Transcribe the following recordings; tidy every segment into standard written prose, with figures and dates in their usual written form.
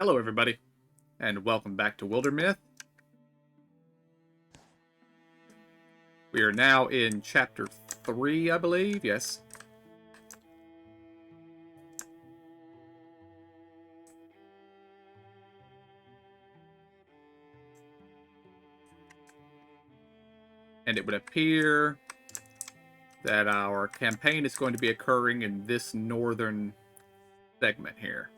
Hello, everybody, and welcome back to WIldermyth. We are now in Chapter 3, I believe. Yes. And it would appear that our campaign is going to be occurring in this northern segment here.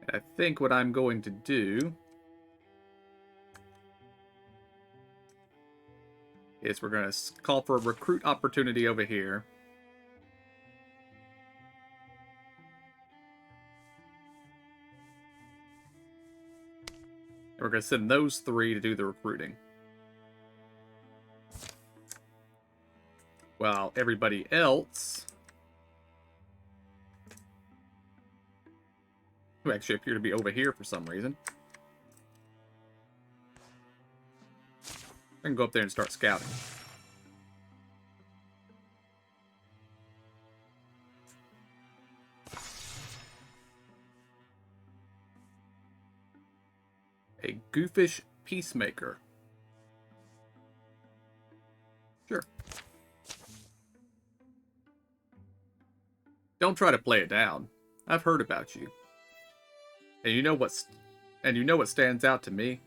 And I think what I'm going to do is we're going to call for a recruit opportunity over here. And we're going to send those three to do the recruiting. While everybody else, who actually appear to be over here for some reason, I can go up there and start scouting. A goofish peacemaker. Sure. Don't try to play it down. I've heard about you. And you know what stands out to me?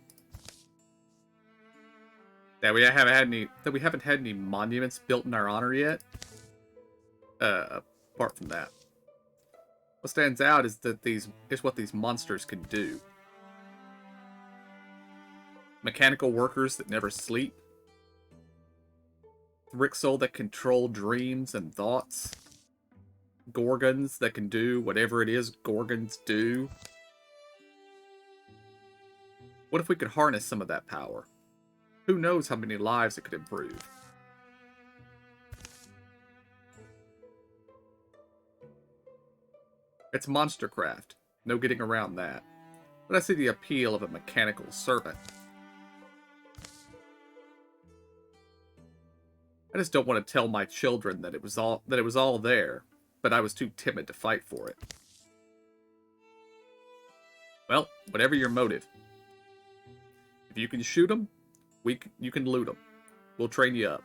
That we haven't had any monuments built in our honor yet. Apart from that. What stands out is that what these monsters can do. Mechanical workers that never sleep. Rixel that control dreams and thoughts. Gorgons that can do whatever it is Gorgons do. What if we could harness some of that power? Who knows how many lives it could improve? It's monstercraft. No getting around that. But I see the appeal of a mechanical servant. I just don't want to tell my children that it was all there, but I was too timid to fight for it. Well, whatever your motive. If you can shoot them, you can loot them. We'll train you up.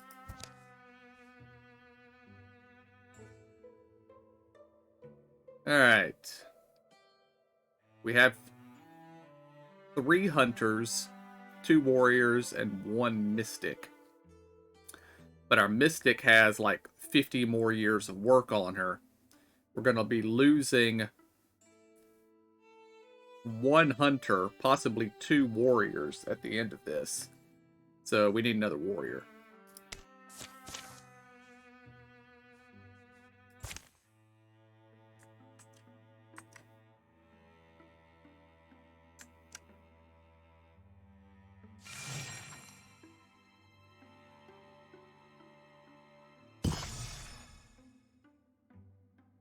Alright. We have 3 hunters, 2 warriors, and 1 mystic. But our mystic has like 50 more years of work on her. We're going to be losing 1 hunter, possibly 2 warriors at the end of this. So we need another warrior.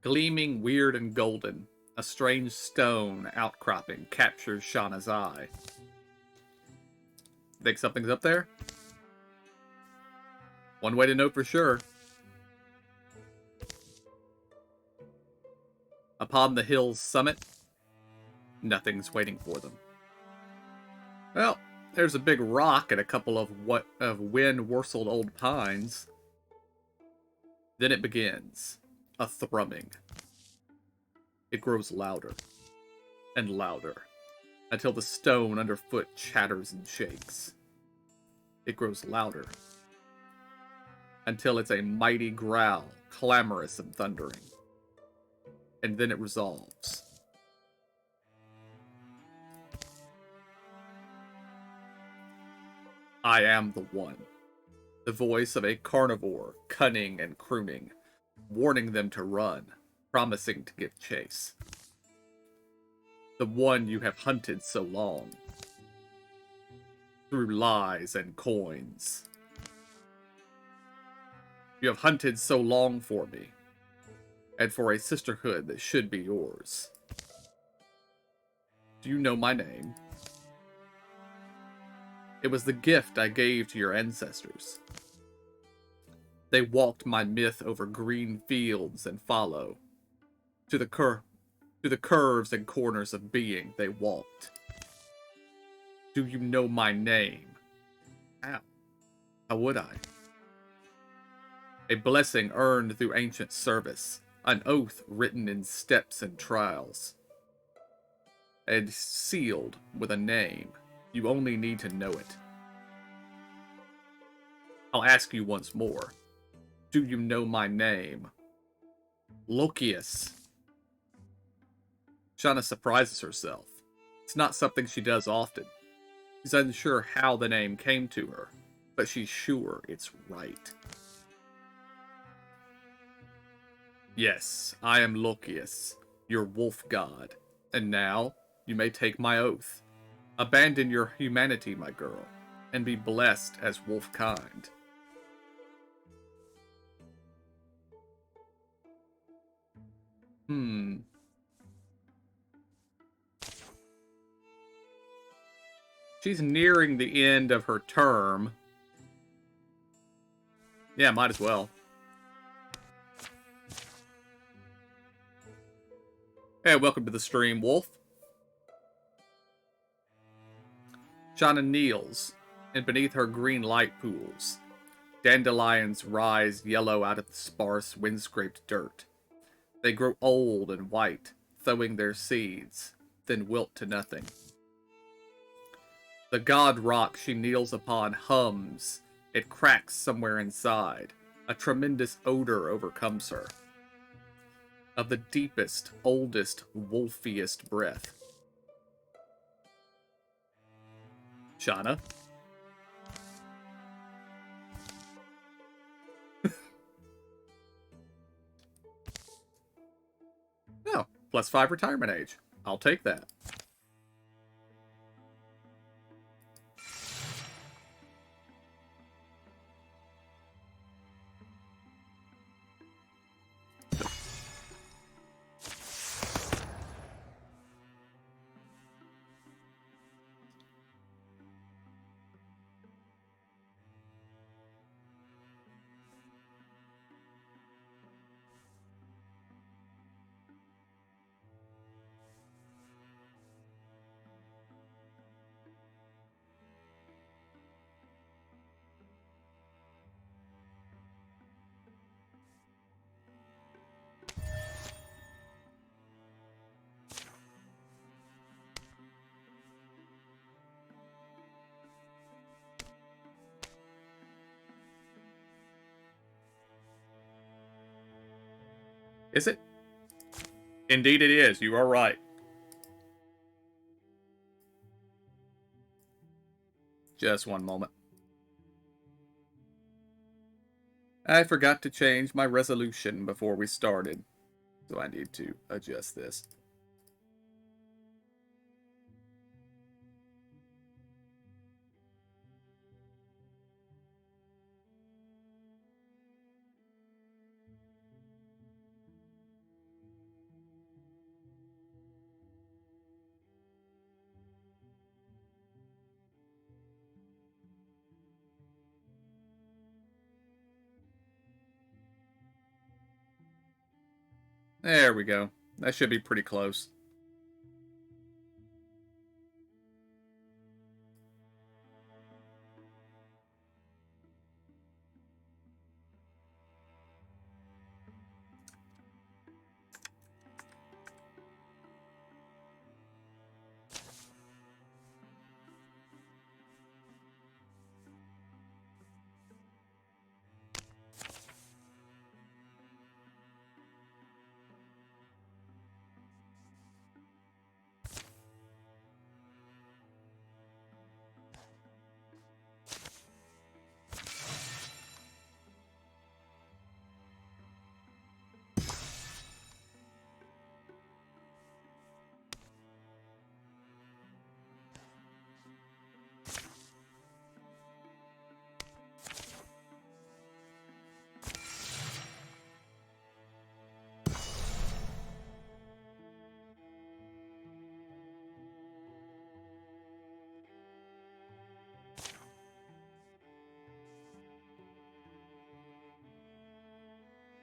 Gleaming, weird, and golden. A strange stone outcropping captures Shauna's eye. Think something's up there? One way to know for sure. Upon the hill's summit, nothing's waiting for them. Well, there's a big rock and a couple of wind-worseled old pines. Then it begins. A thrumming. It grows louder and louder until the stone underfoot chatters and shakes. It grows louder until it's a mighty growl, clamorous and thundering. And then it resolves. I am the one. The voice of a carnivore, cunning and crooning, warning them to run, promising to give chase. The one you have hunted so long. Through lies and coins. You have hunted so long for me, and for a sisterhood that should be yours. Do you know my name? It was the gift I gave to your ancestors. They walked my myth over green fields and fallow. To the curves and corners of being they walked. Do you know my name? How? How would I? A blessing earned through ancient service, an oath written in steps and trials, and sealed with a name. You only need to know it. I'll ask you once more. Do you know my name? Lokius. Shauna surprises herself. It's not something she does often. She's unsure how the name came to her, but she's sure it's right. Yes, I am Lokius, your wolf god, and now you may take my oath. Abandon your humanity, my girl, and be blessed as wolf kind. She's nearing the end of her term. Yeah, might as well. Hey, welcome to the stream, Wolf. Shauna kneels, and beneath her green light pools, dandelions rise yellow out of the sparse, wind-scraped dirt. They grow old and white, sowing their seeds, then wilt to nothing. The god rock she kneels upon hums. It cracks somewhere inside. A tremendous odor overcomes her. Of the deepest, oldest, wolfiest breath. Shauna? Oh, +5 retirement age. I'll take that. Is it? Indeed it is. You are right. Just one moment. I forgot to change my resolution before we started, so I need to adjust this. There we go. That should be pretty close.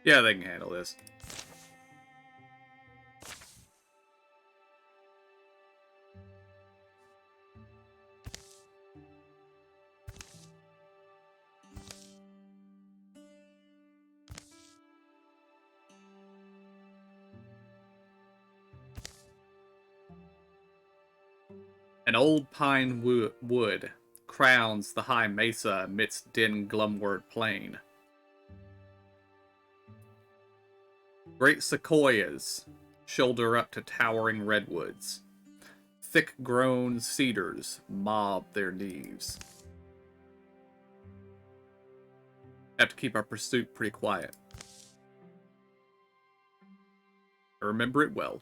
Yeah, they can handle this. An old pine wood crowns the high mesa amidst dim Glumward plain. Great sequoias shoulder up to towering redwoods. Thick-grown cedars mob their leaves. Have to keep our pursuit pretty quiet. I remember it well.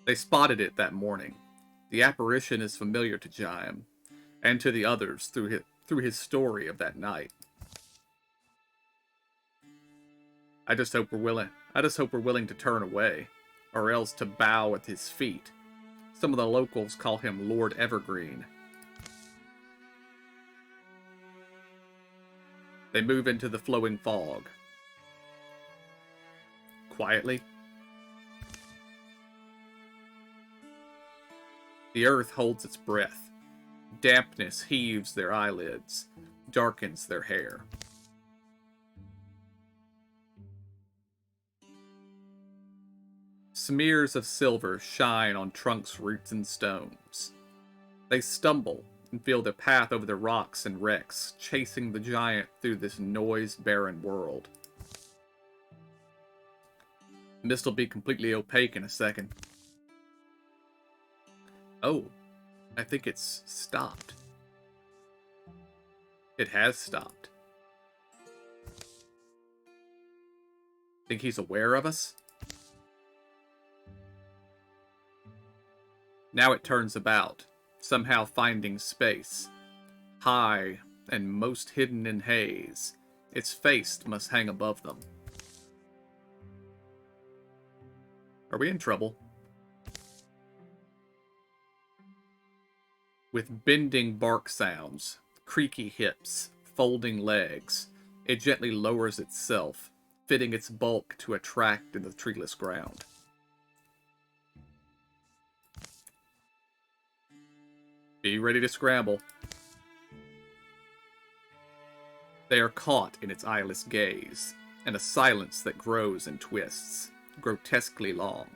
They spotted it that morning. The apparition is familiar to Jaim, and to the others through his story of that night. I just hope we're willing to turn away, or else to bow at his feet. Some of the locals call him Lord Evergreen. They move into the flowing fog. Quietly. The earth holds its breath. Dampness heaves their eyelids, darkens their hair. Smears of silver shine on trunks, roots, and stones. They stumble and feel their path over the rocks and wrecks, chasing the giant through this noise-barren world. The mist will be completely opaque in a second. Oh, I think it's stopped. It has stopped. Think he's aware of us? Now it turns about, somehow finding space. High and most hidden in haze, its face must hang above them. Are we in trouble? With bending bark sounds, creaky hips, folding legs, it gently lowers itself, fitting its bulk to a track in the treeless ground. Be ready to scramble. They are caught in its eyeless gaze, and a silence that grows and twists, grotesquely long.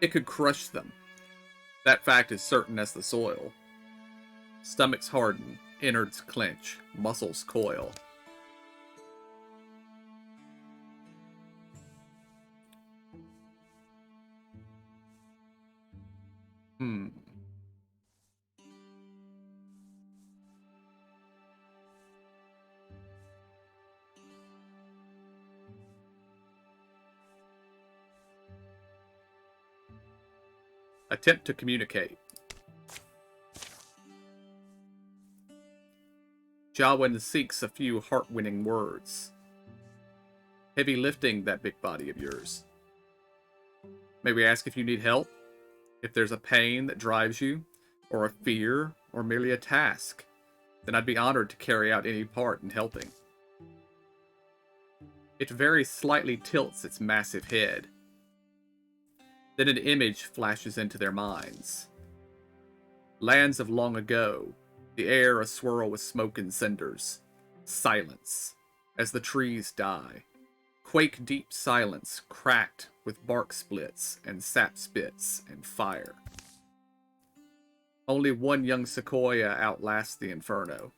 It could crush them. That fact is certain as the soil. Stomachs harden, innards clench, muscles coil. Attempt to communicate. Jawin seeks a few heart-winning words. Heavy lifting, that big body of yours. May we ask if you need help? If there's a pain that drives you, or a fear, or merely a task, then I'd be honored to carry out any part in helping. It very slightly tilts its massive head. Then an image flashes into their minds. Lands of long ago, the air aswirl with smoke and cinders. Silence, as the trees die. Quake deep silence, cracked with bark splits and sap spits and fire. Only one young sequoia outlasts the inferno.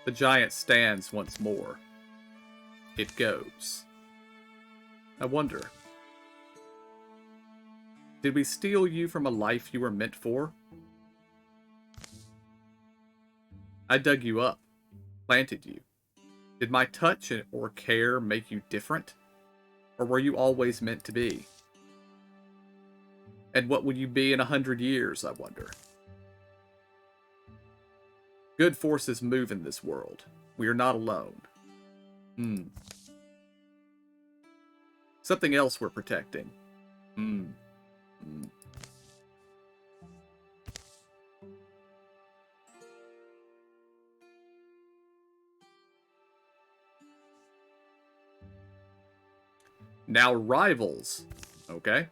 The giant stands once more. It goes. I wonder. Did we steal you from a life you were meant for? I dug you up, planted you. Did my touch or care make you different? Or were you always meant to be? And what will you be in 100 years, I wonder? Good forces move in this world. We are not alone. Something else we're protecting. Now rivals. Okay.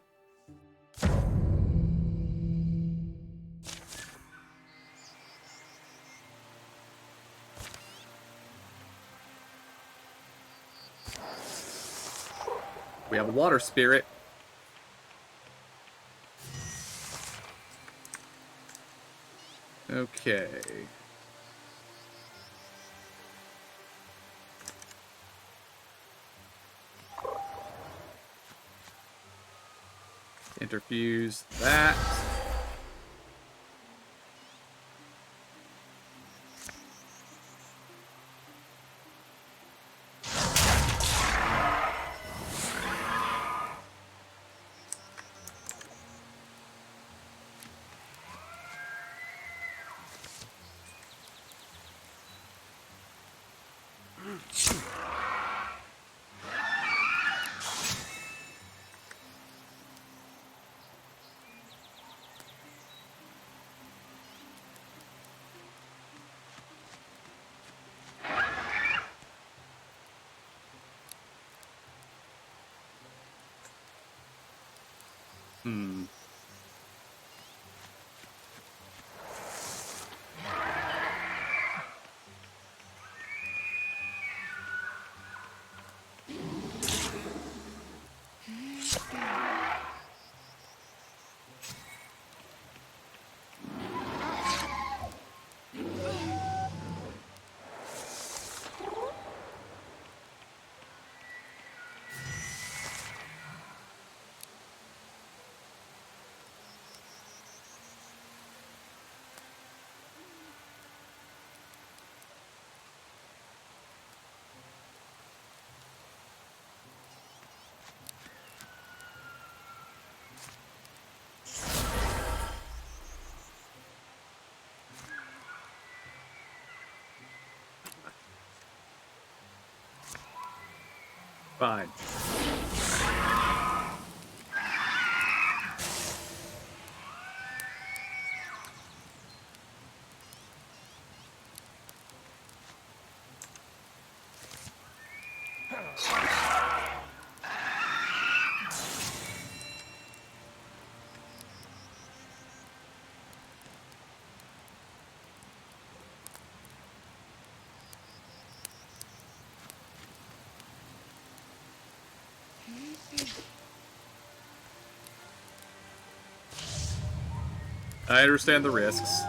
We have a water spirit. Okay. Interfuse that. Fine. I understand the risks.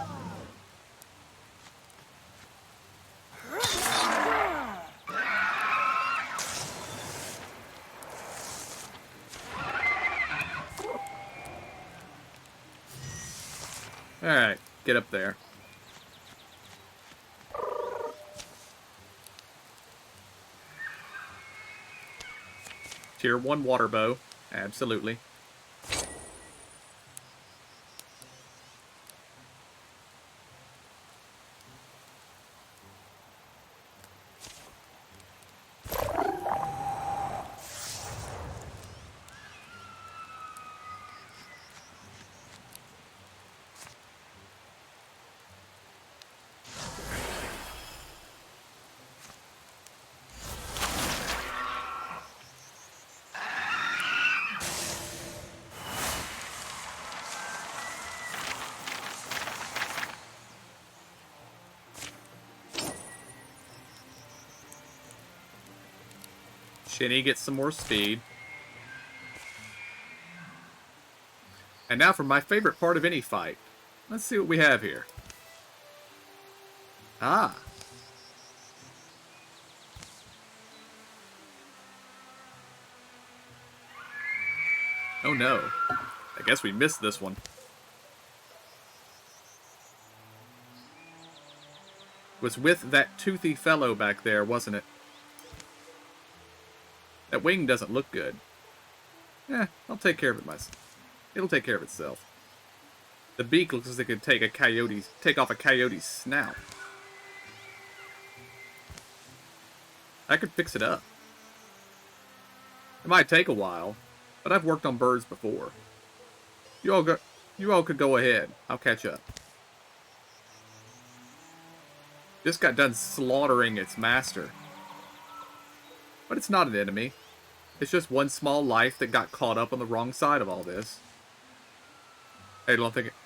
Alright, get up there. Tier 1 water bow. Absolutely. Shinny gets some more speed. And now for my favorite part of any fight. Let's see what we have here. Ah. Oh no. I guess we missed this one. It was with that toothy fellow back there, wasn't it? That wing doesn't look good. I'll take care of it myself. It'll take care of itself. The beak looks as if it could take off a coyote's snout. I could fix it up. It might take a while, but I've worked on birds before. You all could go ahead. I'll catch up. Just got done slaughtering its master. But it's not an enemy. It's just one small life that got caught up on the wrong side of all this. Hey,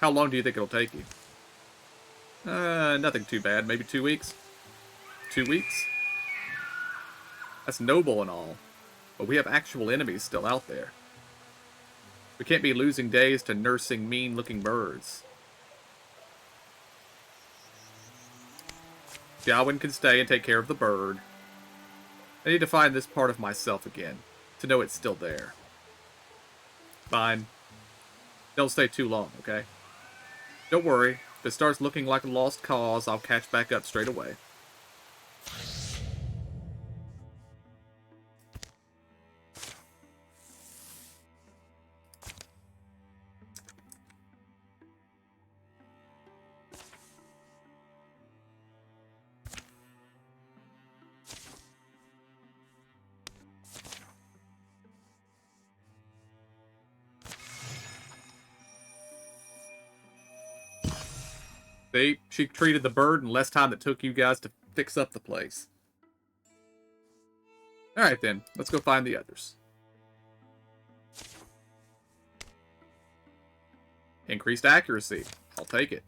how long do you think it'll take you? Nothing too bad. Maybe 2 weeks? 2 weeks? That's noble and all. But we have actual enemies still out there. We can't be losing days to nursing mean-looking birds. Xiaowen can stay and take care of the bird. I need to find this part of myself again, to know it's still there. Fine. Don't stay too long, okay? Don't worry. If it starts looking like a lost cause, I'll catch back up straight away. See, she treated the bird in less time than it took you guys to fix up the place. Alright then, let's go find the others. Increased accuracy. I'll take it.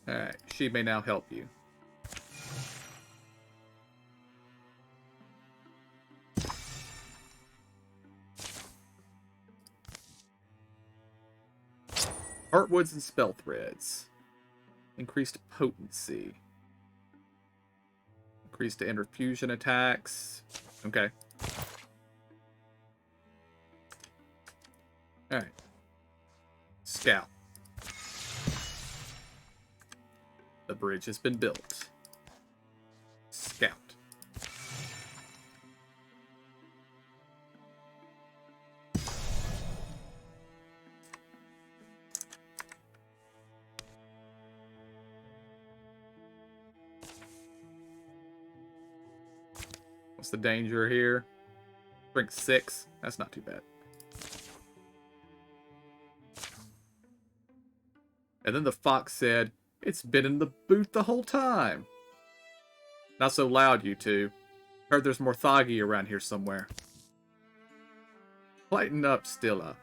Alright, she may now help you. Heartwoods and spell threads. Increased potency. Increased to enter fusion attacks. Okay. Alright. Scout. The bridge has been built. Scout. What's the danger here? Drink 6. That's not too bad. And then the fox said, "It's been in the booth the whole time." Not so loud, you two. Heard there's more Thagi around here somewhere. Lighten up, Stilla.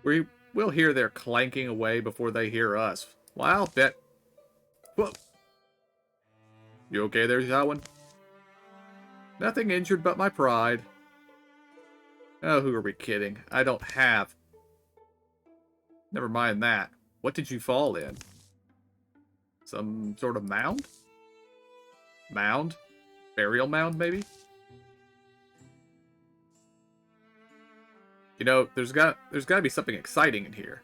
We'll hear their clanking away before they hear us. Well, I'll bet. Whoa. You okay there, Xiaowen? Nothing injured but my pride. Oh, who are we kidding? I don't have. Never mind that. What did you fall in? Some sort of mound? Mound? Burial mound, maybe? You know, there's got to be something exciting in here.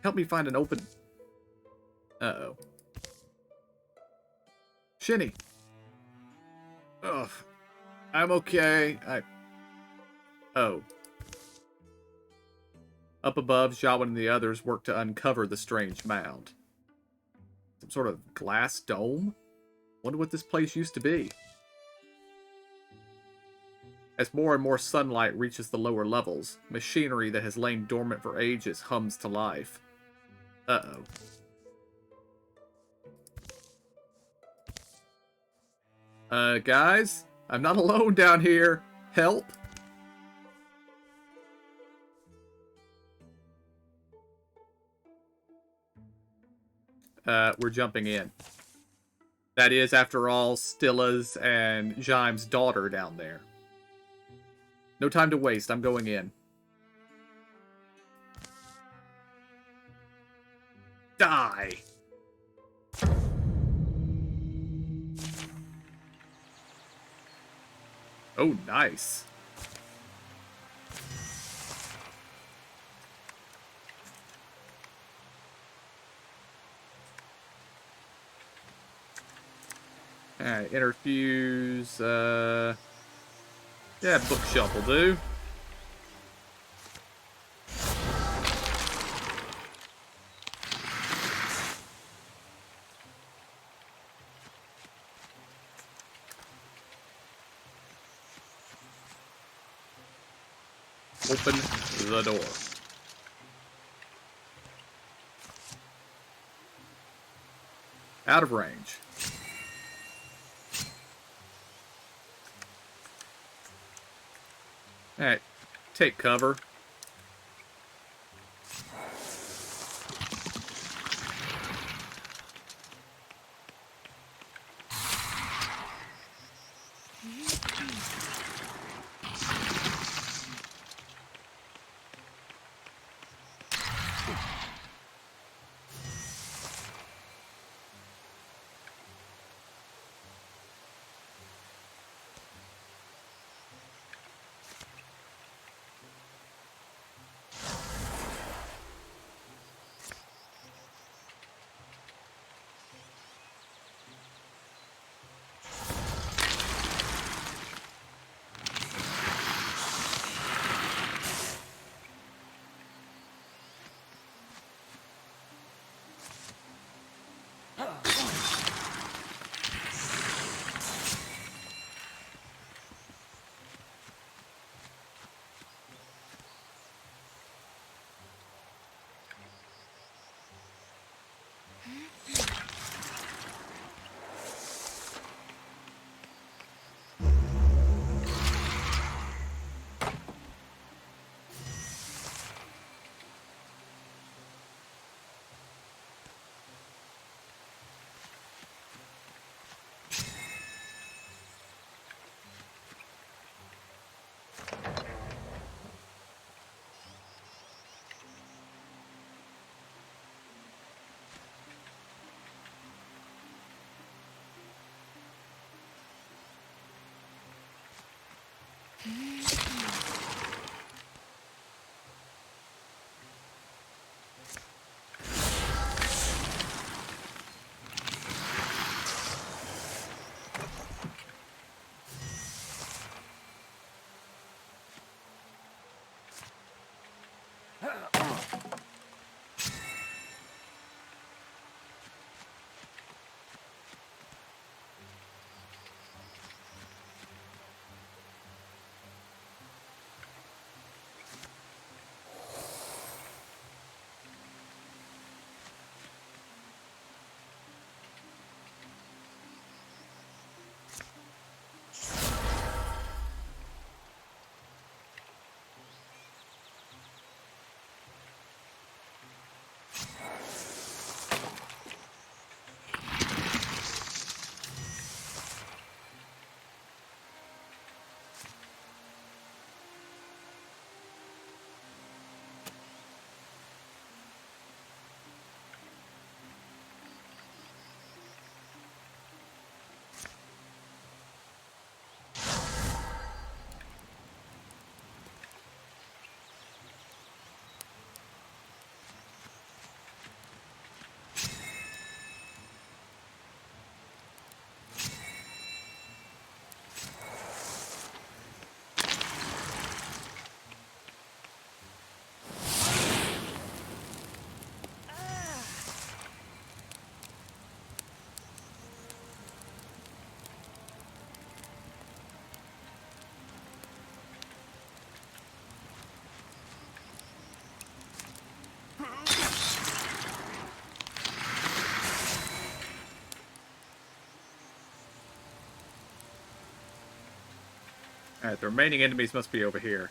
Help me find an open... Uh-oh. Shinny. Ugh. I'm okay. Oh. Up above, Xiaowen and the others work to uncover the strange mound. Some sort of glass dome? Wonder what this place used to be. As more and more sunlight reaches the lower levels, machinery that has lain dormant for ages hums to life. Uh-oh. Guys? I'm not alone down here. Help. We're jumping in. That is, after all, Stilla's and Jime's daughter down there. No time to waste. I'm going in. Die! Oh, nice. Alright, interfuse, yeah, bookshelf will do. Open the door. Out of range. Alright, take cover. Alright, the remaining enemies must be over here.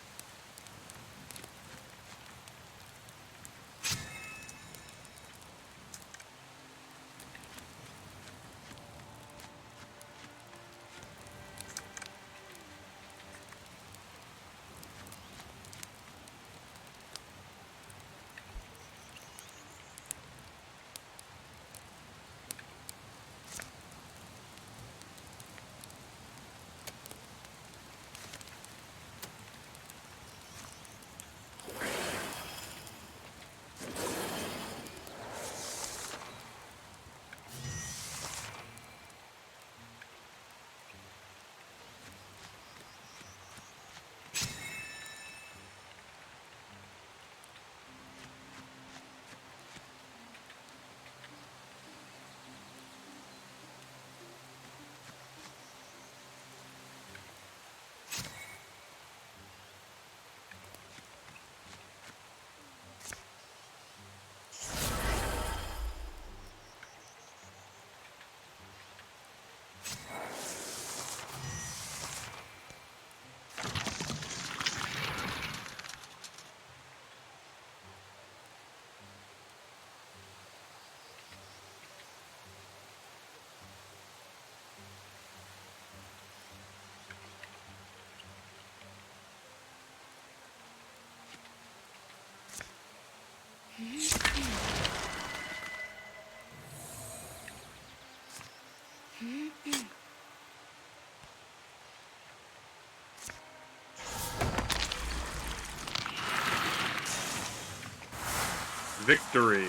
Victory.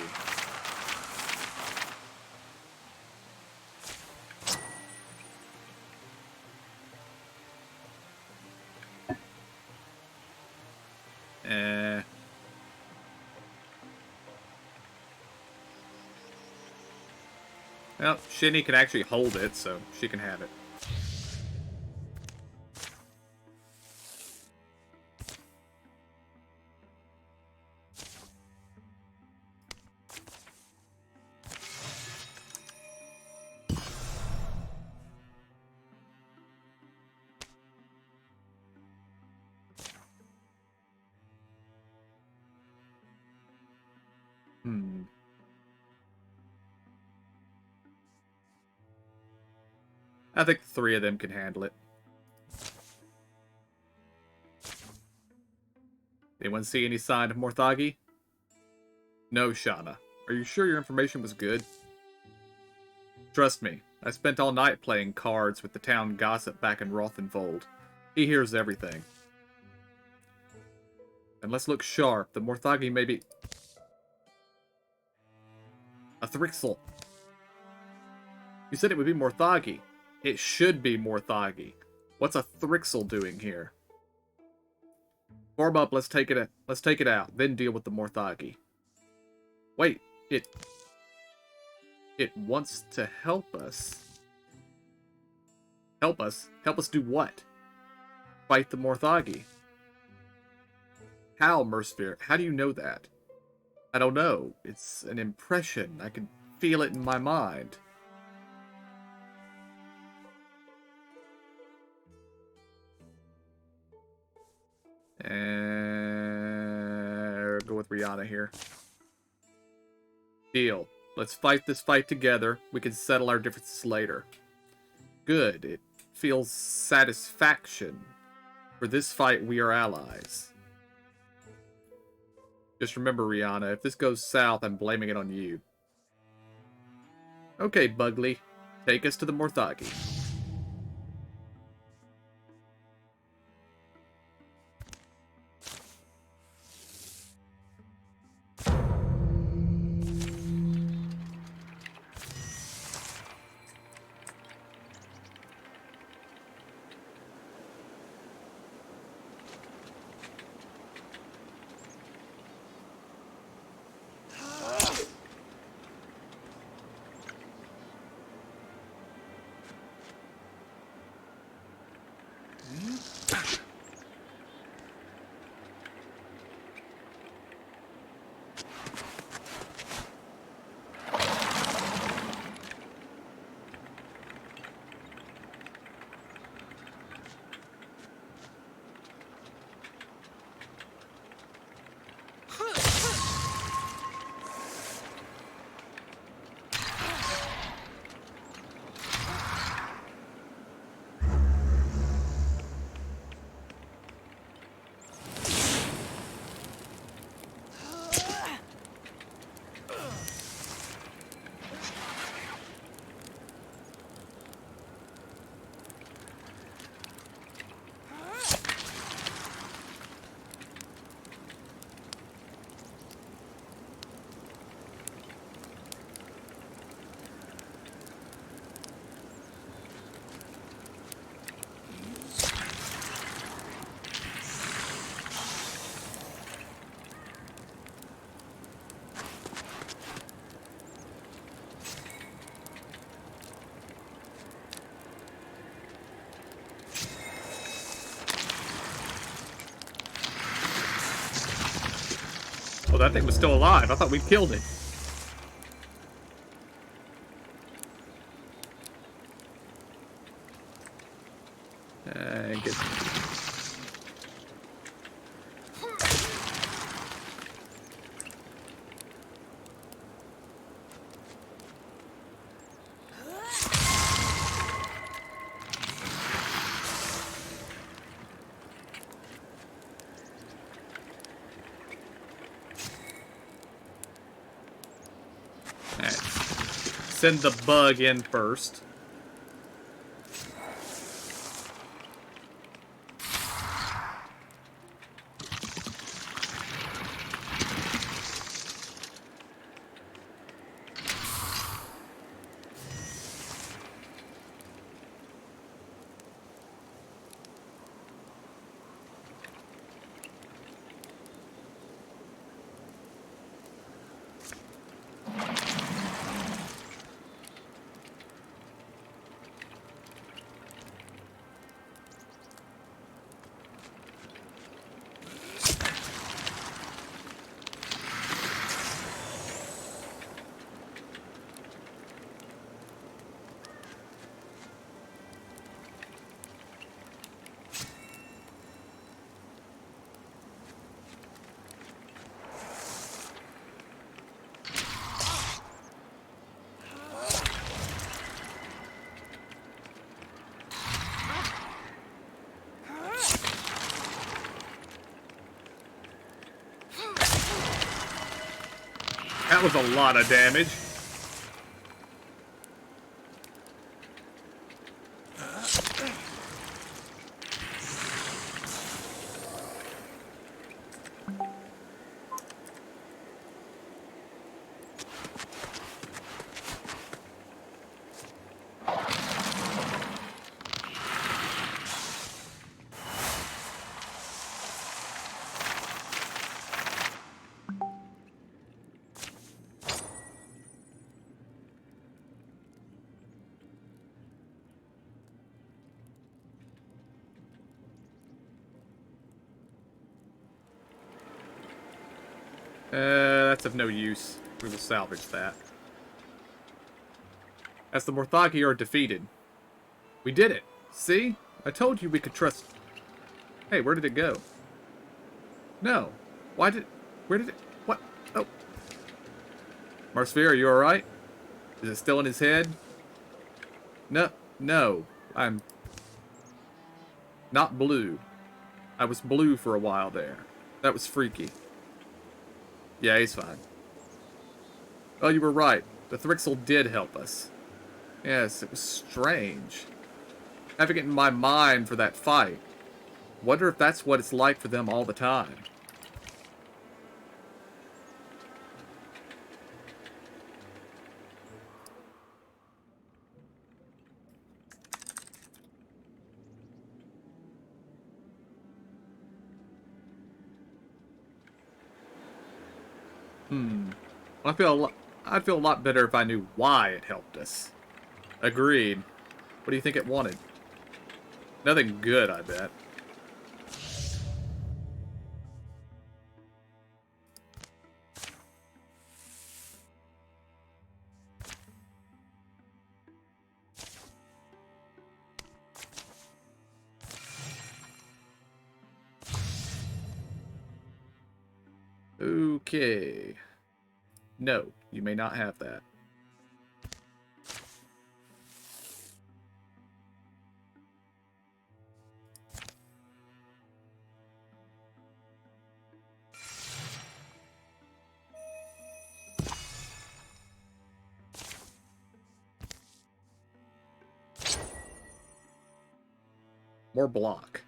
Well, Shinny can actually hold it, so she can have it. I think the three of them can handle it. Anyone see any sign of Morthagi? No, Shauna. Are you sure your information was good? Trust me, I spent all night playing cards with the town gossip back in Rothenvold. He hears everything. And let's look sharp. The Morthagi may be... a Thrixel. You said it would be Morthagi. It should be Morthagi. What's a Thrixel doing here? Form up, let's take it out, then deal with the Morthagi. Wait, it wants to help us. Help us? Help us do what? Fight the Morthagi. How, Mersphere? How do you know that? I don't know. It's an impression. I can feel it in my mind. And go with Rihanna here. Deal. Let's fight this fight together. We can settle our differences later. Good. It feels satisfaction. For this fight, we are allies. Just remember, Rihanna, if this goes south, I'm blaming it on you. Okay, Bugly. Take us to the Morthagi. Oh, that thing was still alive. I thought we'd killed it. Get... send the bug in first. That was a lot of damage. That's of no use. We will salvage that. As the Morthagi are defeated. We did it! See? I told you we could trust... Hey, where did it go? No. Why did... Where did it... What? Oh. Marsphere, are you alright? Is it still in his head? No. No. I'm... not blue. I was blue for a while there. That was freaky. Yeah, he's fine. Oh, you were right. The Thrixel did help us. Yes, it was strange. Having it in my mind for that fight. Wonder if that's what it's like for them all the time. I'd feel a lot better if I knew why it helped us. Agreed. What do you think it wanted? Nothing good, I bet. Okay. No, you may not have that. More block.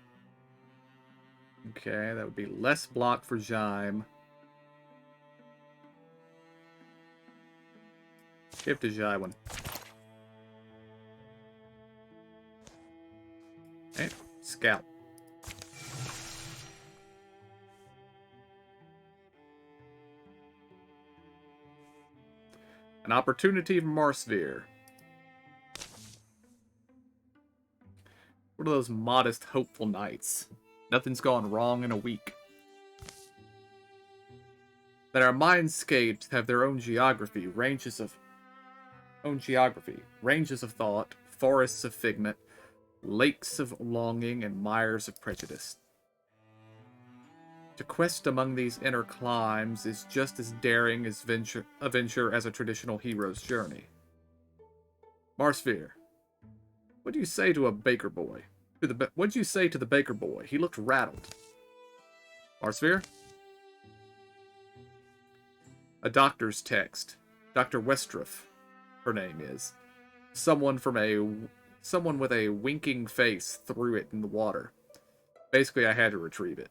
Okay, that would be less block for Jaime. Give to Jai one. Okay, Scout. An opportunity for Marsphere. What are those modest, hopeful nights? Nothing's gone wrong in a week. That our mindscapes have their own geography, ranges of thought, forests of figment, lakes of longing, and mires of prejudice. To quest among these inner climes is just as daring a venture as a traditional hero's journey. Marsphere, what do you say to a baker boy? What did you say to the baker boy? He looked rattled. Marsphere? A doctor's text. Dr. Westruff. her name is. Someone with a winking face threw it in the water. Basically, I had to retrieve it.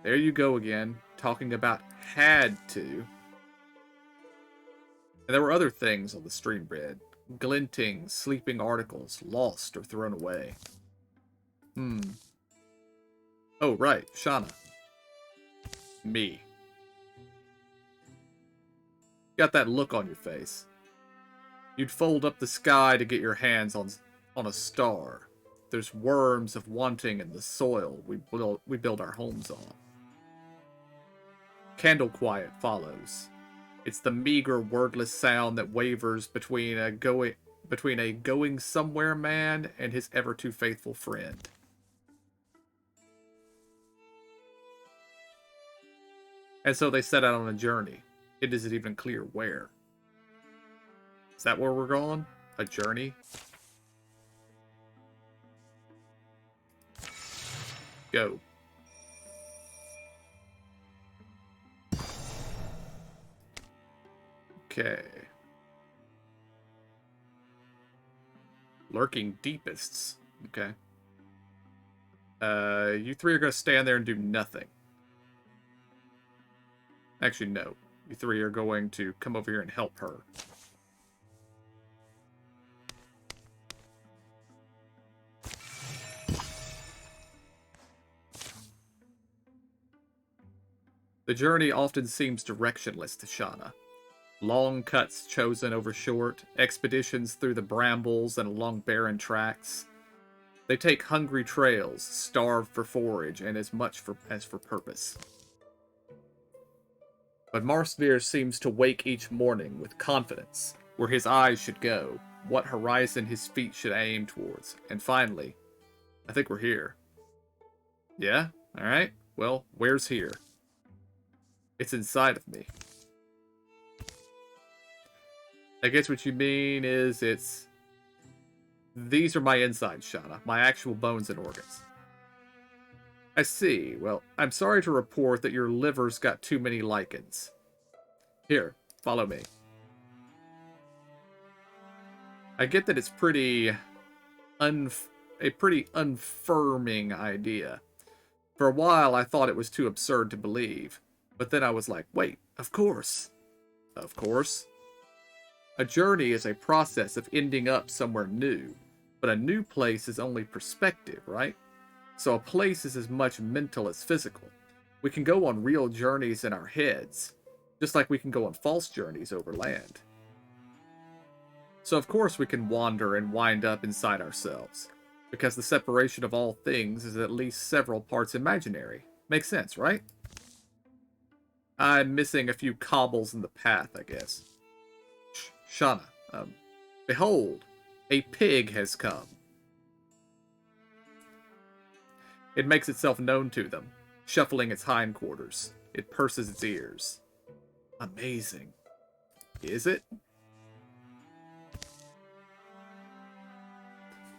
There you go again, talking about had to. And there were other things on the stream bed. Glinting, sleeping articles, lost or thrown away. Oh, right, Shauna. Me. Got that look on your face. You'd fold up the sky to get your hands on a star. There's worms of wanting in the soil we build our homes on. Candle quiet follows. It's the meager, wordless sound that wavers between a going somewhere man and his ever too faithful friend. And so they set out on a journey. It isn't even clear where. Is that where we're going? A journey? Go. Okay. Lurking deepests. Okay. You three are going to stand there and do nothing. Actually, no. You three are going to come over here and help her. The journey often seems directionless to Shauna. Long cuts chosen over short, expeditions through the brambles and along barren tracks. They take hungry trails, starved for forage, and as much as for purpose. But Marsveer seems to wake each morning with confidence, where his eyes should go, what horizon his feet should aim towards, and finally, I think we're here. Yeah? Alright. Well, where's here? It's inside of me. I guess what you mean is these are my insides, Shauna, my actual bones and organs. I see. Well, I'm sorry to report that your liver's got too many lichens. Here, follow me. I get that it's a pretty unfirming idea. For a while, I thought it was too absurd to believe. But then I was like, wait, of course. Of course. A journey is a process of ending up somewhere new. But a new place is only perspective, right? So a place is as much mental as physical. We can go on real journeys in our heads, just like we can go on false journeys over land. So of course we can wander and wind up inside ourselves, because the separation of all things is at least several parts imaginary. Makes sense, right? I'm missing a few cobbles in the path, I guess. Shauna, behold, a pig has come. It makes itself known to them, shuffling its hindquarters. It purses its ears. Amazing. Is it?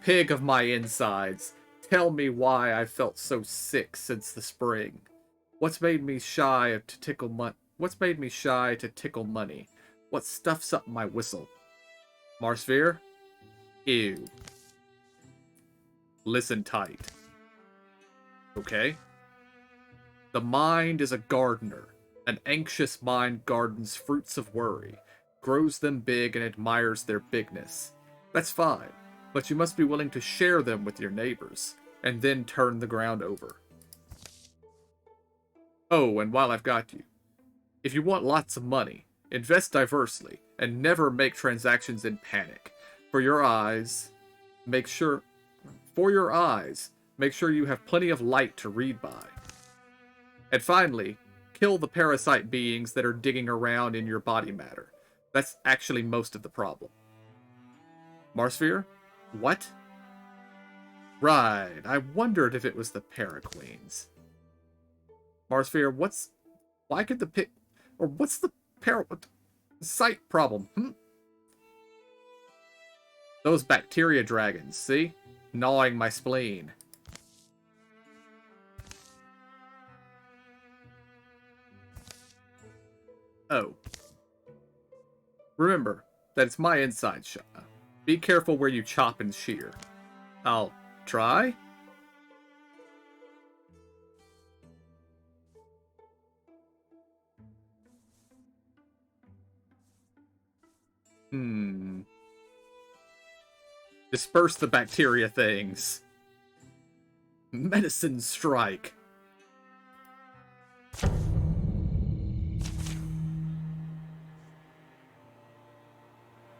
Pig of my insides, tell me why I felt so sick since the spring. What's made me shy to tickle money? What stuffs up my whistle? Marsveer? Ew. Listen tight. Okay? The mind is a gardener. An anxious mind gardens fruits of worry, grows them big and admires their bigness. That's fine, but you must be willing to share them with your neighbors, and then turn the ground over. Oh, and while I've got you, if you want lots of money, invest diversely, and never make transactions in panic. For your eyes, make sure you have plenty of light to read by. And finally, kill the parasite beings that are digging around in your body matter. That's actually most of the problem. Marsveer? What? Right, I wondered if it was the Paraqueens. Marsveer, what's the parasite problem, Those bacteria dragons, see? Gnawing my spleen. Oh. Remember, That's my inside shot. Be careful where you chop and shear. I'll try. Disperse the bacteria things. Medicine strike.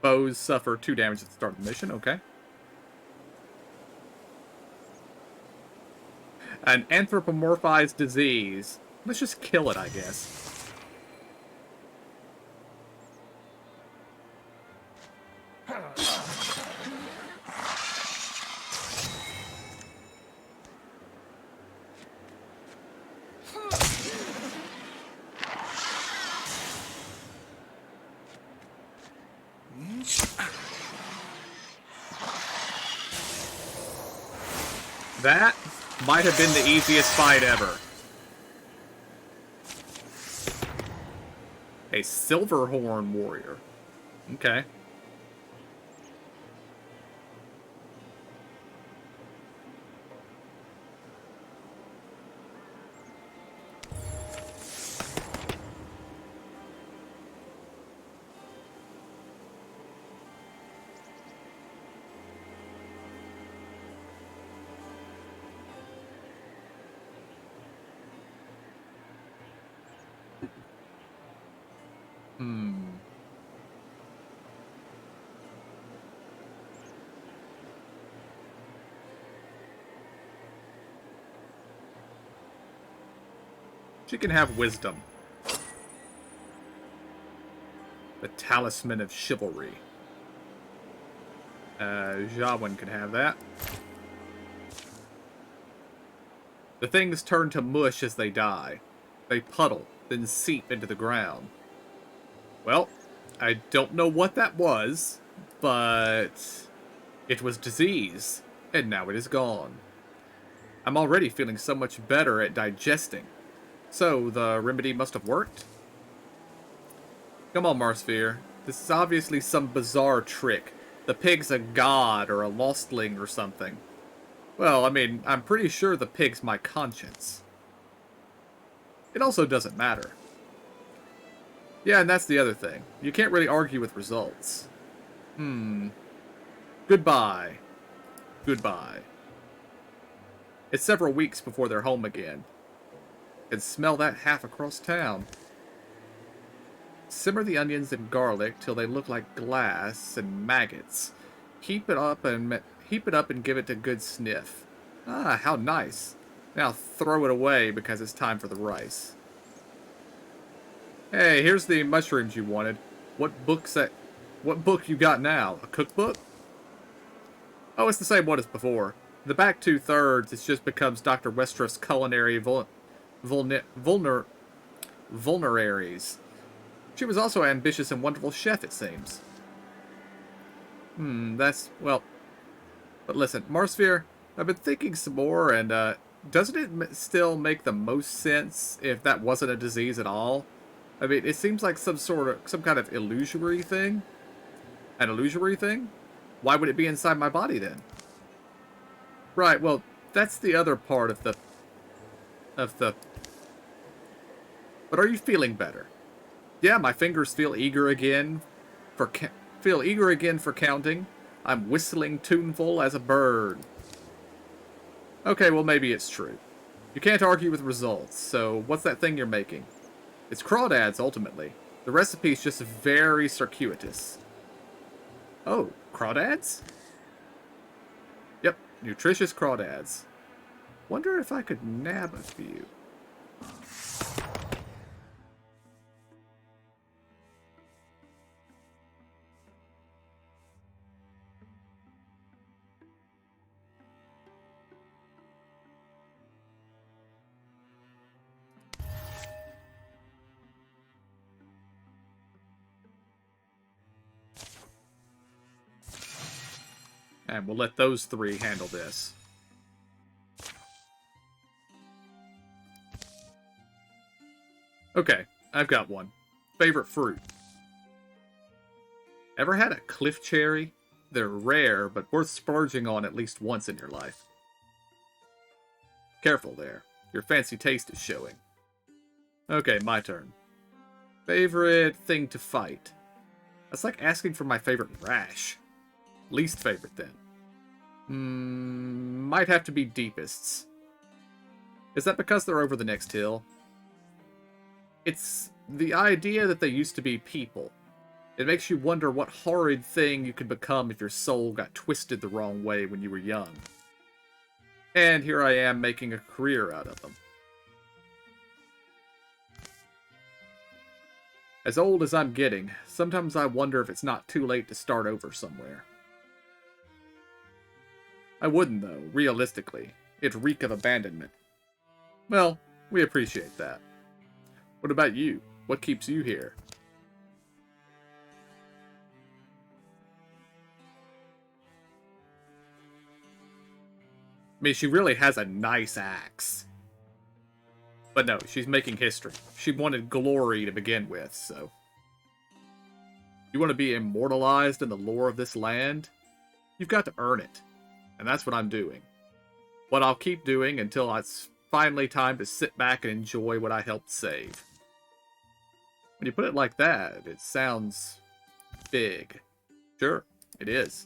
Foes suffer 2 damage at the start of the mission. Okay. An anthropomorphized disease. Let's just kill it, I guess. That might have been the easiest fight ever. A Silverhorn warrior. Okay. She can have wisdom. The Talisman of Chivalry. Jawin can have that. The things turn to mush as they die. They puddle, then seep into the ground. Well, I don't know what that was, but it was disease, and now it is gone. I'm already feeling so much better at digesting. So, the remedy must have worked? Come on, Marsphere. This is obviously some bizarre trick. The pig's a god or a lostling or something. Well, I mean, I'm pretty sure the pig's my conscience. It also doesn't matter. Yeah, and that's the other thing. You can't really argue with results. Goodbye. Goodbye. It's several weeks before they're home again. Can smell that half across town. Simmer the onions and garlic till they look like glass and maggots. Heap it up and give it a good sniff. Ah, how nice. Now throw it away because it's time for the rice. Hey, here's the mushrooms you wanted. What book you got now? A cookbook? Oh, it's the same one as before. The back 2/3, it just becomes Dr. Westroff's culinary vulneraries. She was also an ambitious and wonderful chef, it seems. Well... But listen, Marsphere, I've been thinking some more, and, doesn't it still make the most sense if that wasn't a disease at all? I mean, it seems like some kind of illusory thing? An illusory thing? Why would it be inside my body, then? Right, well, that's the other part of the... But are you feeling better? Yeah, my fingers feel eager again for counting. I'm whistling tuneful as a bird. Okay, well, maybe it's true. You can't argue with results, so what's that thing you're making? It's crawdads, ultimately. The recipe's just very circuitous. Oh, crawdads? Yep, nutritious crawdads. Wonder if I could nab a few. And we'll let those 3 handle this. Okay, I've got one. Favorite fruit. Ever had a cliff cherry? They're rare, but worth splurging on at least once in your life. Careful there. Your fancy taste is showing. Okay, my turn. Favorite thing to fight? That's like asking for my favorite rash. Least favorite, then. Might have to be deepists. Is that because they're over the next hill? It's the idea that they used to be people. It makes you wonder what horrid thing you could become if your soul got twisted the wrong way when you were young. And here I am making a career out of them. As old as I'm getting, sometimes I wonder if it's not too late to start over somewhere. I wouldn't, though, realistically. It'd reek of abandonment. Well, we appreciate that. What about you? What keeps you here? I mean, she really has a nice axe. But no, she's making history. She wanted glory to begin with, so... You want to be immortalized in the lore of this land? You've got to earn it. And that's what I'm doing. What I'll keep doing until it's finally time to sit back and enjoy what I helped save. When you put it like that, it sounds big. Sure, it is.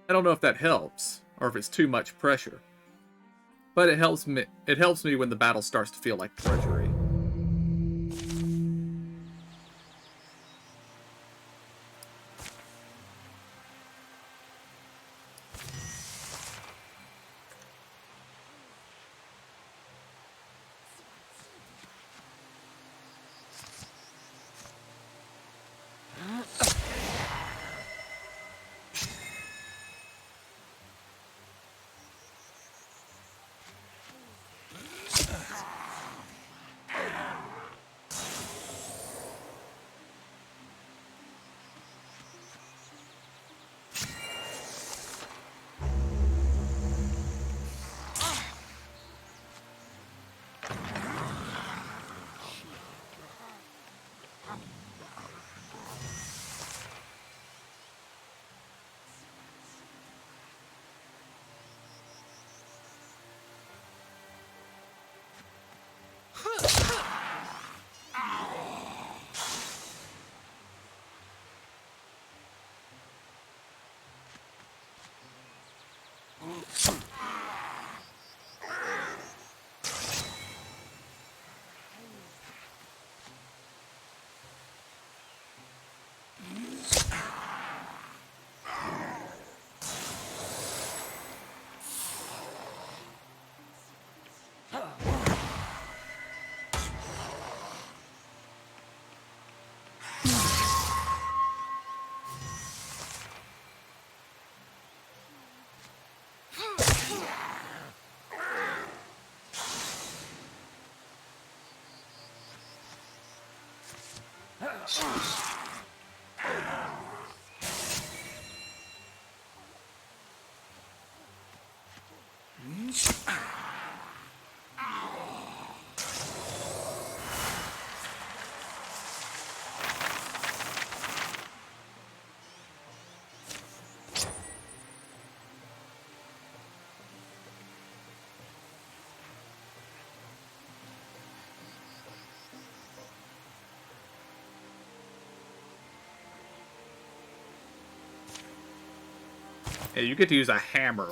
I don't know if that helps, or if it's too much pressure. But it helps me when the battle starts to feel like drudgery. Yeah, you get to use a hammer.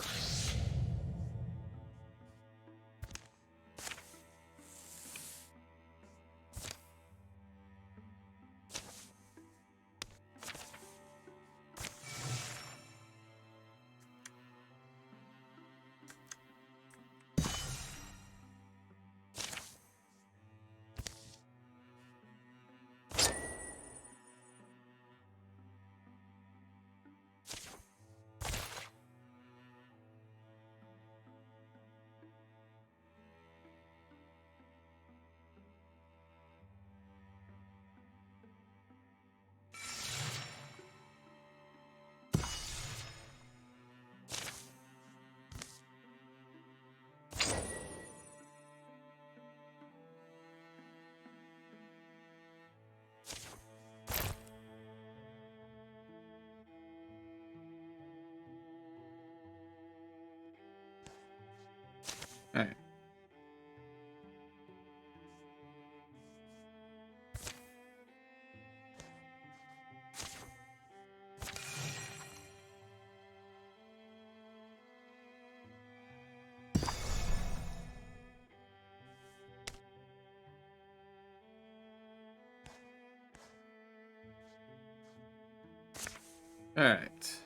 Alright.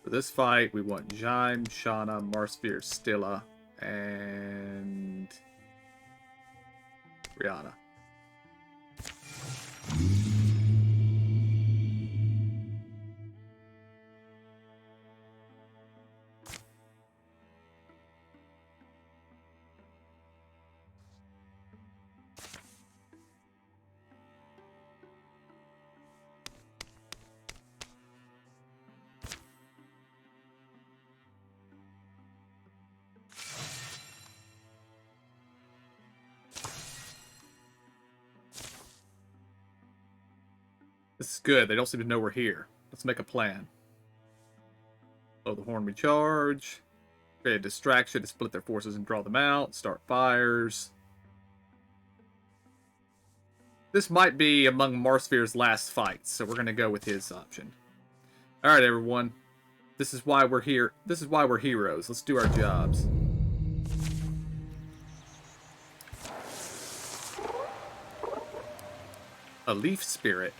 For this fight, we want Jaime, Shauna, Marsphere, Stilla, and Rihanna. This is good. They don't seem to know we're here. Let's make a plan. Blow the horn, we charge. Create a distraction to split their forces and draw them out. Start fires. This might be among Marsphere's last fights, so we're going to go with his option. Alright, everyone. This is why we're here. This is why we're heroes. Let's do our jobs. A leaf spirit.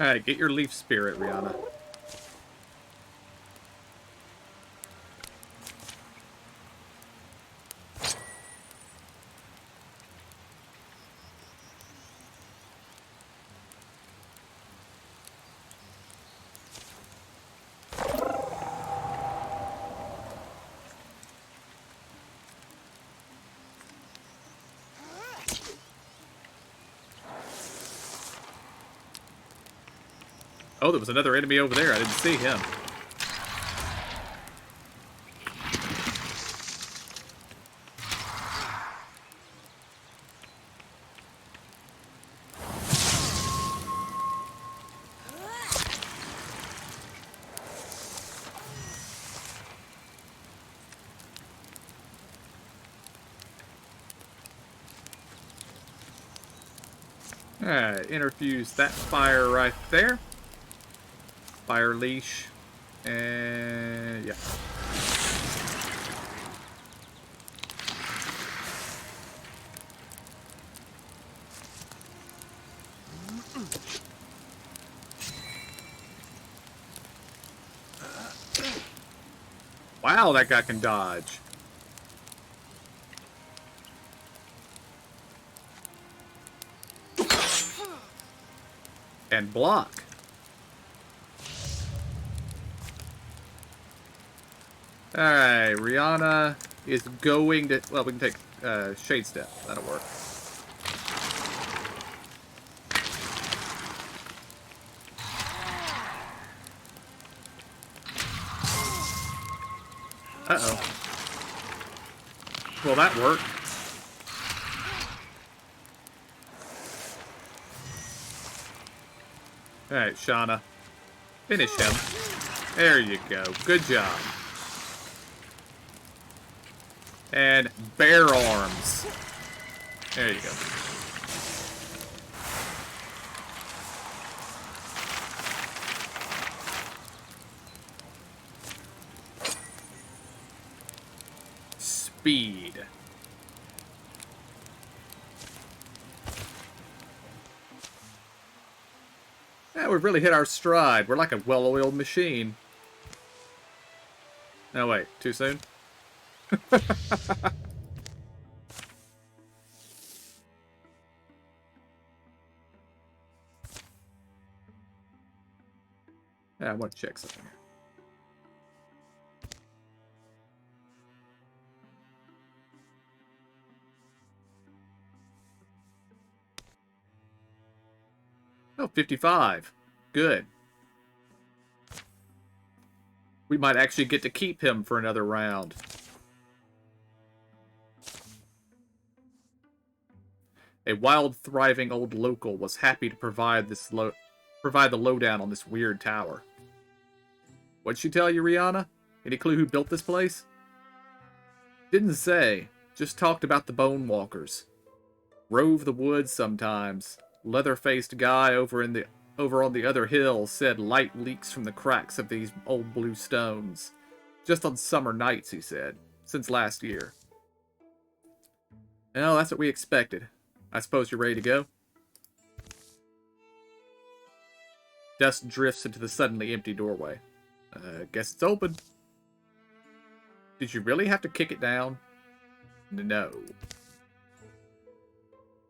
Alright, get your leaf spirit, Rihanna. Oh, there was another enemy over there. I didn't see him. Alright, interfuse that fire right there. Fire leash. And yeah. Wow, that guy can dodge. And block. Alright, Rihanna is going to... Well, we can take Shade Step. That'll work. Uh-oh. Well, that worked. Alright, Shauna. Finish him. There you go. Good job. And bear arms. There you go. Speed. Yeah, we've really hit our stride. We're like a well-oiled machine. No, wait. Too soon? Yeah, I want to check something. Oh, 55. Good. We might actually get to keep him for another round. A wild, thriving old local was happy to provide the lowdown on this weird tower. What'd she tell you, Rihanna? Any clue who built this place? Didn't say. Just talked about the Bone Walkers. Rove the woods sometimes. Leather-faced guy over on the other hill said light leaks from the cracks of these old blue stones. Just on summer nights, he said. Since last year. Well, that's what we expected. I suppose you're ready to go? Dust drifts into the suddenly empty doorway. Guess it's open. Did you really have to kick it down? No.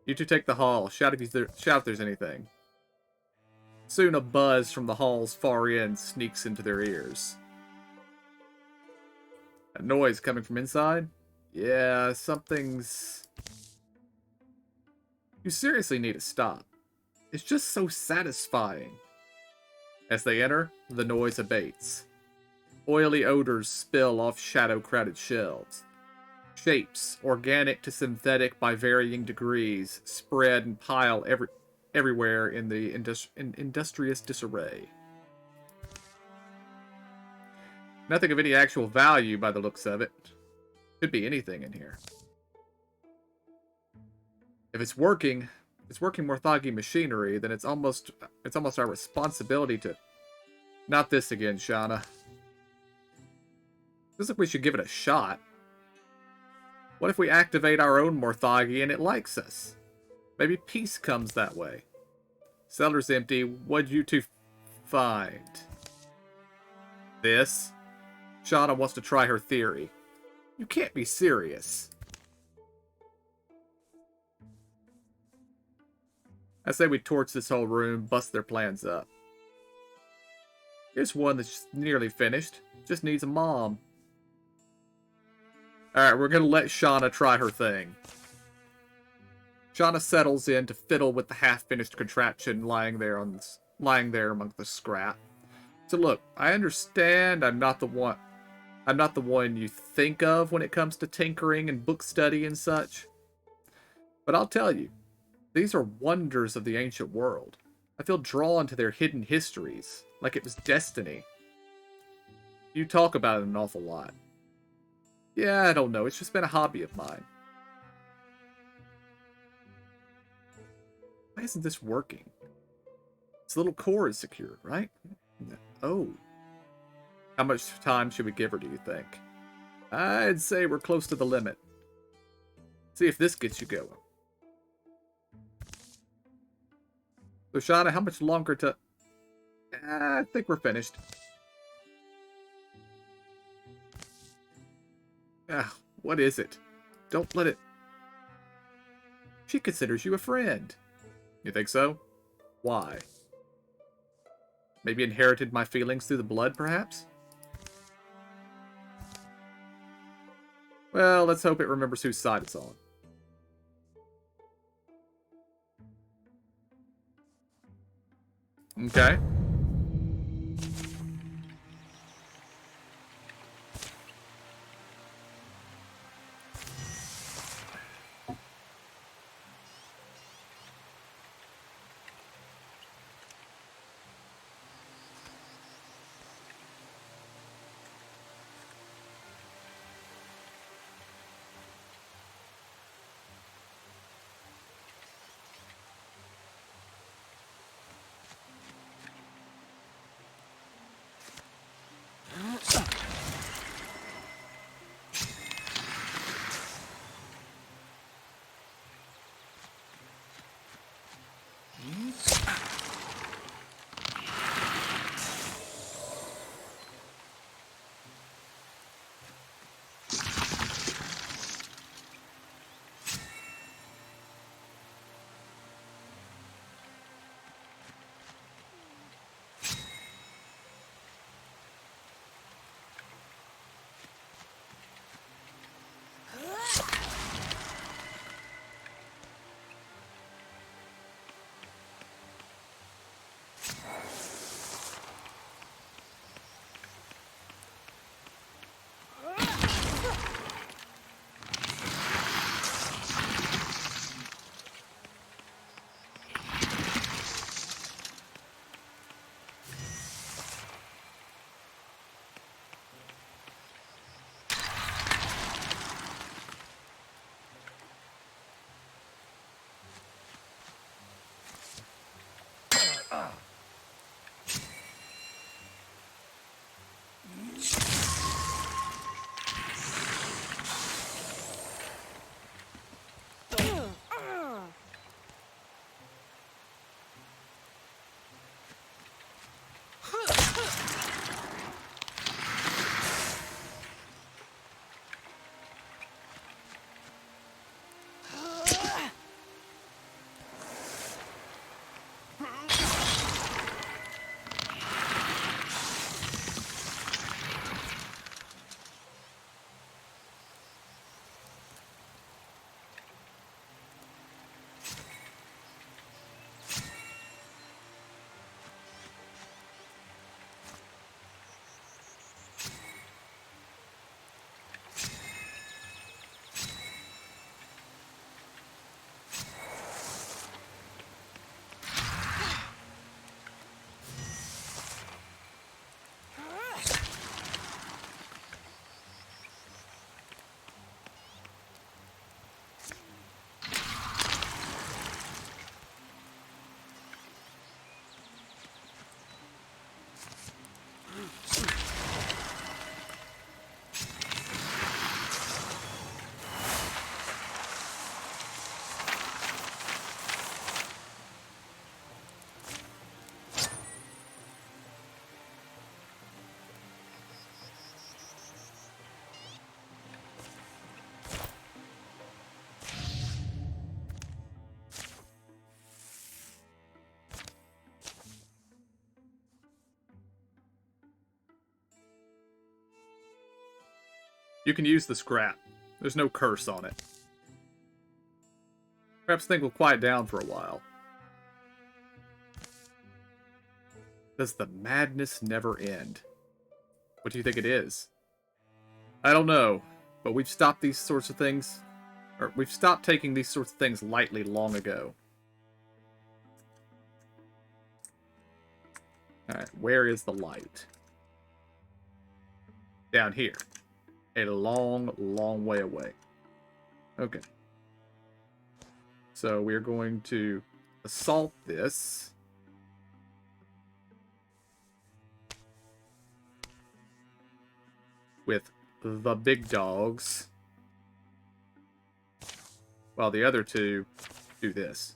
You two take the hall. Shout if there's anything. Soon a buzz from the hall's far end sneaks into their ears. A noise coming from inside? Yeah, something's... You seriously need to stop. It's just so satisfying. As they enter, the noise abates. Oily odors spill off shadow-crowded shelves. Shapes, organic to synthetic by varying degrees, spread and pile everywhere in the industrious disarray. Nothing of any actual value by the looks of it. Could be anything in here. If it's working Morthagi machinery, then it's almost our responsibility to... Not this again, Shauna. Feels like we should give it a shot. What if we activate our own Morthagi and it likes us? Maybe peace comes that way. Cellar's empty. What'd you two find? This? Shauna wants to try her theory. You can't be serious. I say we torch this whole room, bust their plans up. Here's one that's nearly finished. Just needs a mom. Alright, we're gonna let Shauna try her thing. Shauna settles in to fiddle with the half-finished contraption lying there on lying there among the scrap. So look, I understand I'm not the one you think of when it comes to tinkering and book study and such. But I'll tell you, these are wonders of the ancient world. I feel drawn to their hidden histories, like it was destiny. You talk about it an awful lot. Yeah, I don't know, it's just been a hobby of mine. Why isn't this working? This little core is secured, right? Oh. How much time should we give her, do you think? I'd say we're close to the limit. See if this gets you going. So, Shauna, how much longer to... I think we're finished. What is it? Don't let it... She considers you a friend. You think so? Why? Maybe inherited my feelings through the blood, perhaps? Well, let's hope it remembers whose side it's on. Okay. You can use the scrap. There's no curse on it. Perhaps things will quiet down for a while. Does the madness never end? What do you think it is? I don't know, but we've stopped these sorts of things, or we've stopped taking these sorts of things lightly long ago. Alright, where is the light? Down here. A long, long way away. Okay. So we're going to assault this. With the big dogs. While the other two do this.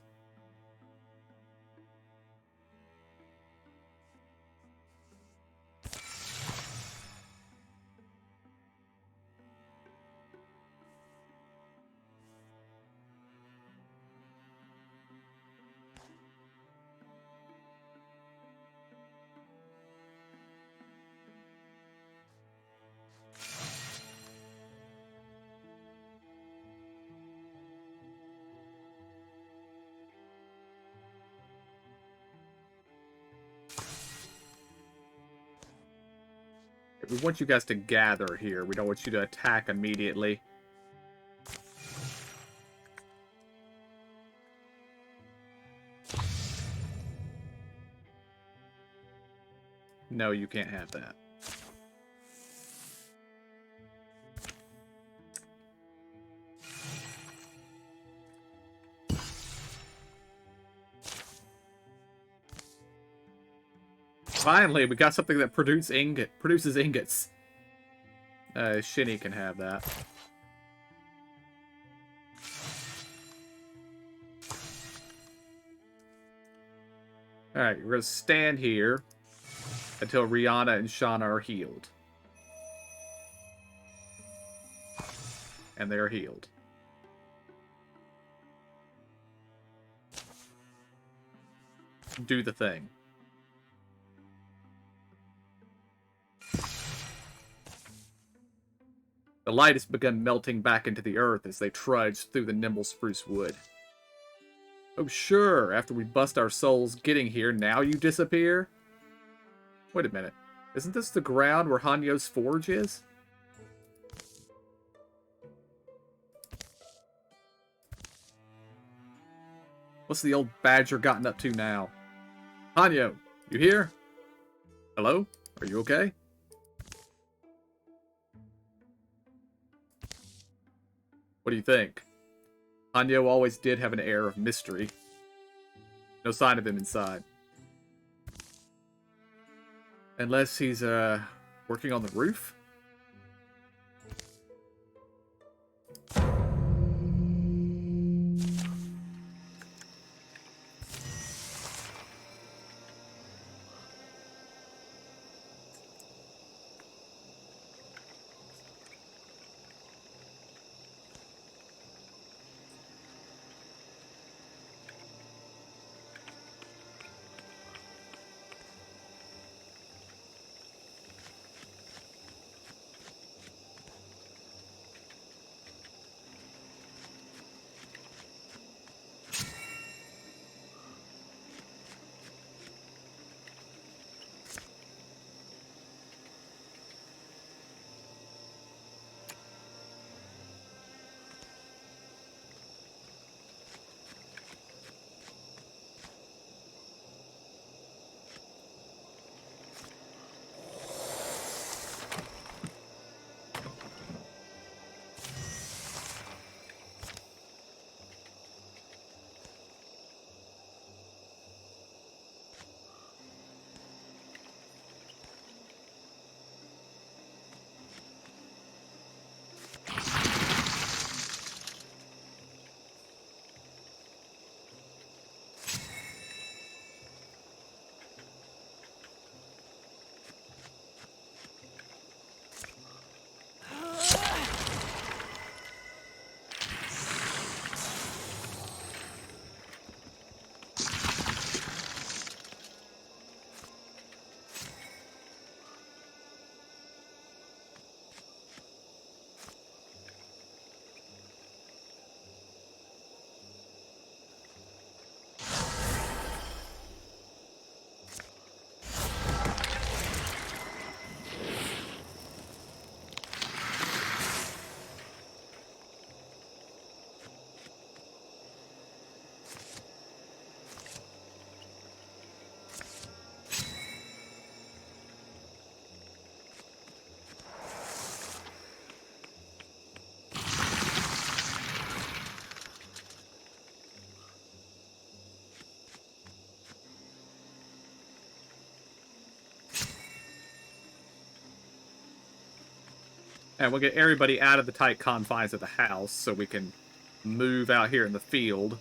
We want you guys to gather here. We don't want you to attack immediately. No, you can't have that. Finally, we got something that produces ingots. Shinny can have that. Alright, we're going to stand here until Rihanna and Shauna are healed. And they are healed. Do the thing. The light has begun melting back into the earth as they trudge through the nimble spruce wood. Oh sure, after we bust our souls getting here, now you disappear? Wait a minute. Isn't this the ground where Hanyo's forge is? What's the old badger gotten up to now? Hanyo, you here? Hello? Are you okay? What do you think? Hanyo always did have an air of mystery. No sign of him inside. Unless he's, working on the roof? And we'll get everybody out of the tight confines of the house so we can move out here in the field.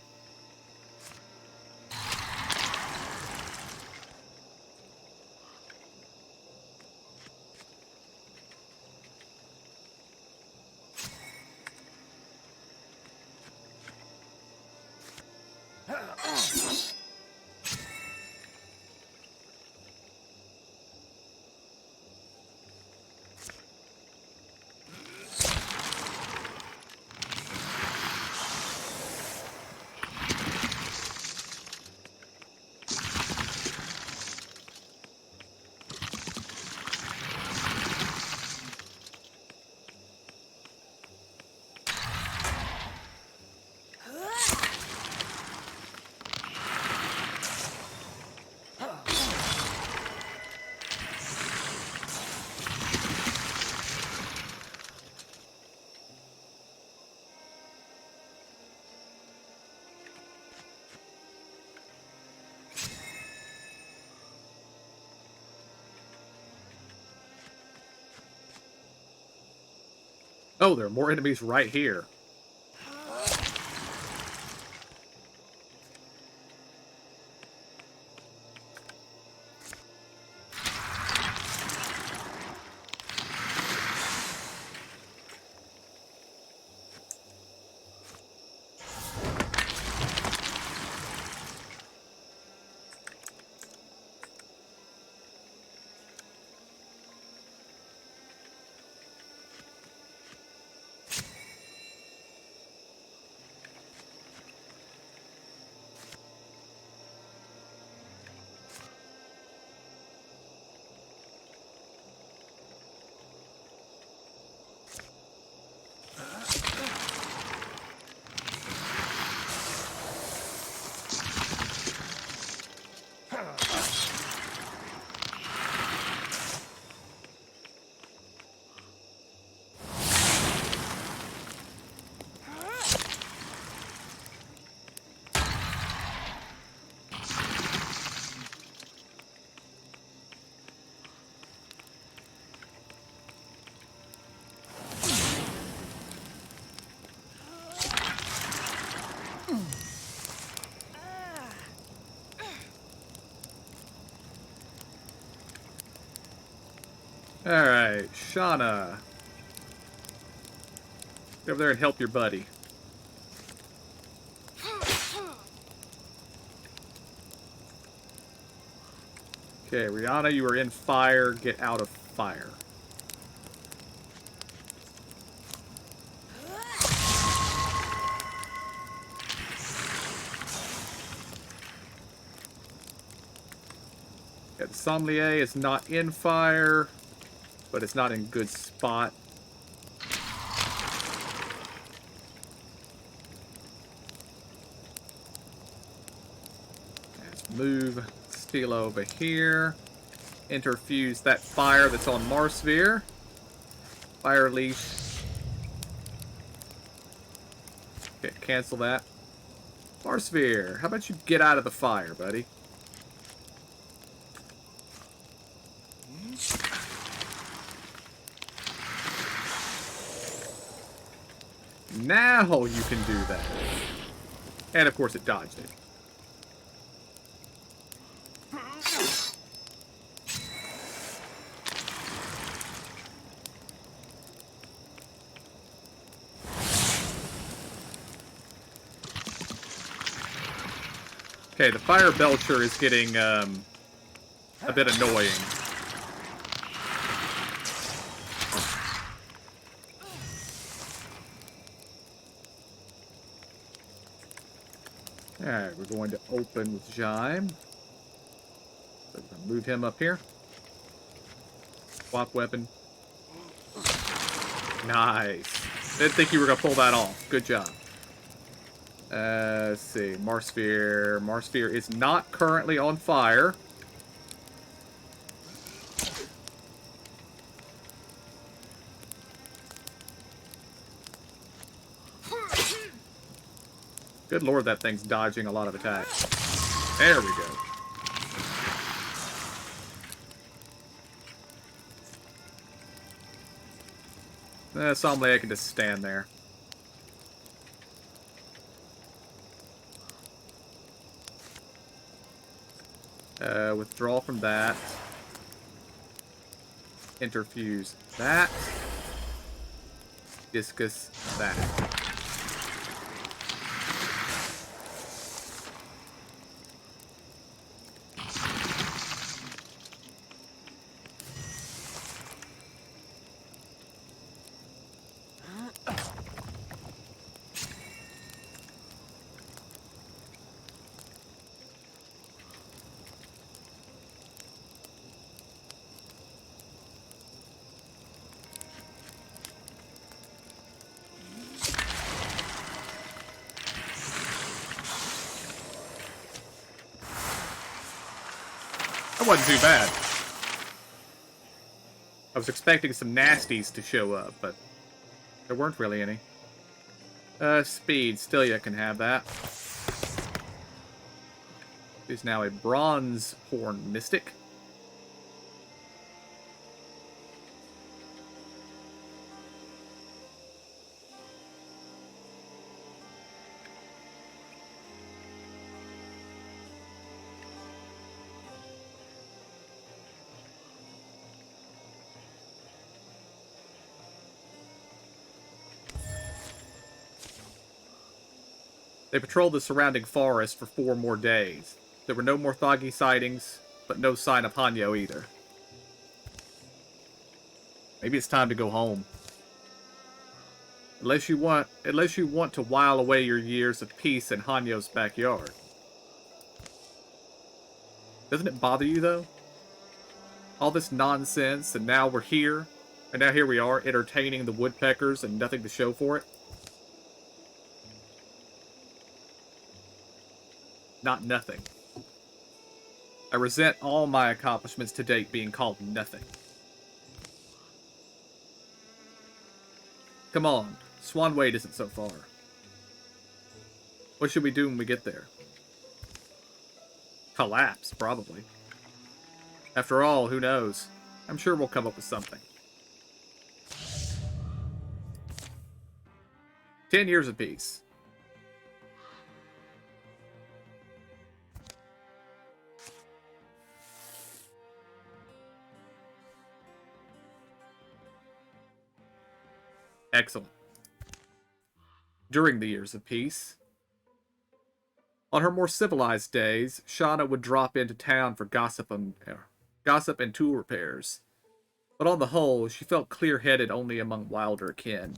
Oh, there are more enemies right here. Alright, Shauna. Get over there and help your buddy. Okay, Rihanna, you are in fire. Get out of fire. Yeah, the sommelier is not in fire, but it's not in good spot. Let's move Steel over here. Interfuse that fire that's on Marsphere. Fire leash. Okay, cancel that. Marsphere, how about you get out of the fire, buddy? Now you can do that. And of course it dodged it. Okay, the fire belcher is getting a bit annoying. Alright, we're going to open with Jaime. So we're going to move him up here. Swap weapon. Nice. Didn't think you were going to pull that off. Good job. Let's see. Marsphere. Marsphere is not currently on fire. Good lord, that thing's dodging a lot of attacks. There we go. Somebody I can just stand there. Withdraw from that. Interfuse that. Discus that. That wasn't too bad. I was expecting some nasties to show up, but there weren't really any. Speed. Stilia can have that. She's now a Bronze Horn Mystic. They patrolled the surrounding forest for 4 more days. There were no more Thoggy sightings, but no sign of Hanyo either. Maybe it's time to go home. Unless you want to while away your years of peace in Hanyo's backyard. Doesn't it bother you, though? All this nonsense, and now we're here, and now here we are, entertaining the woodpeckers and nothing to show for it? Not nothing. I resent all my accomplishments to date being called nothing. Come on, Swan Wade isn't so far. What should we do when we get there? Collapse, probably. After all, who knows? I'm sure we'll come up with something. 10 years apiece. Excellent. During the years of peace. On her more civilized days, Shauna would drop into town for gossip and tool repairs. But on the whole, she felt clear-headed only among wilder kin.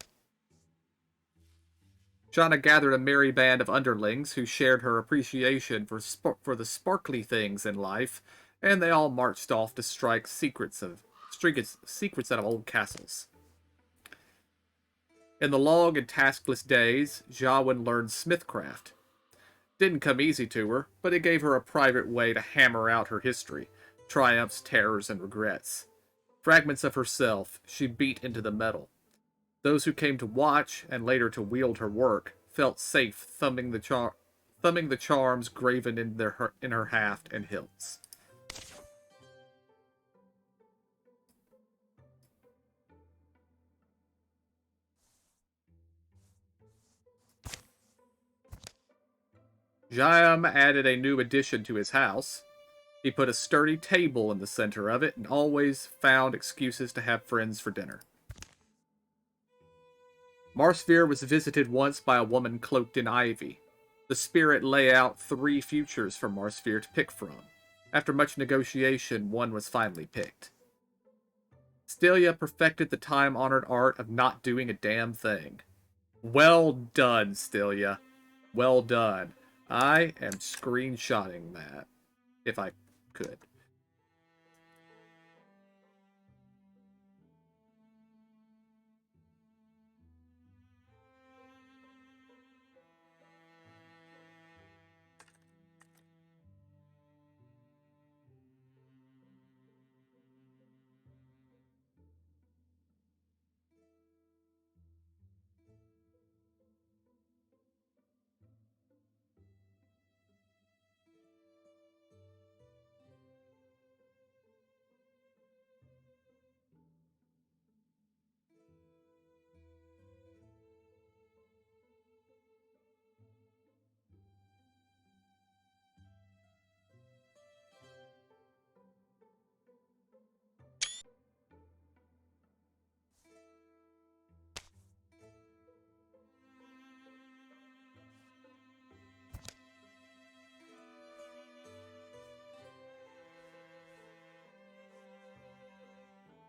Shauna gathered a merry band of underlings who shared her appreciation for the sparkly things in life, and they all marched off to strike secrets out of old castles. In the long and taskless days, Jawin learned smithcraft. Didn't come easy to her, but it gave her a private way to hammer out her history, triumphs, terrors, and regrets. Fragments of herself she beat into the metal. Those who came to watch, and later to wield her work, felt safe thumbing the charms graven in her haft and hilts. Jaim added a new addition to his house. He put a sturdy table in the center of it and always found excuses to have friends for dinner. Marsphere was visited once by a woman cloaked in ivy. The spirit lay out 3 futures for Marsphere to pick from. After much negotiation, one was finally picked. Stelia perfected the time-honored art of not doing a damn thing. Well done, Stelia. Well done. I am screenshotting that, if I could.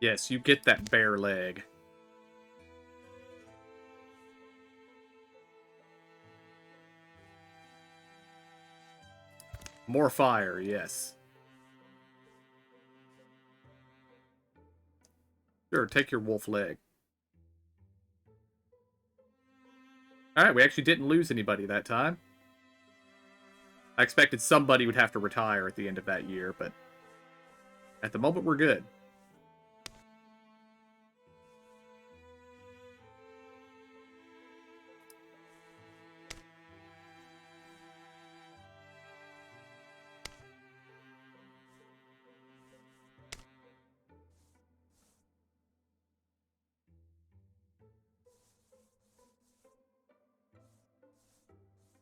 Yes, you get that bare leg. More fire, yes. Sure, take your wolf leg. Alright, we actually didn't lose anybody that time. I expected somebody would have to retire at the end of that year, but at the moment we're good.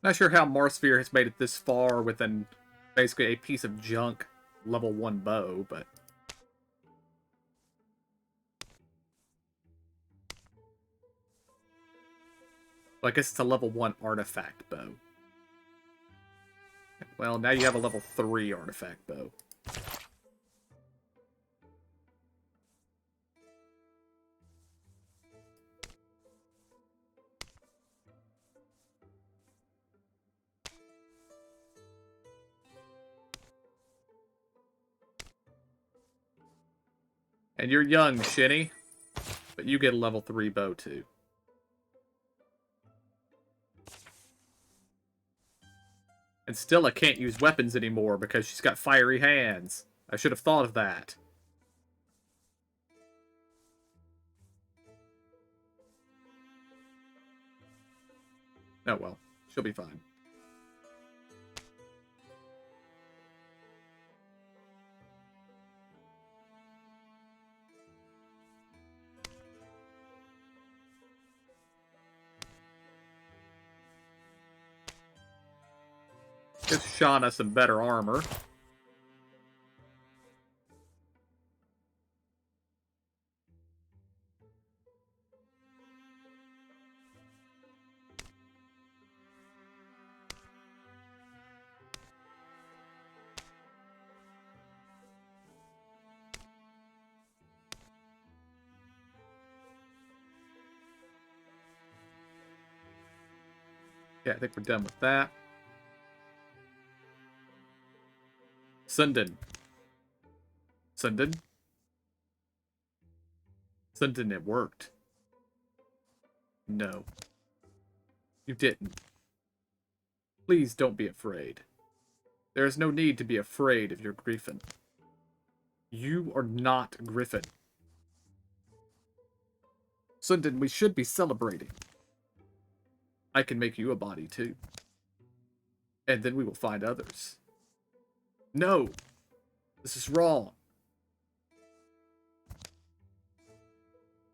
Not sure how Marsphere has made it this far with basically a piece of junk level 1 bow, but... Well, I guess it's a level 1 artifact bow. Well, now you have a level 3 artifact bow. And you're young, Shinny, but you get a level 3 bow too. And still I can't use weapons anymore because she's got fiery hands. I should have thought of that. Oh well, she'll be fine. Give Shauna some better armor. Yeah, I think we're done with that. Sundin. Sundin? Sundin, it worked. No. You didn't. Please don't be afraid. There is no need to be afraid of your griffin. You are not Griffin. Sundin, we should be celebrating. I can make you a body too. And then we will find others. No! This is wrong.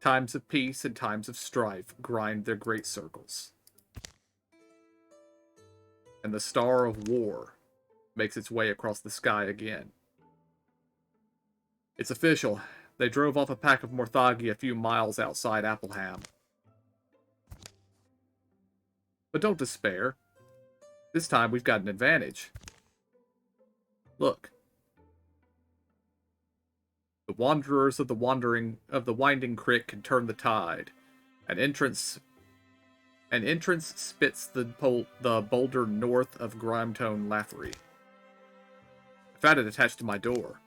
Times of peace and times of strife grind their great circles. And the star of war makes its way across the sky again. It's official. They drove off a pack of Morthagi a few miles outside Appleham. But don't despair. This time we've got an advantage. Look. The wanderers of the winding creek can turn the tide. An entrance spits the boulder north of Grimetone Lathery. I found it attached to my door.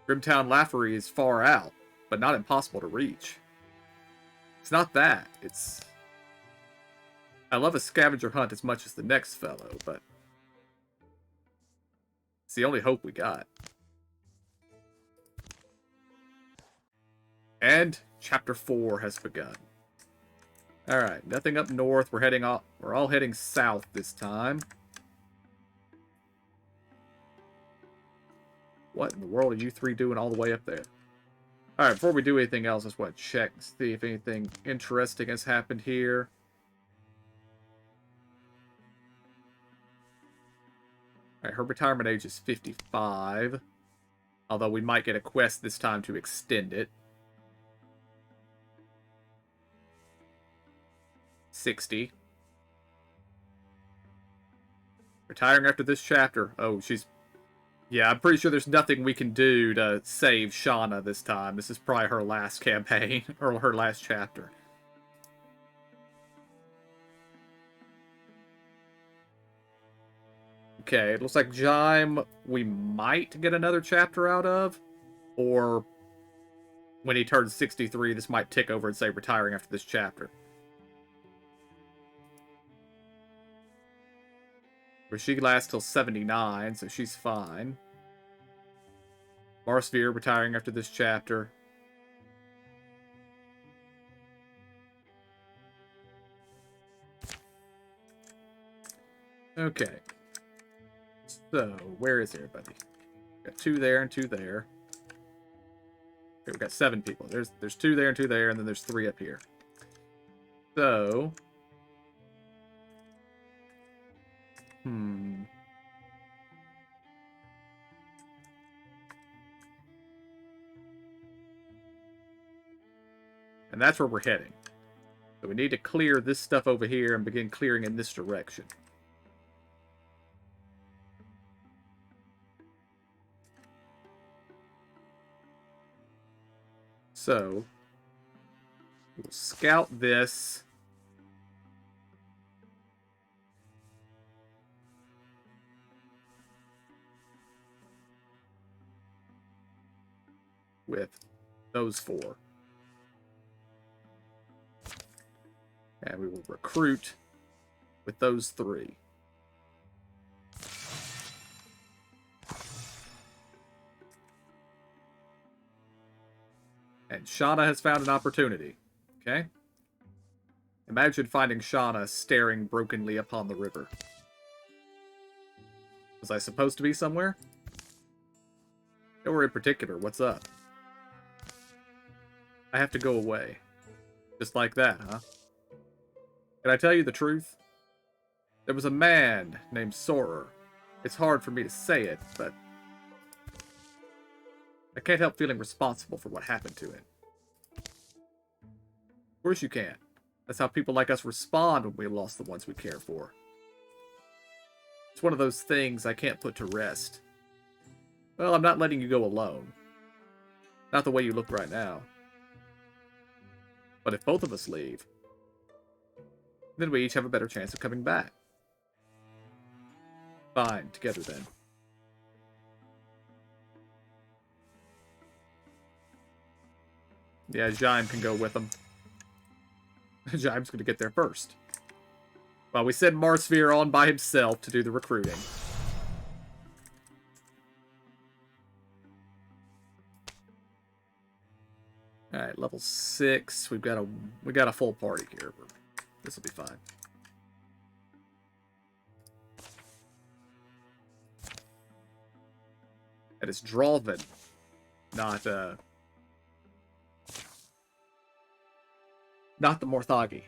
Grimtown Lathery is far out, but not impossible to reach. It's not that. It's... I love a scavenger hunt as much as the next fellow, but... it's the only hope we got. And Chapter 4 has begun. Alright, nothing up north. We're all heading south this time. What in the world are you three doing all the way up there? Alright, before we do anything else, I just want to check and see if anything interesting has happened here. Alright, her retirement age is 55. Although we might get a quest this time to extend it. 60. Retiring after this chapter. Oh, she's Yeah, I'm pretty sure there's nothing we can do to save Shauna this time. This is probably her last campaign, or her last chapter. Okay, it looks like Jaime we might get another chapter out of, or when he turns 63, this might tick over and say retiring after this chapter. Where she lasts till 79, so she's fine. Marsphere retiring after this chapter. Okay. So, where is everybody? Got 2 there and 2 there. Okay, we got 7 people. There's 2 there and 2 there, and then there's 3 up here. So... And that's where we're heading. So we need to clear this stuff over here and begin clearing in this direction. So, we'll scout this. With those 4. And we will recruit with those 3. And Shauna has found an opportunity. Okay? Imagine finding Shauna staring brokenly upon the river. Was I supposed to be somewhere? Nowhere in particular. What's up? I have to go away. Just like that, huh? Can I tell you the truth? There was a man named Sorer. It's hard for me to say it, but I can't help feeling responsible for what happened to him. Of course you can't. That's how people like us respond when we lost the ones we care for. It's one of those things I can't put to rest. Well, I'm not letting you go alone. Not the way you look right now. But if both of us leave, then we each have a better chance of coming back. Fine, together then. Yeah, Jaime can go with them. Jaime's going to get there first. Well, we send Marsphere on by himself to do the recruiting. Alright, level 6. We got a full party here. This will be fine. And it's Dralvin, not the Morthagi.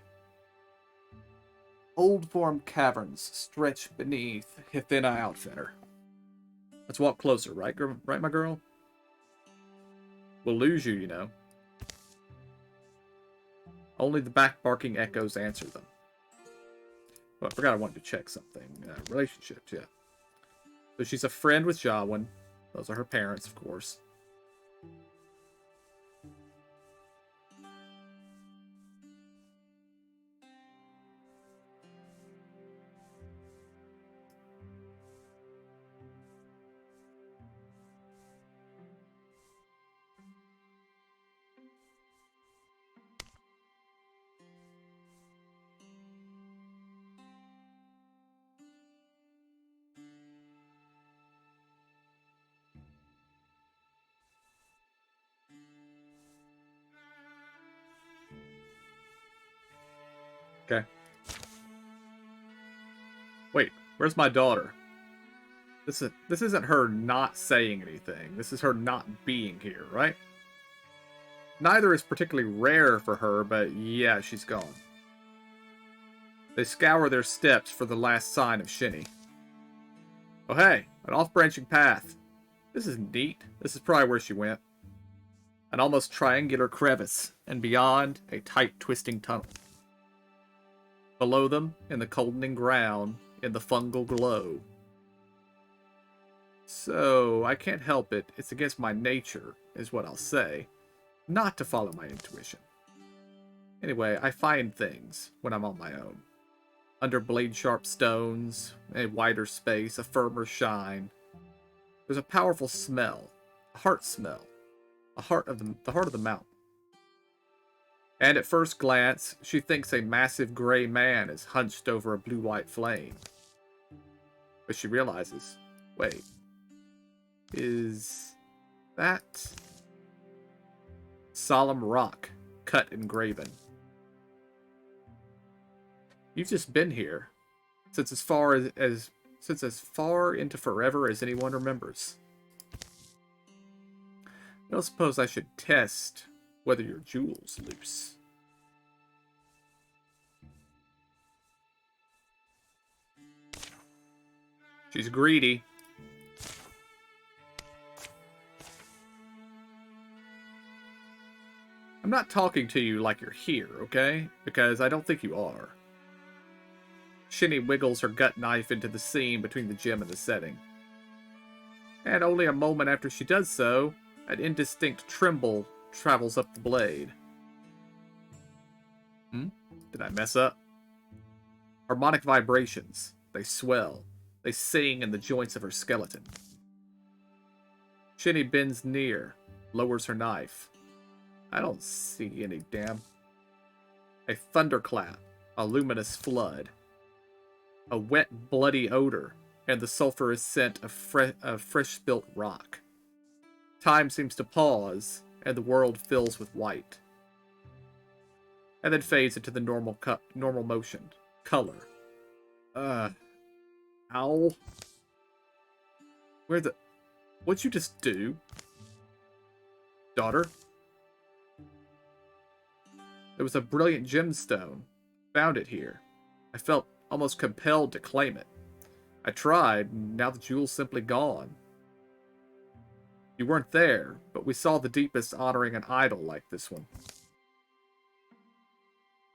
Old form caverns stretch beneath Hithina Outfitter. Let's walk closer, right, my girl? We'll lose you, you know. Only the back-barking echoes answer them. Oh, I forgot I wanted to check something. Relationships, yeah. So she's a friend with Jawin. Those are her parents, of course. Okay. Wait, where's my daughter? This isn't her not saying anything. This is her not being here, right? Neither is particularly rare for her, but yeah, she's gone. They scour their steps for the last sign of Shinny. Oh hey, an off-branching path. This is neat. This is probably where she went. An almost triangular crevice, and beyond, a tight twisting tunnel. Below them, in the coldening ground, in the fungal glow, So, I can't help it. It's against my nature, is what I'll say. Not to follow my intuition. Anyway, I find things when I'm on my own. Under blade-sharp stones, a wider space, a firmer shine. There's a powerful smell. A heart smell. The heart of the mountain. And at first glance, she thinks a massive gray man is hunched over a blue-white flame. But she realizes, wait, is that solemn rock cut and graven? You've just been here since as far into forever as anyone remembers. I don't suppose I should test whether your jewel's loose. She's greedy. I'm not talking to you like you're here, okay? Because I don't think you are. Shinny wiggles her gut knife into the seam between the gem and the setting. And only a moment after she does so, an indistinct tremble travels up the blade. Did I mess up? Harmonic vibrations. They swell. They sing in the joints of her skeleton. Shinny bends near, lowers her knife. I don't see any, damn. A thunderclap, a luminous flood. A wet, bloody odor, and the sulphurous scent of fresh-spilt rock. Time seems to pause, and the world fills with white. And then fades into the normal motion. Color. Ow. What'd you just do? Daughter? There was a brilliant gemstone. Found it here. I felt almost compelled to claim it. I tried, and now the jewel's simply gone. You weren't there, but we saw the deepest honoring an idol like this one.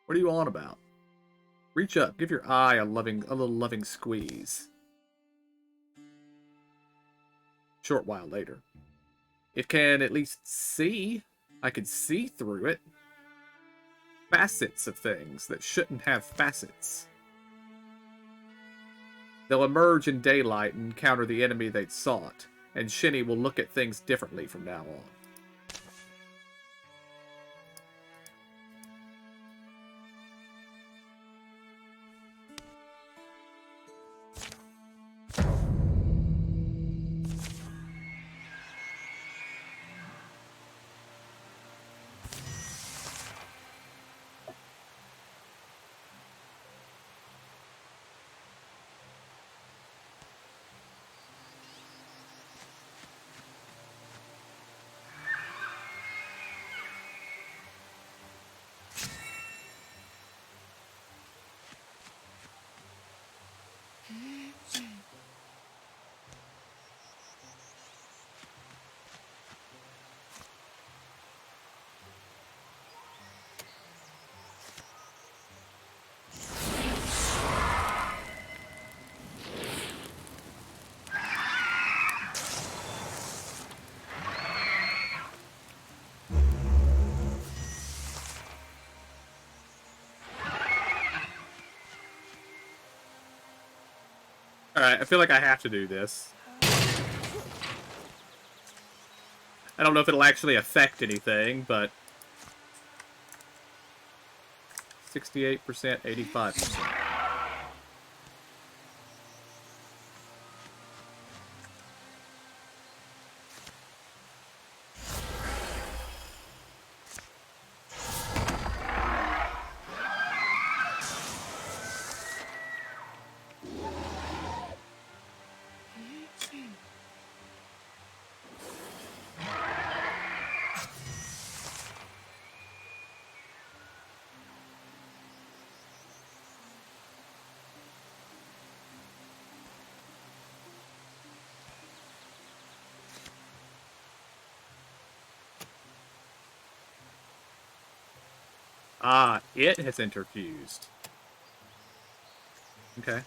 What are you on about? Reach up, give your eye a little loving squeeze. Short while later. It can at least see. I could see through it. Facets of things that shouldn't have facets. They'll emerge in daylight and counter the enemy they'd sought, and Shinny will look at things differently from now on. Alright, I feel like I have to do this. I don't know if it'll actually affect anything, but 68%, 85%. Ah, it has interfused. Okay.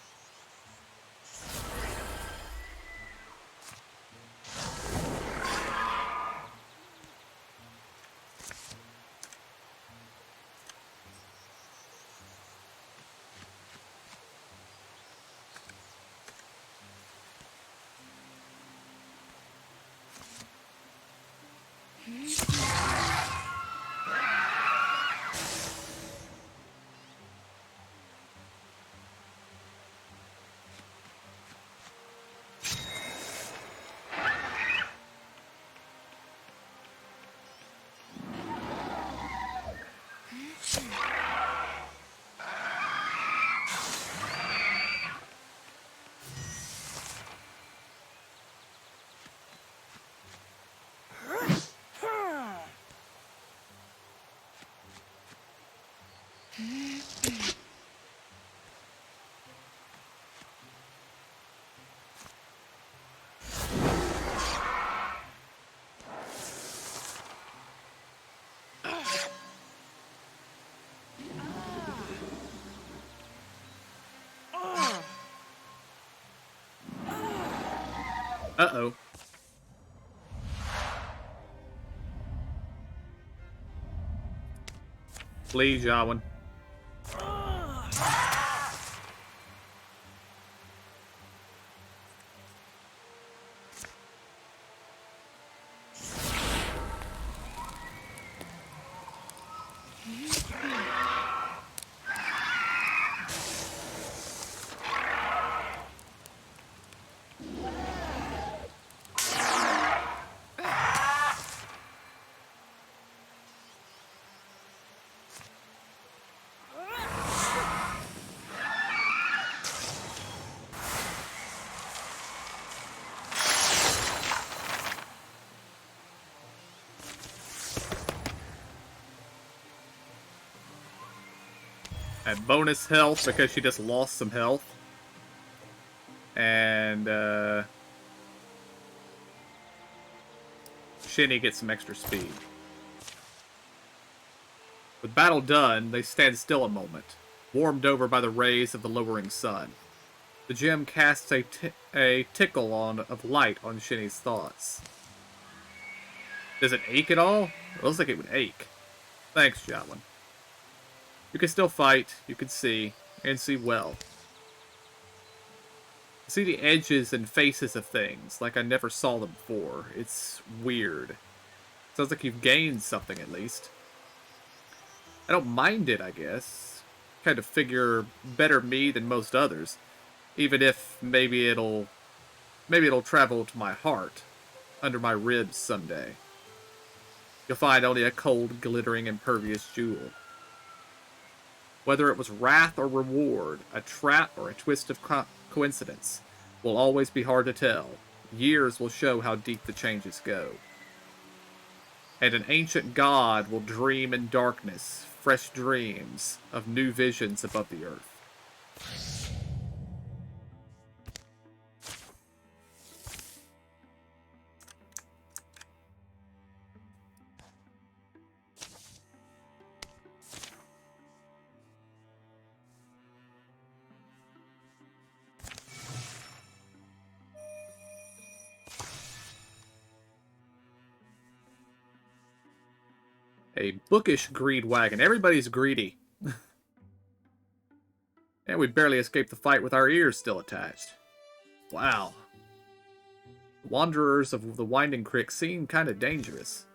Uh-oh. Please, Yawen. At bonus health because she just lost some health. And, Shinny gets some extra speed. With battle done, they stand still a moment, warmed over by the rays of the lowering sun. The gem casts a tickle of light on Shinny's thoughts. Does it ache at all? It looks like it would ache. Thanks, Javelin. You can still fight, you can see, and see well. I see the edges and faces of things, like I never saw them before. It's weird. Sounds like you've gained something, at least. I don't mind it, I guess. Kind of figure better me than most others. Even if maybe it'll travel to my heart, under my ribs someday. You'll find only a cold, glittering, impervious jewel. Whether it was wrath or reward, a trap or a twist of coincidence, will always be hard to tell. Years will show how deep the changes go. And an ancient god will dream in darkness, fresh dreams of new visions above the earth. A bookish greed wagon. Everybody's greedy. And we barely escaped the fight with our ears still attached. Wow. Wanderers of the Winding Creek seem kind of dangerous.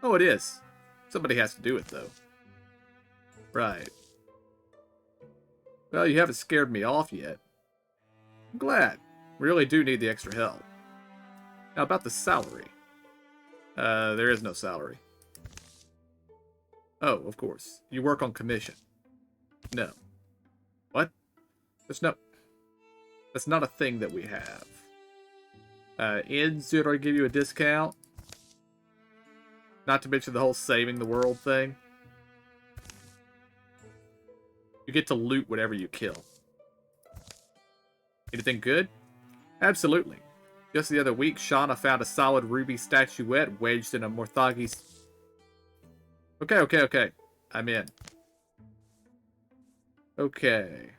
Oh, it is. Somebody has to do it, though. Right. Well, you haven't scared me off yet. I'm glad. We really do need the extra help. Now, about the salary. There is no salary. Oh, of course. You work on commission. No. What? That's not a thing that we have. Inns should give you a discount. Not to mention the whole saving the world thing. You get to loot whatever you kill. Anything good? Absolutely. Just the other week, Shauna found a solid ruby statuette wedged in a Morthagi's... Okay. I'm in. Okay.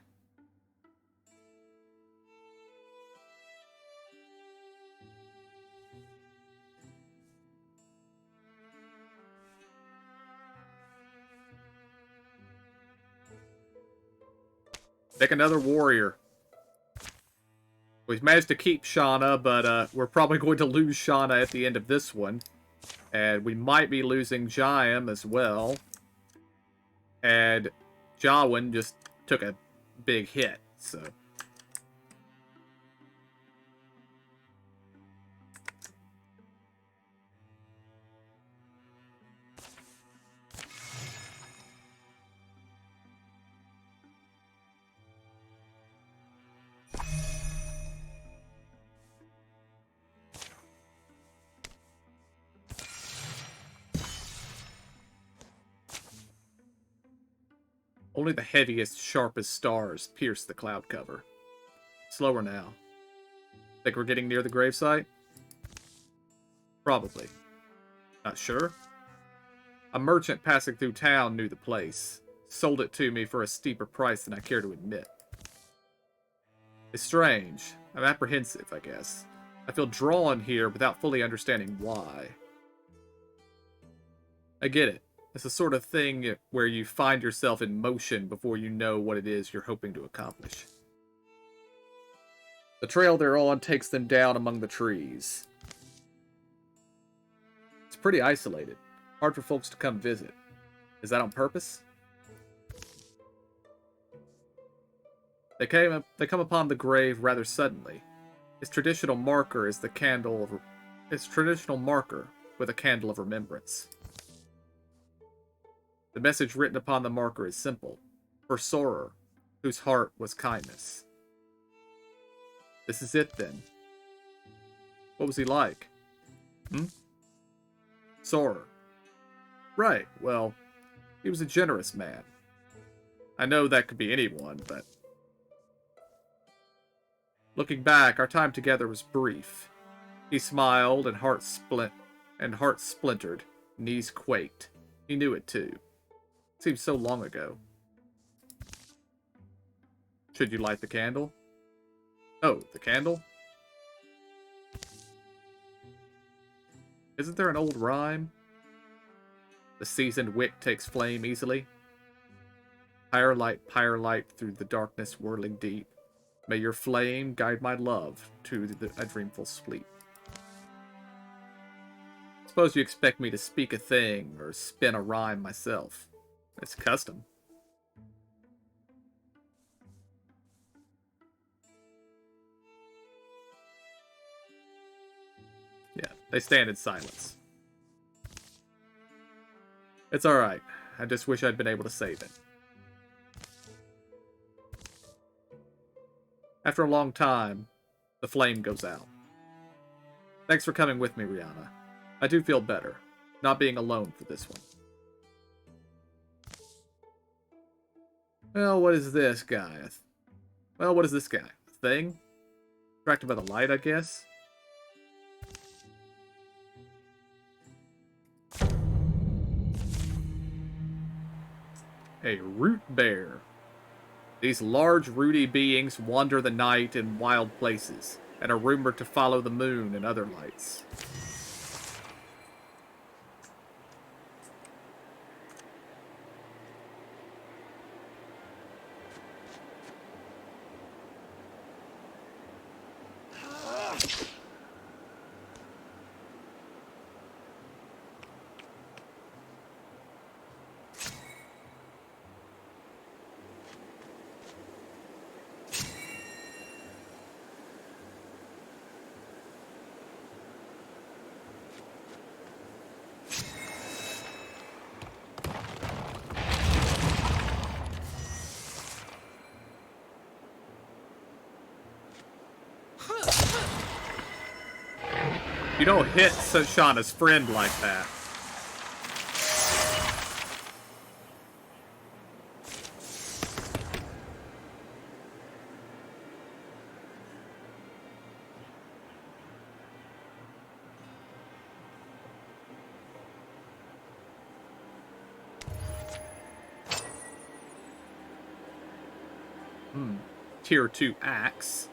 Pick another warrior. We've managed to keep Shauna, but we're probably going to lose Shauna at the end of this one. And we might be losing Jaim as well. And Jawin just took a big hit, so... Only the heaviest, sharpest stars pierce the cloud cover. Slower now. Think we're getting near the gravesite? Probably. Not sure? A merchant passing through town knew the place. Sold it to me for a steeper price than I care to admit. It's strange. I'm apprehensive, I guess. I feel drawn here without fully understanding why. I get it. It's the sort of thing where you find yourself in motion before you know what it is you're hoping to accomplish. The trail they're on takes them down among the trees. It's pretty isolated. Hard for folks to come visit. Is that on purpose? They come upon the grave rather suddenly. Its traditional marker with a candle of remembrance. The message written upon the marker is simple. For Sorer, whose heart was kindness. This is it, then. What was he like? Sorer. Right, well, he was a generous man. I know that could be anyone, but... Looking back, our time together was brief. He smiled, and heart splintered, knees quaked. He knew it, too. Seems so long ago. Should you light the candle? Oh, the candle? Isn't there an old rhyme? The seasoned wick takes flame easily. Pyre light through the darkness whirling deep. May your flame guide my love to a dreamful sleep. Suppose you expect me to speak a thing or spin a rhyme myself. It's custom. Yeah, they stand in silence. It's alright. I just wish I'd been able to save it. After a long time, the flame goes out. Thanks for coming with me, Rihanna. I do feel better, not being alone for this one. Well, what is this guy? What is this guy? A thing? Attracted by the light, I guess? A root bear. These large, rooty beings wander the night in wild places, and are rumored to follow the moon and other lights. You don't hit Shauna's friend like that. Tier 2 axe.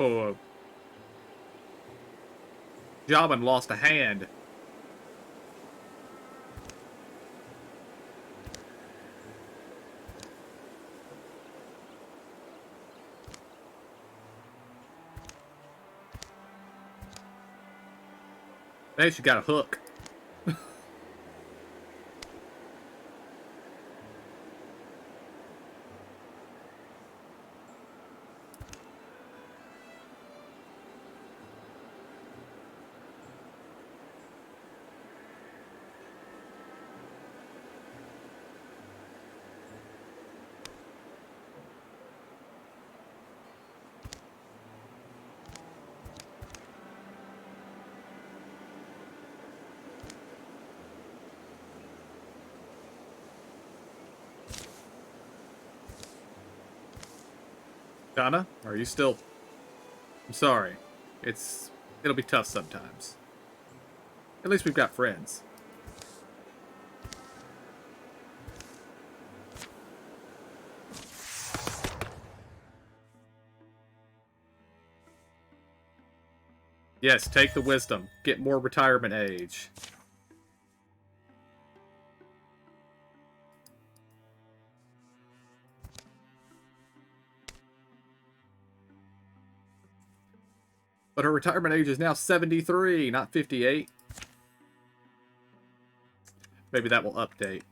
Oh, Jabin lost a hand. Hey, she got a hook. Donna, are you still... I'm sorry. It'll be tough sometimes. At least we've got friends. Yes, take the wisdom. Get more retirement age. But her retirement age is now 73, not 58. Maybe that will update.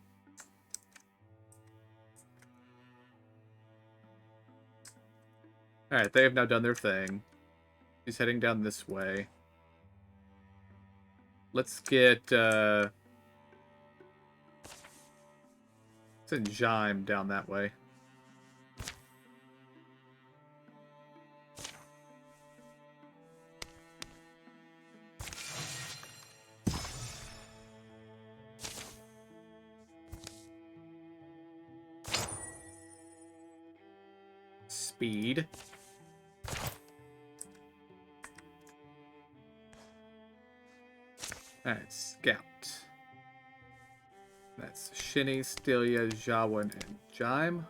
Alright, they have now done their thing. She's heading down this way. Let's get, send Jime down that way. Speed. Alright, Scout. That's Shinny, Stelia, Jawan, and Jime.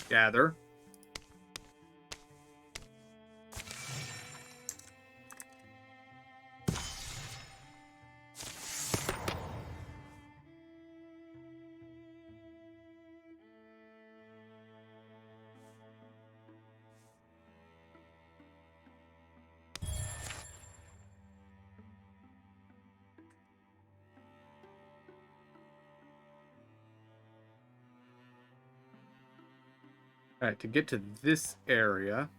Gather. Alright, to get to this area...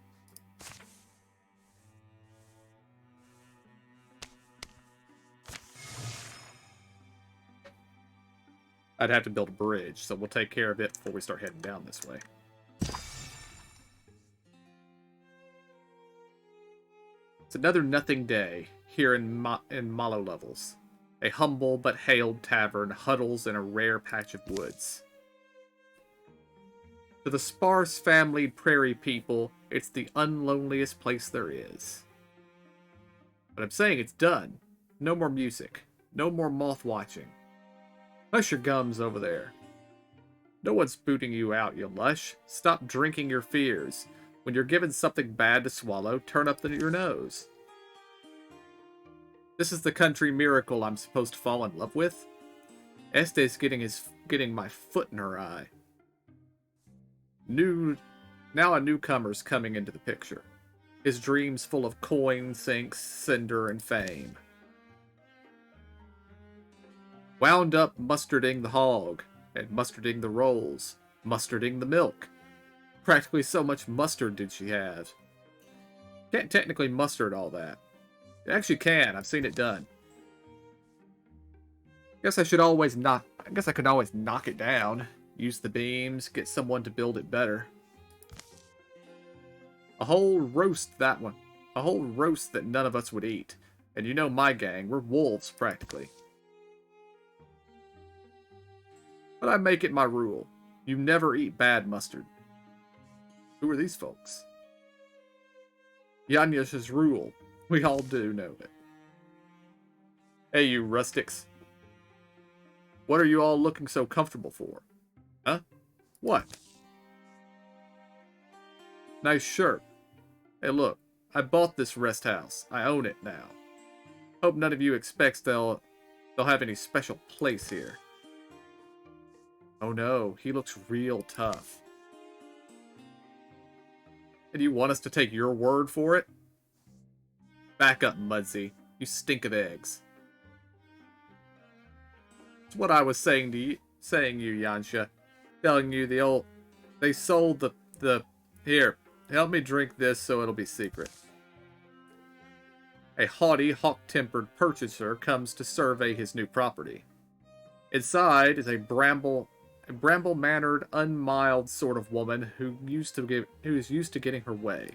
I'd have to build a bridge, so we'll take care of it before we start heading down this way. It's another nothing day here in Malo Levels. A humble but hailed tavern huddles in a rare patch of woods. To the sparse family prairie people, it's the unloneliest place there is. But I'm saying it's done. No more music. No more moth watching. Hush your gums over there. No one's booting you out, you lush. Stop drinking your fears. When you're given something bad to swallow, turn up your nose. This is the country miracle I'm supposed to fall in love with? Este's getting my foot in her eye. Now a newcomer's coming into the picture. His dreams full of coin, sinks, cinder, and fame. Wound up mustarding the hog, and mustarding the rolls, mustarding the milk. Practically so much mustard did she have. Can't technically mustard all that. It actually can, I've seen it done. Guess I could always knock it down. Use the beams, get someone to build it better. A whole roast, that one. A whole roast that none of us would eat. And you know my gang, we're wolves, practically. But I make it my rule. You never eat bad mustard. Who are these folks? Yanyash's rule. We all do know it. Hey, you rustics. What are you all looking so comfortable for? Huh? What? Nice shirt. Hey, look. I bought this rest house. I own it now. Hope none of you expects they'll have any special place here. Oh no, he looks real tough. And you want us to take your word for it? Back up, Mudsy. You stink of eggs. It's what I was saying to you, Yansha. Telling you they sold the here, help me drink this so it'll be secret. A haughty, hawk-tempered purchaser comes to survey his new property. Inside is a A bramble-mannered, unmild sort of woman who is used to getting her way.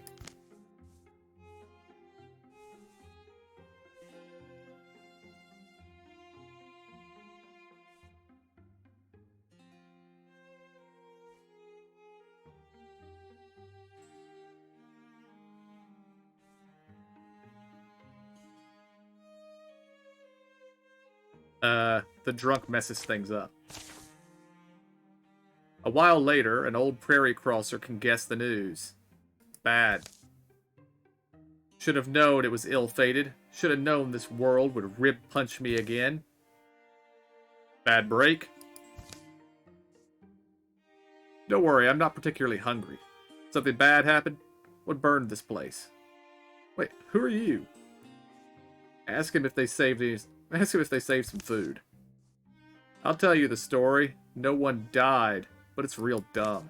The drunk messes things up. A while later, an old prairie crosser can guess the news. Bad. Should have known it was ill-fated. Should have known this world would rib-punch me again. Bad break. Don't worry, I'm not particularly hungry. Something bad happened? What burned this place? Wait, who are you? Ask him if they saved some food. I'll tell you the story. No one died, but it's real dumb.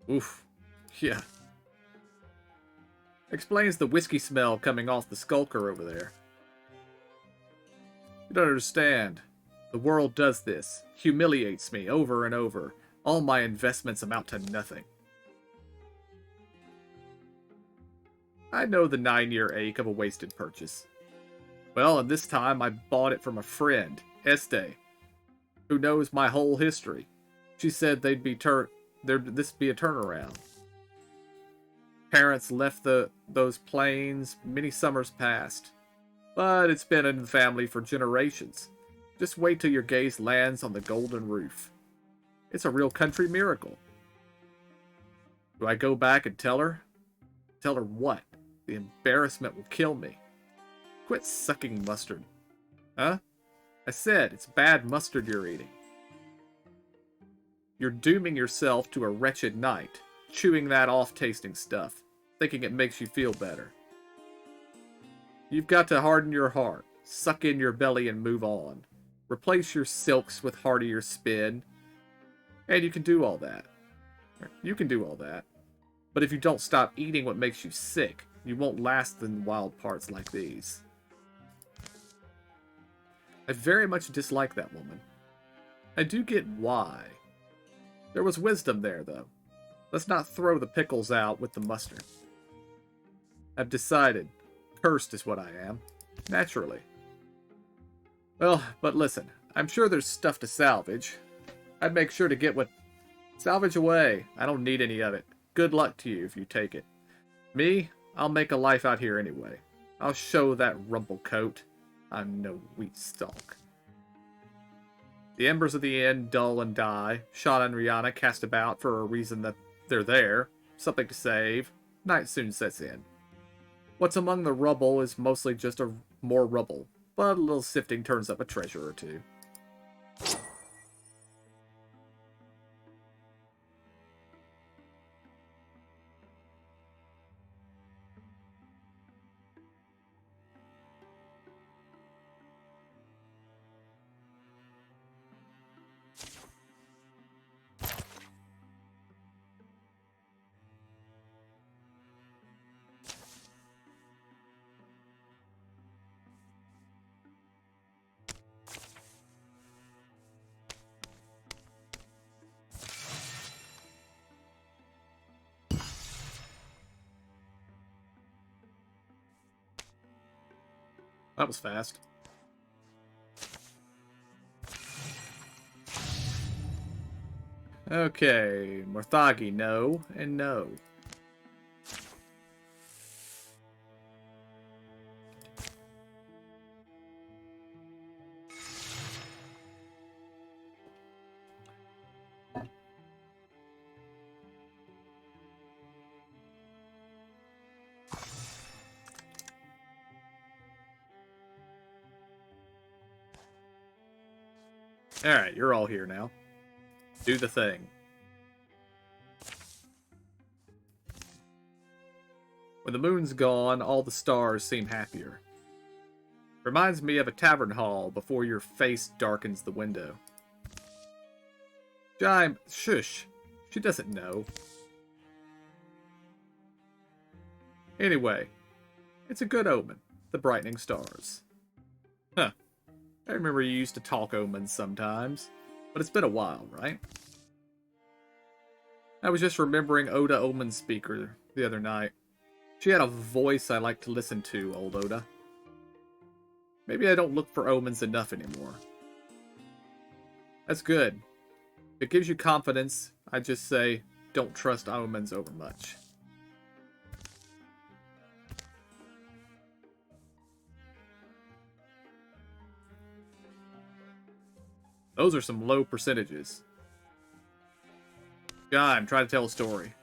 Oof. Yeah. Explains the whiskey smell coming off the skulker over there. You don't understand. The world does this. Humiliates me over and over. All my investments amount to nothing. I know the 9-year ache of a wasted purchase. Well, and this time I bought it from a friend, Este, who knows my whole history. She said this be a turnaround. Parents left those plains many summers past, but it's been in the family for generations. Just wait till your gaze lands on the golden roof. It's a real country miracle. Do I go back and tell her? Tell her what? The embarrassment will kill me. Quit sucking mustard. Huh? I said, it's bad mustard you're eating. You're dooming yourself to a wretched night, chewing that off-tasting stuff, thinking it makes you feel better. You've got to harden your heart, suck in your belly and move on. Replace your silks with heartier spin. And you can do all that. You can do all that. But if you don't stop eating what makes you sick, you won't last in wild parts like these. I very much dislike that woman. I do get why. There was wisdom there, though. Let's not throw the pickles out with the mustard. I've decided. Cursed is what I am. Naturally. Well, but listen. I'm sure there's stuff to salvage. I'd make sure to get what... Salvage away. I don't need any of it. Good luck to you if you take it. Me, I'll make a life out here anyway. I'll show that rumplecoat I'm no wheat stalk. The embers of the inn dull and die. Shauna and Rihanna cast about for a reason that they're there. Something to save. Night soon sets in. What's among the rubble is mostly just more rubble, but a little sifting turns up a treasure or two. That was fast. Okay, Morthagi, no, and no. Alright, you're all here now. Do the thing. When the moon's gone, all the stars seem happier. Reminds me of a tavern hall before your face darkens the window. Jime, shush. She doesn't know. Anyway, it's a good omen. The brightening stars. Huh. I remember you used to talk omens sometimes, but it's been a while, right? I was just remembering Oda Omen Speaker the other night. She had a voice I like to listen to, old Oda. Maybe I don't look for omens enough anymore. That's good. It gives you confidence. I just say, don't trust omens over much. Those are some low percentages. Gaim, try to tell a story.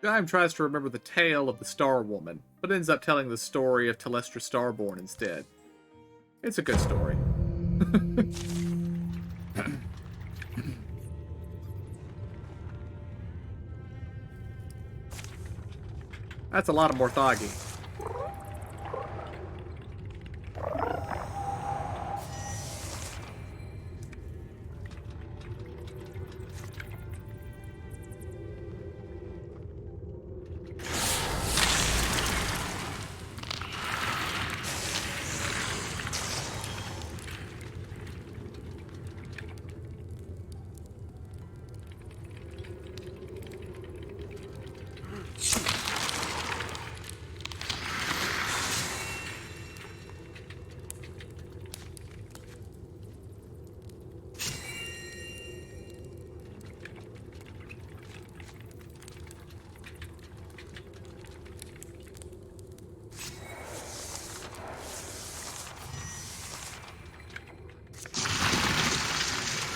Gaim tries to remember the tale of the Star Woman, but ends up telling the story of Telestra Starborn instead. It's a good story. That's a lot of Morthagi.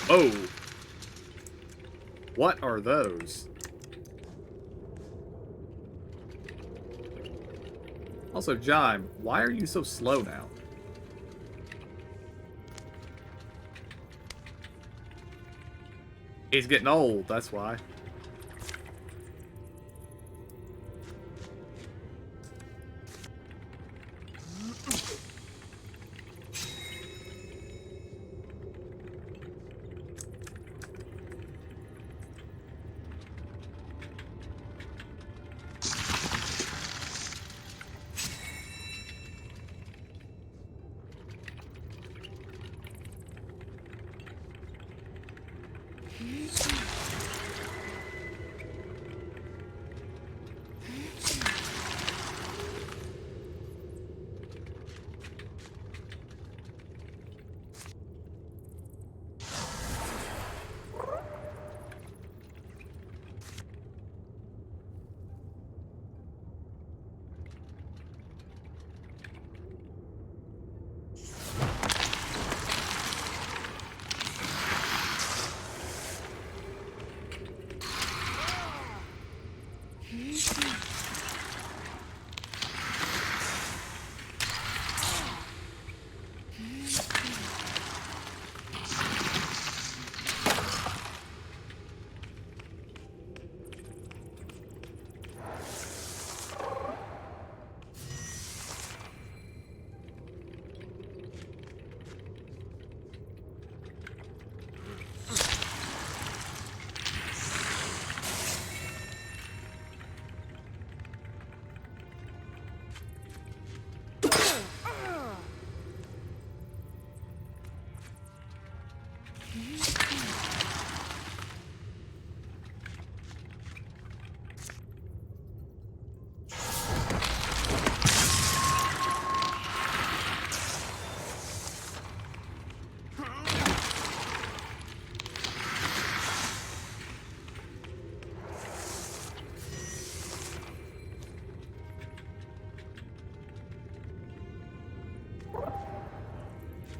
Oh! What are those? Also, Jaime, why are you so slow now? He's getting old, that's why.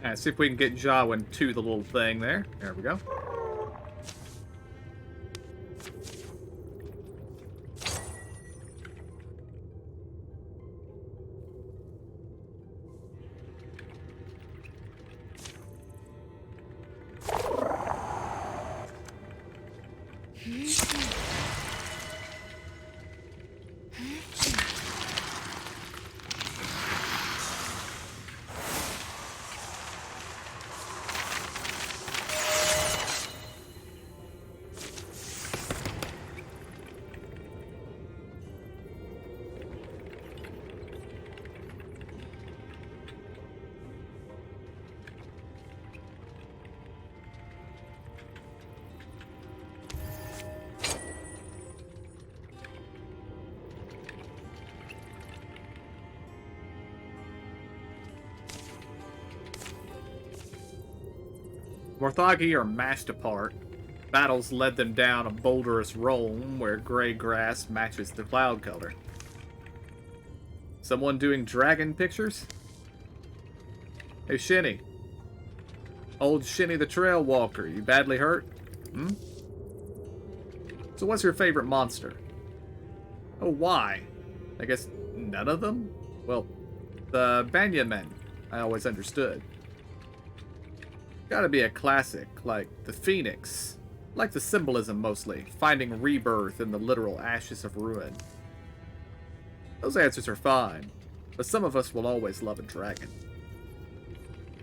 Alright, see if we can get Jawin to the little thing there. There we go. Morthagi are mashed apart. Battles led them down a boulderous Rome where gray grass matches the cloud color. Someone doing dragon pictures? Hey, Shinny. Old Shinny the Trail Walker, you badly hurt? Hmm? So what's your favorite monster? Oh, why? I guess none of them? Well, the Banyamen, I always understood. Gotta be a classic, like the Phoenix. Like the symbolism, mostly. Finding rebirth in the literal ashes of ruin. Those answers are fine, but some of us will always love a dragon.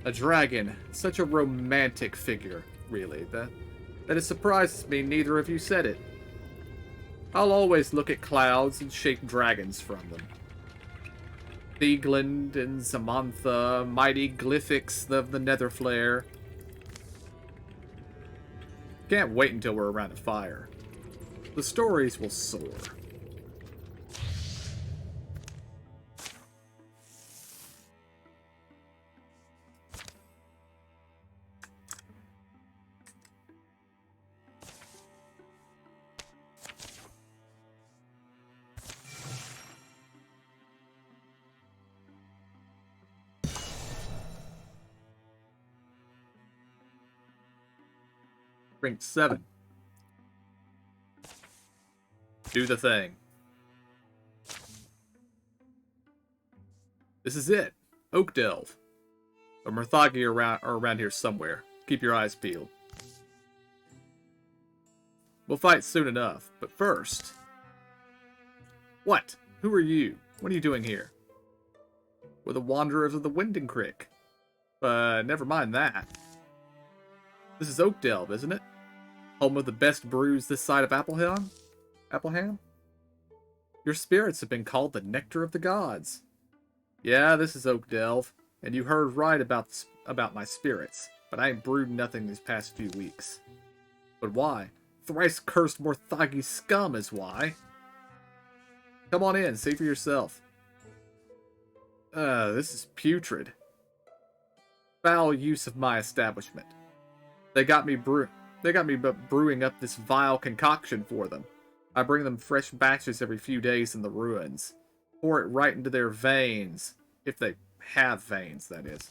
A dragon, such a romantic figure, really, that it surprises me neither of you said it. I'll always look at clouds and shape dragons from them. Thiegland and Zamantha, mighty glyphics of the Netherflare. Can't wait until we're around a fire. The stories will soar. Rank 7. Do the thing. This is it. Oak Delve. Or Morthagi are around here somewhere. Keep your eyes peeled. We'll fight soon enough, but first... What? Who are you? What are you doing here? We're the Wanderers of the Winding Creek. Never mind that. This is Oak Delve, isn't it? Home of the best brews this side of Appleham? Appleham? Your spirits have been called the nectar of the gods. Yeah, this is Oak Delve, and you heard right about my spirits, but I ain't brewed nothing these past few weeks. But why? Thrice cursed Morthagi scum is why. Come on in, see for yourself. This is putrid. Foul use of my establishment. They got me brewing up this vile concoction for them. I bring them fresh batches every few days in the ruins. Pour it right into their veins. If they have veins, that is.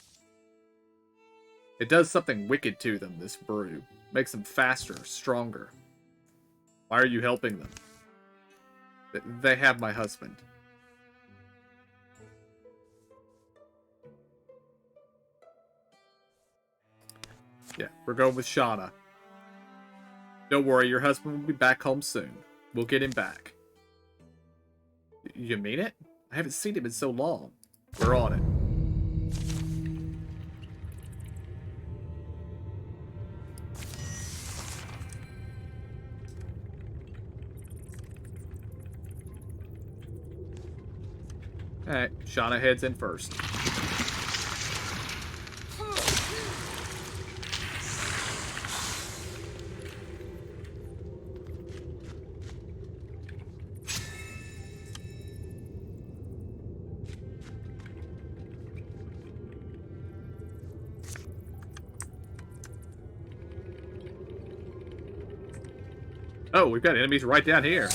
It does something wicked to them, this brew. Makes them faster, stronger. Why are you helping them? They have my husband. Yeah, we're going with Shauna. Don't worry, your husband will be back home soon. We'll get him back. You mean it? I haven't seen him in so long. We're on it. Alright, Shauna heads in first. Oh, we've got enemies right down here.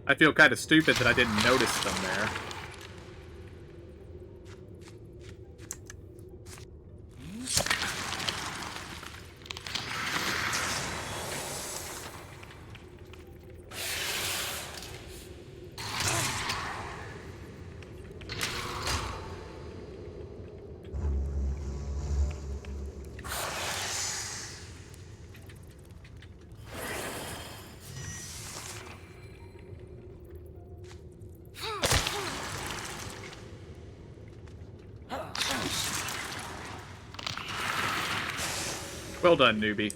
I feel kind of stupid that I didn't notice them there. Well done, newbie.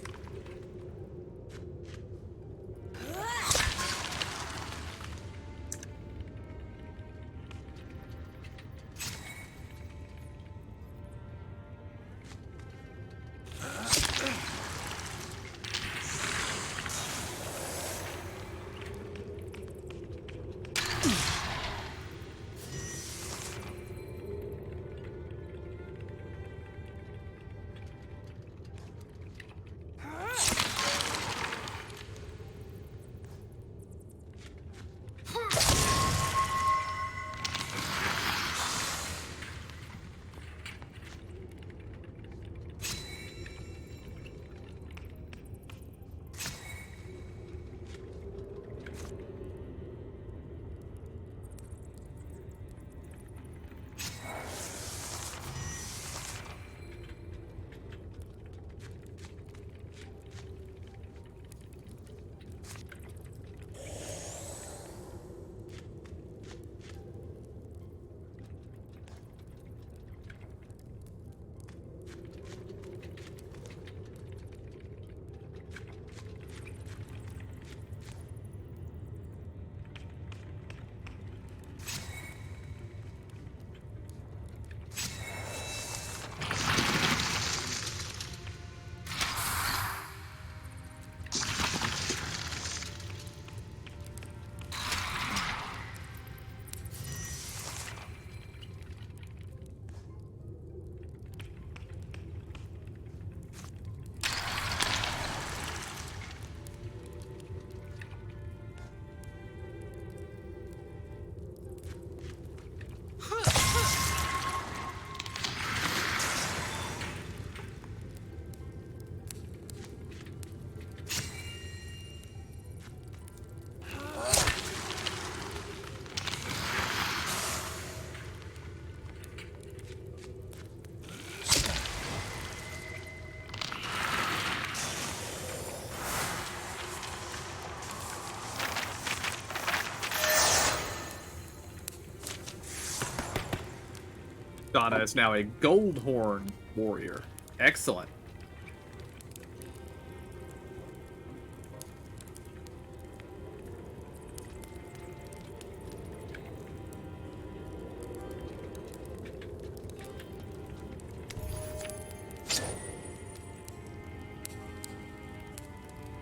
Shauna is now a Goldhorn warrior. Excellent.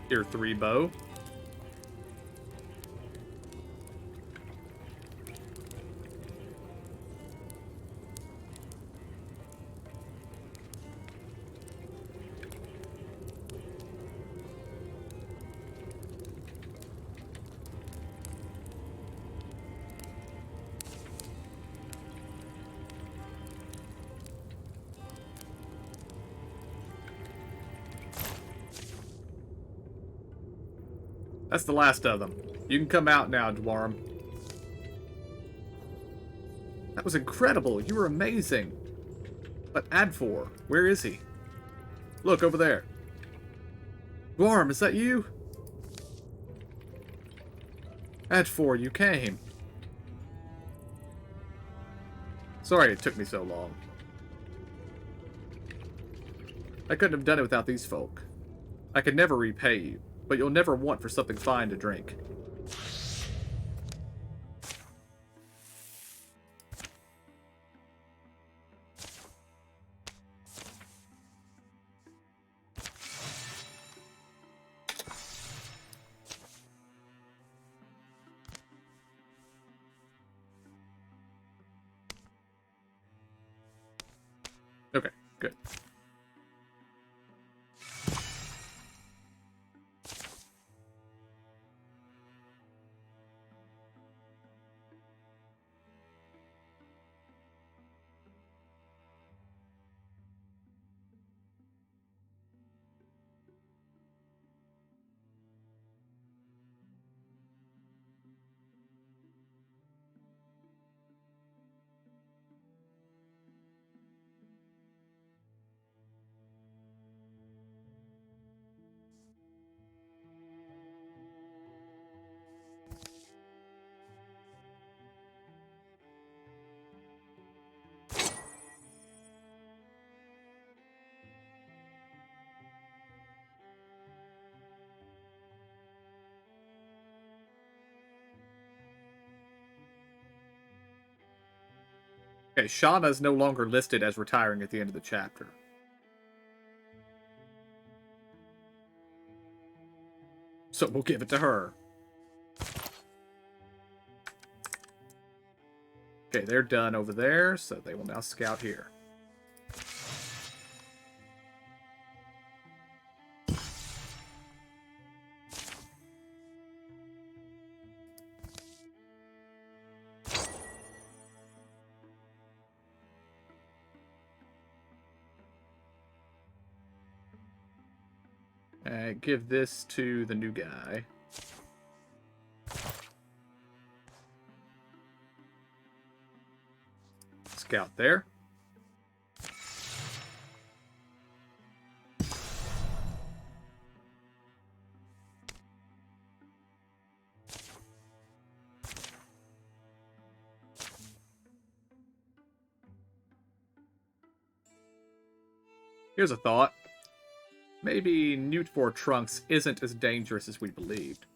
Tier 3 bow. That's the last of them. You can come out now, Dwarm. That was incredible. You were amazing. But Adfor, where is he? Look, over there. Dwarm, is that you? Adfor, you came. Sorry it took me so long. I couldn't have done it without these folk. I could never repay you, but you'll never want for something fine to drink. Okay, good. Okay, Shauna is no longer listed as retiring at the end of the chapter. So we'll give it to her. Okay, they're done over there, so they will now scout here. Give this to the new guy. Scout there. Here's a thought. Maybe Newt 4 Trunks isn't as dangerous as we believed.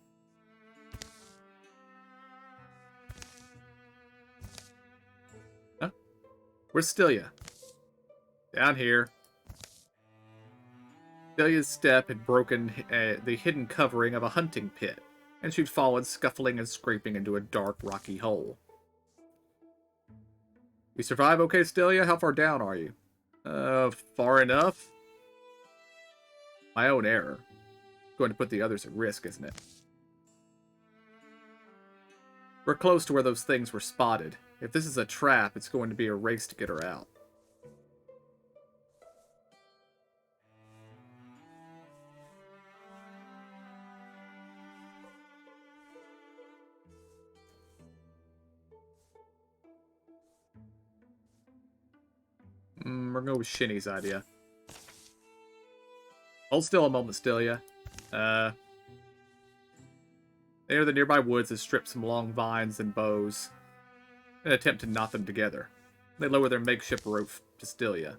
Huh? Where's Stilia? Down here. Stilia's step had broken the hidden covering of a hunting pit, and she'd fallen scuffling and scraping into a dark, rocky hole. You survive okay, Stilia? How far down are you? Far enough? My own error. Going to put the others at risk, isn't it? We're close to where those things were spotted. If this is a trap, it's going to be a race to get her out. We're going to go with Shinny's idea. Hold still a moment, Stilia. Enter the nearby woods and strip some long vines and boughs. And attempt to knot them together. They lower their makeshift roof to Stilia.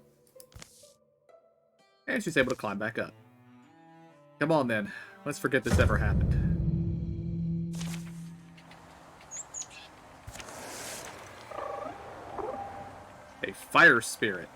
And she's able to climb back up. Come on, then. Let's forget this ever happened. A fire spirit.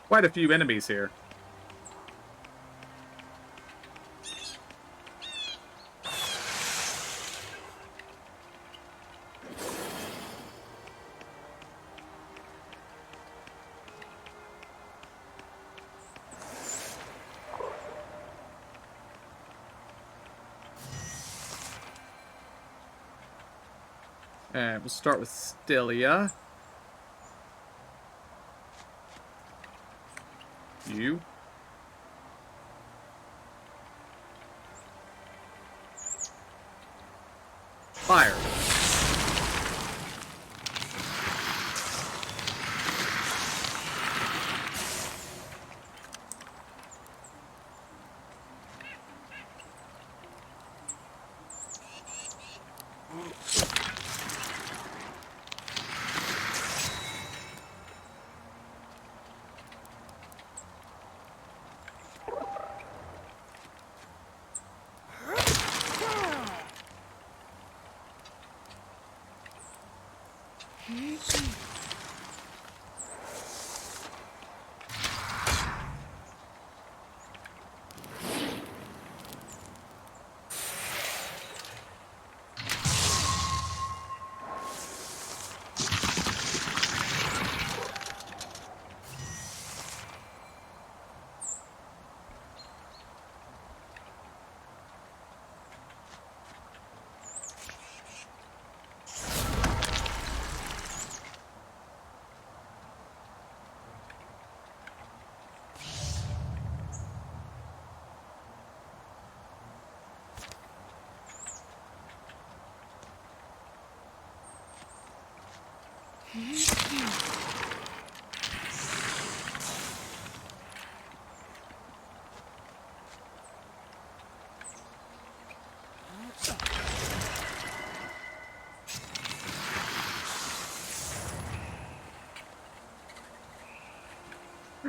Quite a few enemies here. And we'll start with Stilia. You. Fire.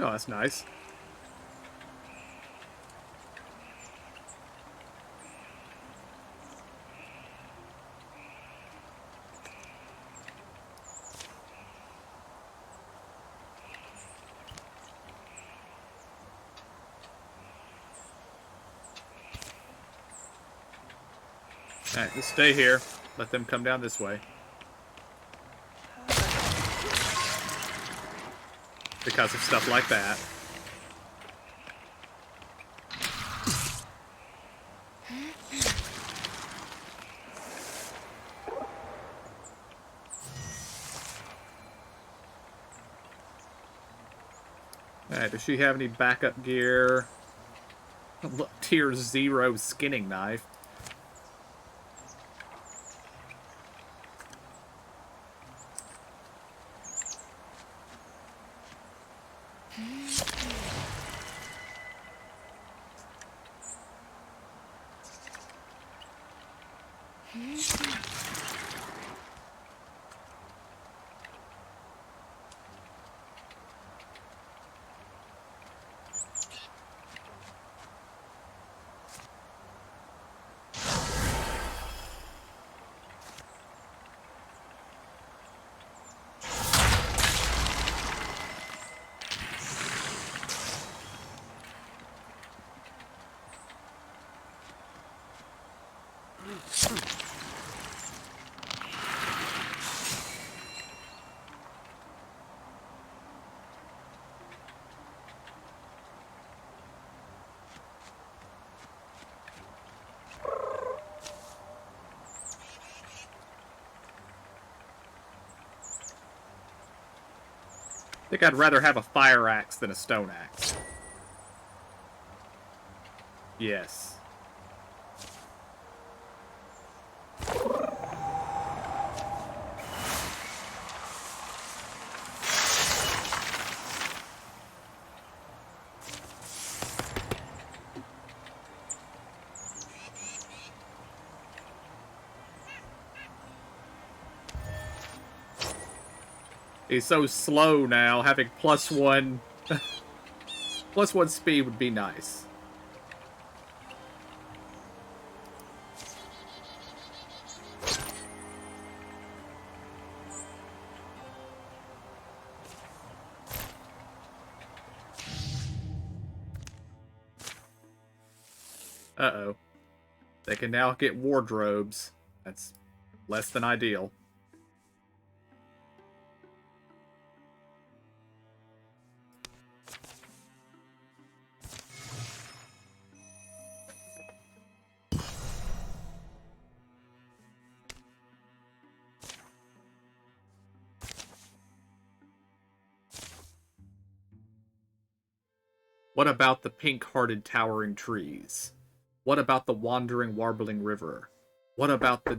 Oh, that's nice. Alright, just stay here. Let them come down this way. Because of stuff like that. Alright, does she have any backup gear? Look, tier 0 skinning knife. think I'd rather have a fire axe than a stone axe. Yes. He's so slow now, having +1... +1 speed would be nice. Uh-oh. They can now get wardrobes. That's less than ideal. What about the pink-hearted towering trees? What about the wandering, warbling river? What about the...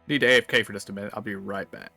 Need to AFK for just a minute. I'll be right back.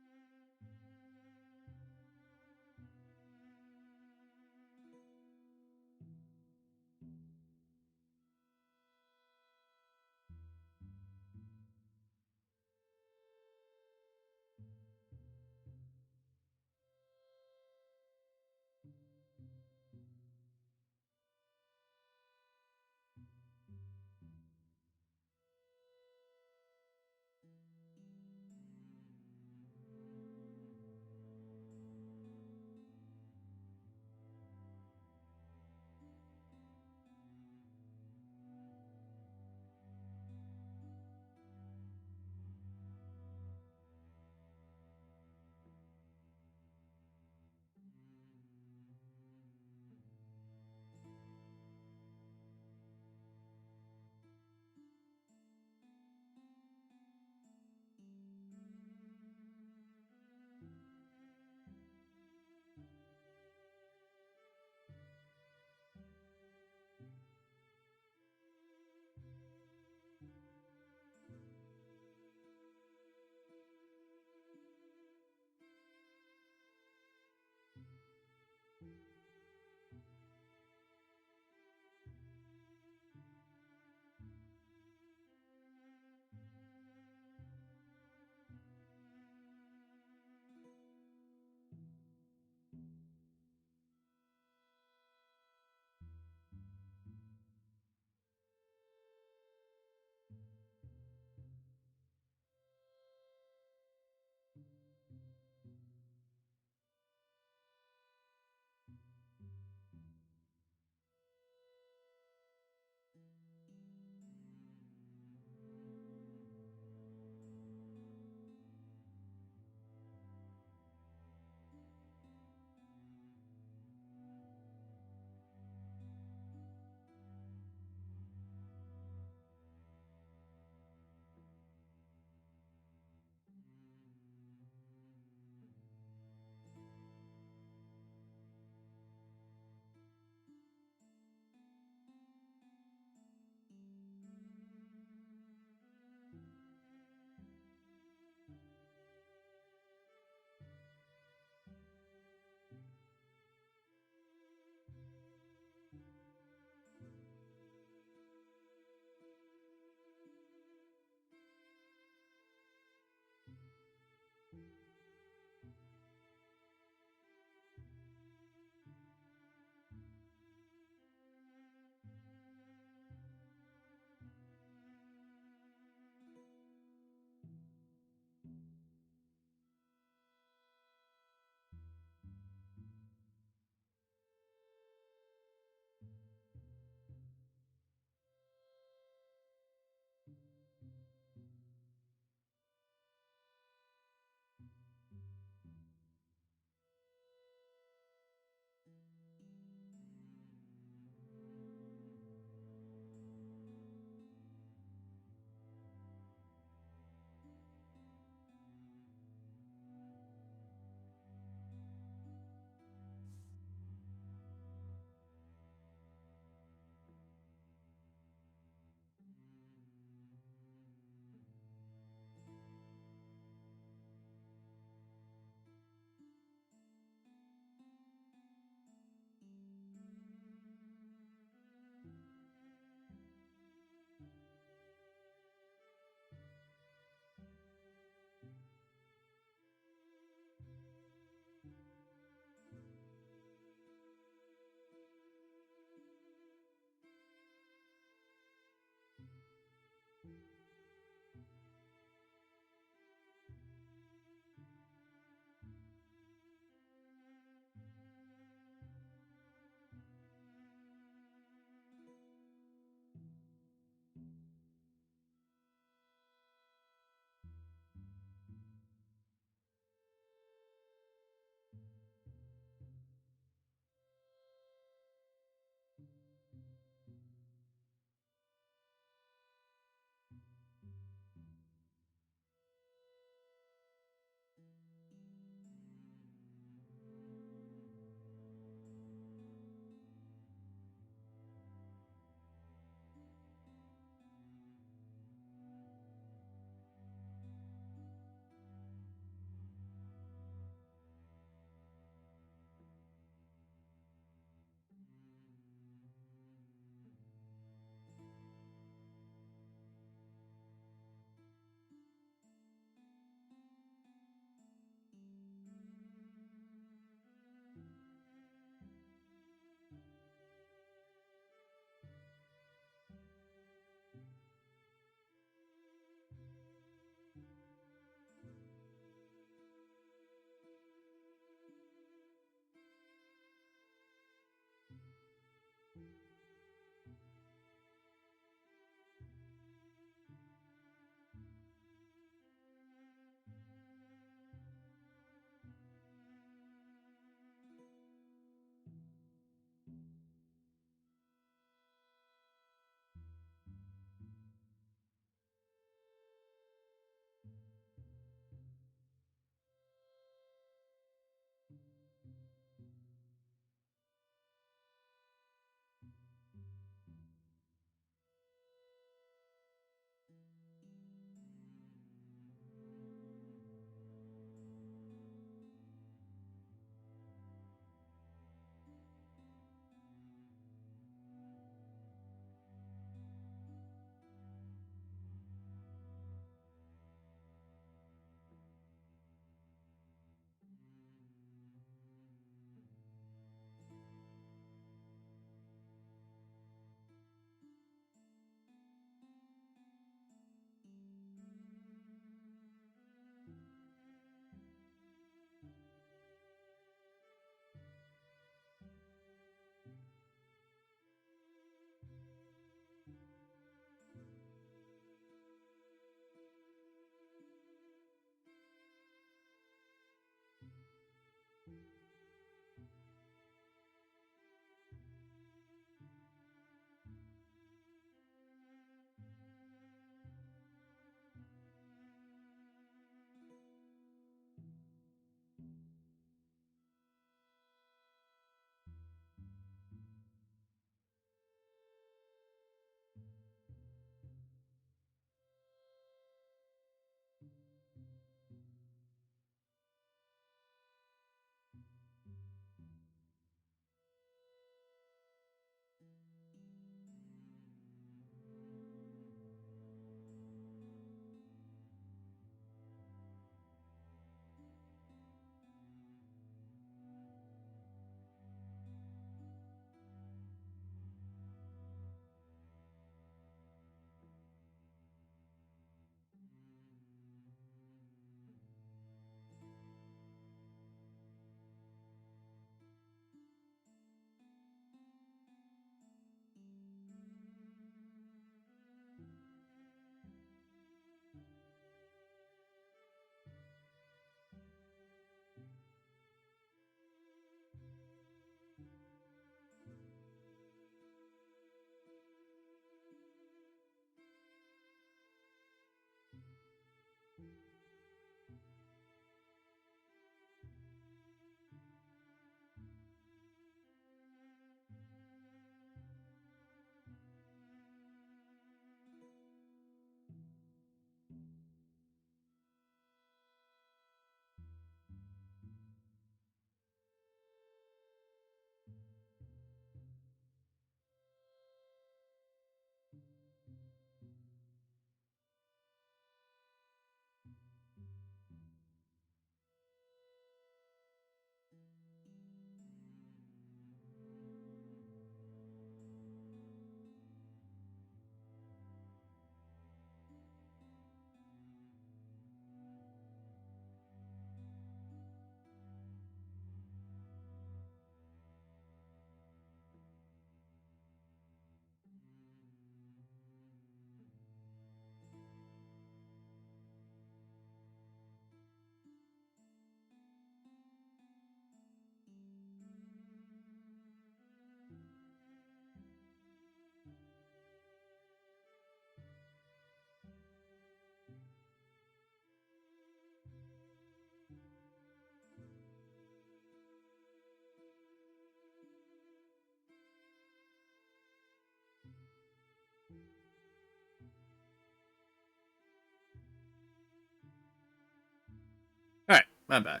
I'm back.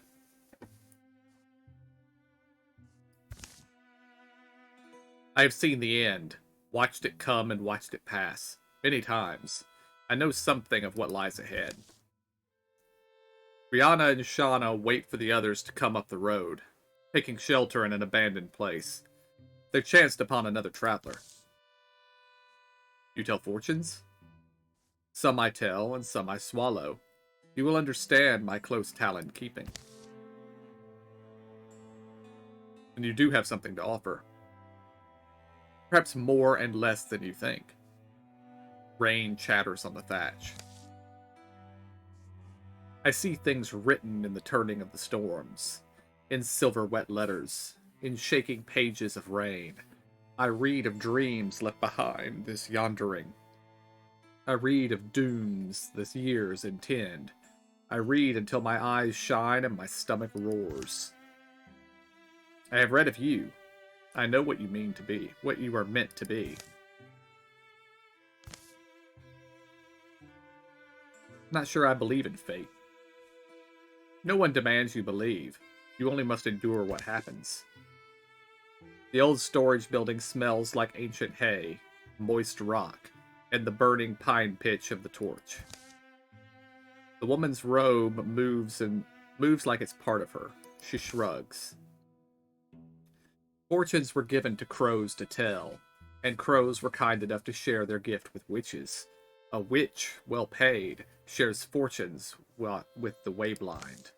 I have seen the end, watched it come and watched it pass, many times. I know something of what lies ahead. Rihanna and Shauna wait for the others to come up the road, taking shelter in an abandoned place. They chanced upon another traveler. You tell fortunes? Some I tell, and some I swallow. You will understand my close talent keeping. And you do have something to offer. Perhaps more and less than you think. Rain chatters on the thatch. I see things written in the turning of the storms, in silver wet letters, in shaking pages of rain. I read of dreams left behind this yondering. I read of dooms this years intend. I read until my eyes shine and my stomach roars. I have read of you. I know what you mean to be, what you are meant to be. Not sure I believe in fate. No one demands you believe. You only must endure what happens. The old storage building smells like ancient hay, moist rock, and the burning pine pitch of the torch. The woman's robe moves like it's part of her. She shrugs. Fortunes were given to crows to tell, and crows were kind enough to share their gift with witches. A witch, well paid, shares fortunes with the wayblind.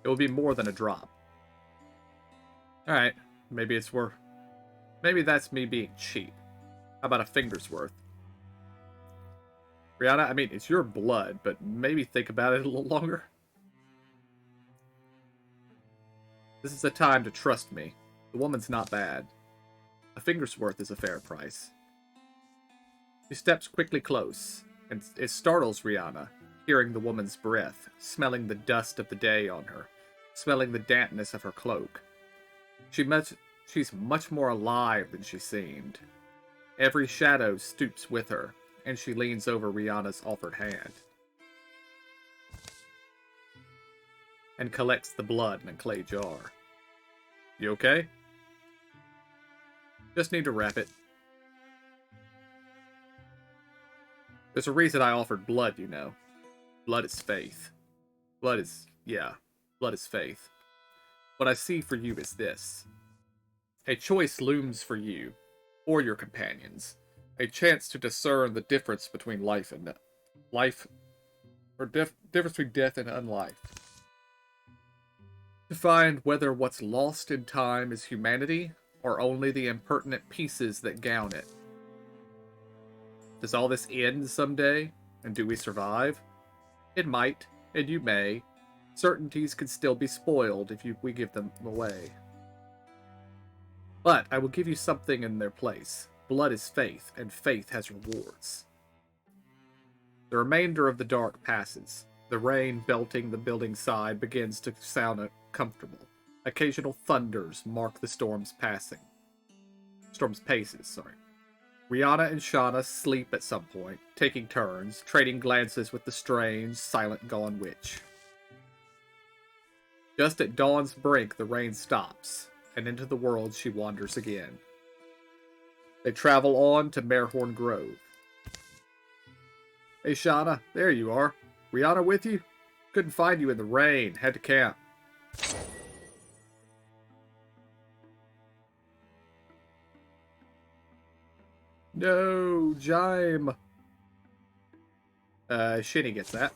It will be more than a drop. Alright, maybe that's me being cheap. How about a finger's worth? Rihanna, I mean, it's your blood, but maybe think about it a little longer. This is a time to trust me. The woman's not bad. A finger's worth is a fair price. She steps quickly close, and it startles Rihanna, hearing the woman's breath, smelling the dust of the day on her, smelling the dampness of her cloak. She's much more alive than she seemed. Every shadow stoops with her, and she leans over Rihanna's offered hand and collects the blood in a clay jar. You okay? Just need to wrap it. There's a reason I offered blood, you know. Blood is faith. Blood is faith. What I see for you is this. A choice looms for you, or your companions. A chance to discern the difference between difference between death and unlife. To find whether what's lost in time is humanity, or only the impertinent pieces that gown it. Does all this end someday, and do we survive? It might, and you may. Certainties can still be spoiled if we give them away. But I will give you something in their place. Blood is faith, and faith has rewards. The remainder of the dark passes. The rain belting the building side begins to sound comfortable. Occasional thunders mark the storm's paces, sorry. Rihanna and Shauna sleep at some point, taking turns, trading glances with the strange, silent gone witch. Just at dawn's brink, the rain stops, and into the world she wanders again. They travel on to Marehorn Grove. Hey Shauna, there you are. Rihanna with you? Couldn't find you in the rain, had to camp. No, Jime. Shinny gets that.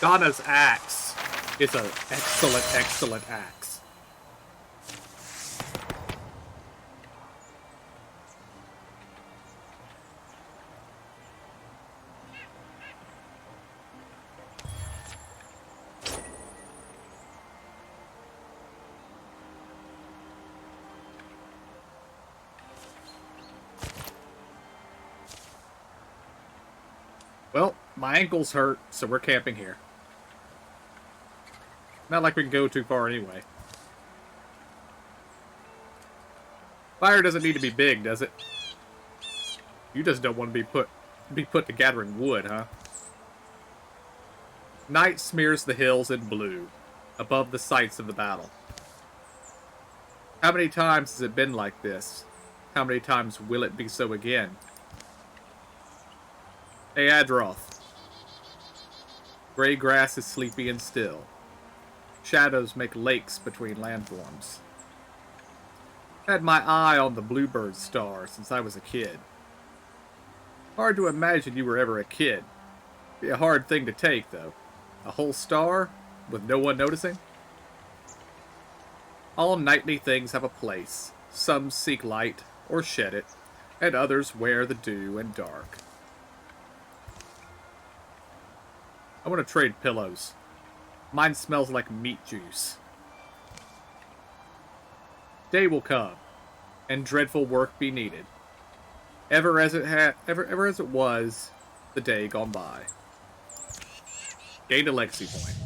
Donna's axe is an excellent, excellent axe. Well, my ankles hurt, so we're camping here. Not like we can go too far anyway. Fire doesn't need to be big, does it? You just don't want to be put to gathering wood, huh? Night smears the hills in blue, above the sites of the battle. How many times has it been like this? How many times will it be so again? Hey, Adroth. Gray grass is sleepy and still. Shadows make lakes between landforms. Had my eye on the bluebird star since I was a kid. Hard to imagine you were ever a kid. Be a hard thing to take, though. A whole star, with no one noticing? All nightly things have a place. Some seek light, or shed it, and others wear the dew and dark. I want to trade pillows. Mine smells like meat juice. Day will come, and dreadful work be needed. Ever as it was, the day gone by. Gained a legacy point.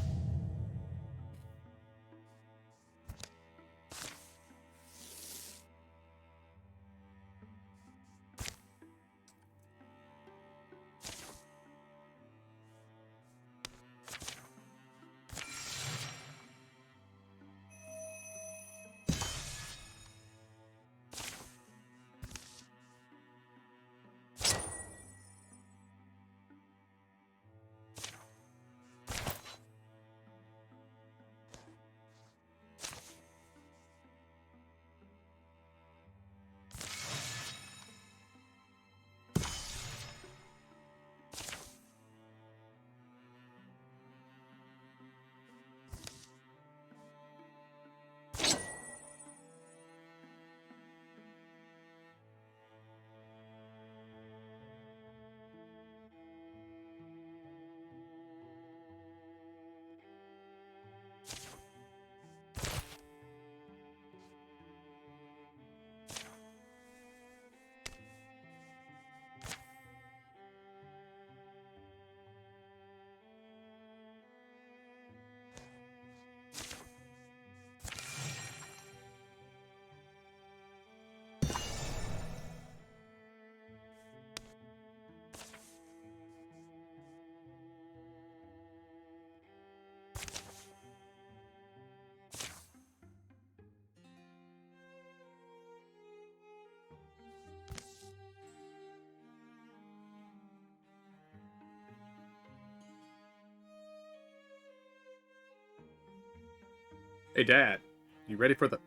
Hey, Dad. You ready for the...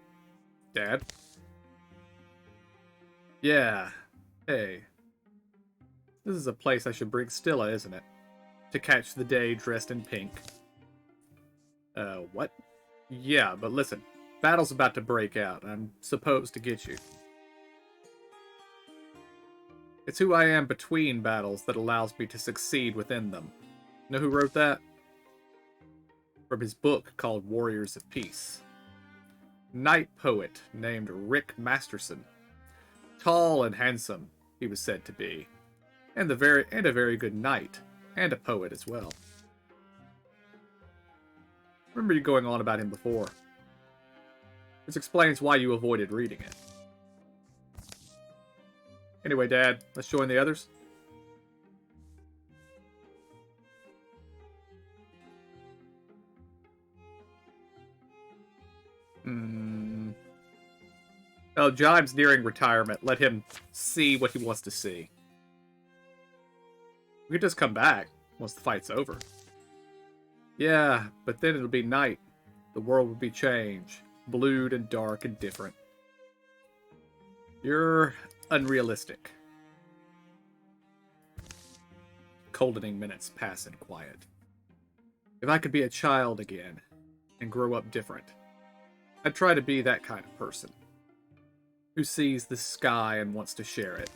Dad? Yeah. Hey. This is a place I should bring Stilla, isn't it? To catch the day dressed in pink. What? Yeah, but listen. Battle's about to break out. I'm supposed to get you. It's who I am between battles that allows me to succeed within them. Know who wrote that? From his book called Warriors of Peace. Knight poet named Rick Masterson. Tall and handsome, he was said to be. And a very good knight. And a poet as well. Remember you going on about him before. This explains why you avoided reading it. Anyway, Dad, let's join the others. Oh, Jime's nearing retirement. Let him see what he wants to see. We could just come back once the fight's over. Yeah, but then it'll be night. The world will be changed. Blued and dark and different. You're unrealistic. Coldening minutes pass in quiet. If I could be a child again and grow up different, I'd try to be that kind of person. Who sees the sky and wants to share it.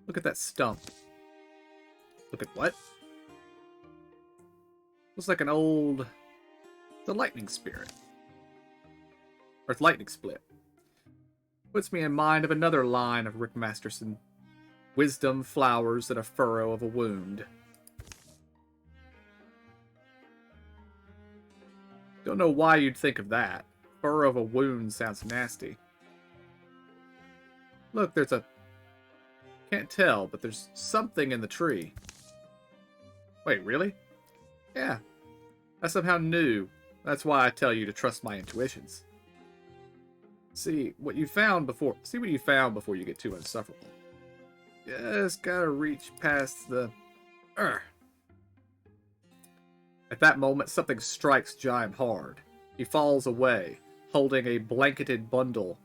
Look at that stump. Look at what? Looks like an old... the lightning spirit. Or it's lightning split. Puts me in mind of another line of Rick Masterson. Wisdom flowers in a furrow of a wound. Don't know why you'd think of that. Furrow of a wound sounds nasty. Look, there's a... Can't tell, but there's something in the tree. Wait, really? Yeah. I somehow knew. That's why I tell you to trust my intuitions. See what you found before you get too insufferable. Just gotta reach past the... At that moment, something strikes Jime hard. He falls away, holding a blanketed bundle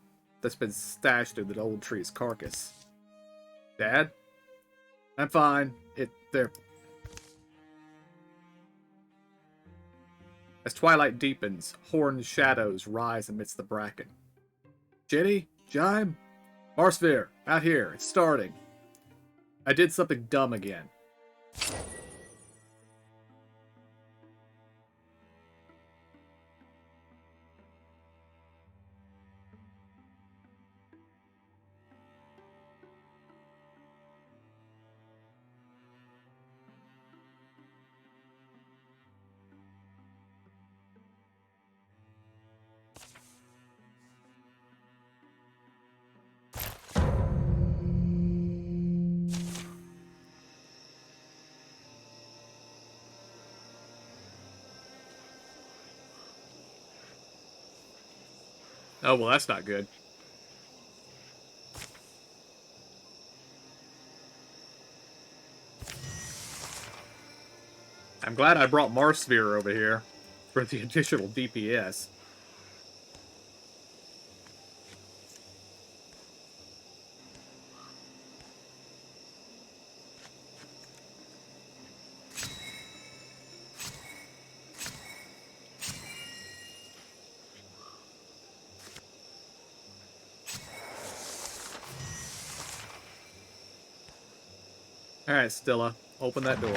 that's been stashed in the old tree's carcass. Dad? I'm fine. There. As twilight deepens, horned shadows rise amidst the bracken. Jenny? Jime? Marsphere, out here. It's starting. I did something dumb again. Oh, well, that's not good. I'm glad I brought Marsphere over here for the additional DPS. Alright, Stilla. Open that door.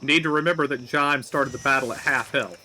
Need to remember that Jime started the battle at half health.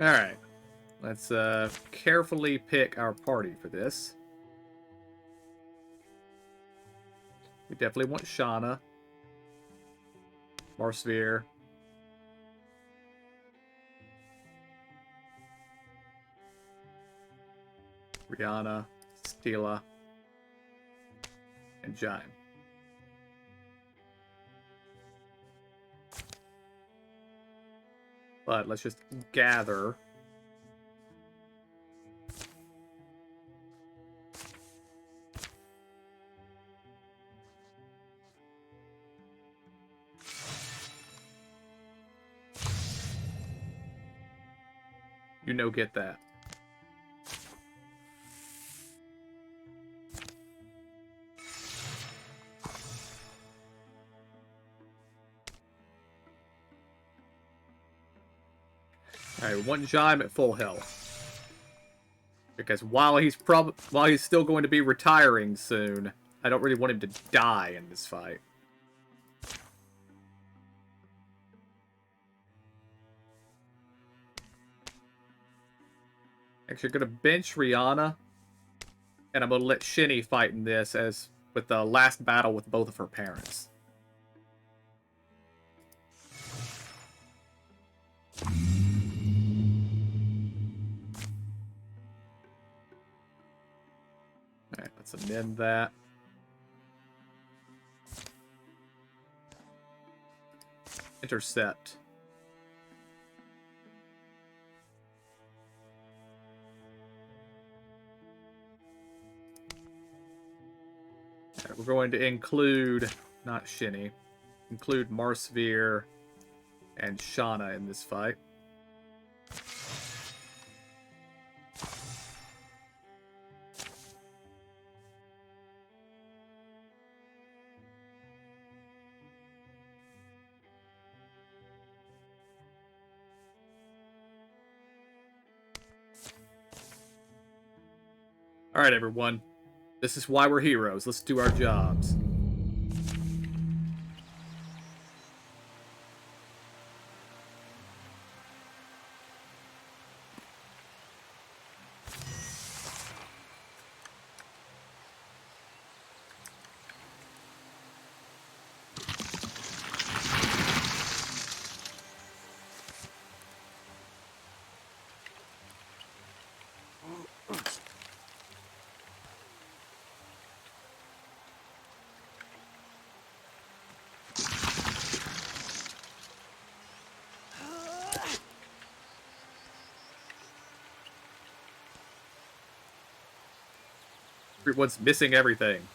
Alright. Let's carefully pick our party for this. We definitely want Shauna. Marsphere. Rihanna. Stila. And Jaime. But let's just gather. You know, get that. Alright, we want Jaime at full health. Because while he's still going to be retiring soon, I don't really want him to die in this fight. Actually, I'm gonna bench Rihanna, and I'm gonna let Shinny fight in this as with the last battle with both of her parents. Alright, let's amend that. Intercept. Alright, we're going to include, not Shinny, include Marsphere and Shauna in this fight. Alright, everyone. This is why we're heroes. Let's do our jobs. Everyone's missing everything.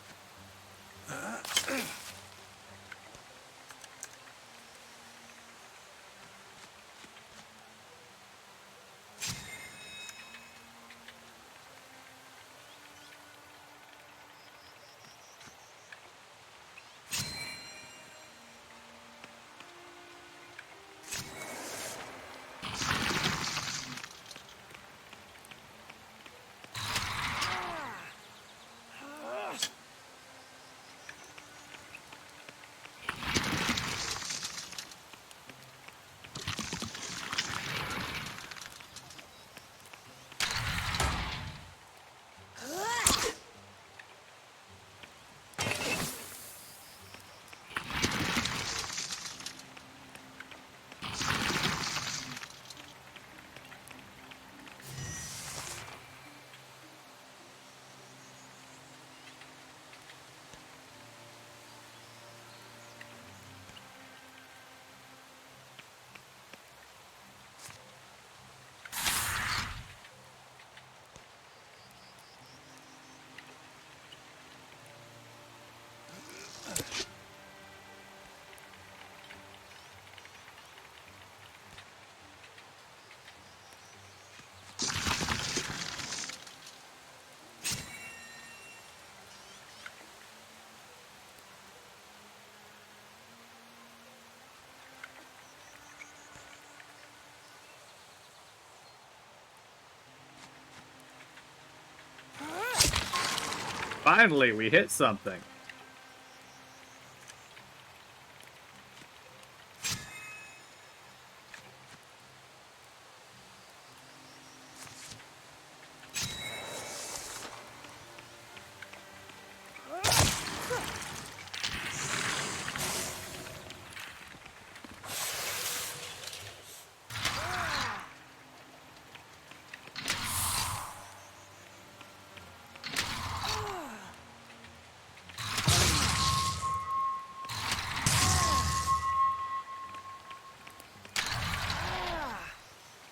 Finally, we hit something.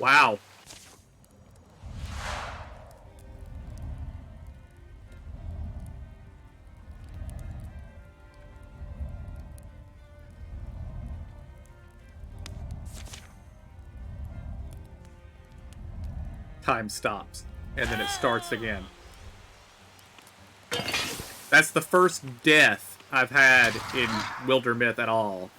Wow. Time stops, and then it starts again. That's the first death I've had in WIldermyth at all.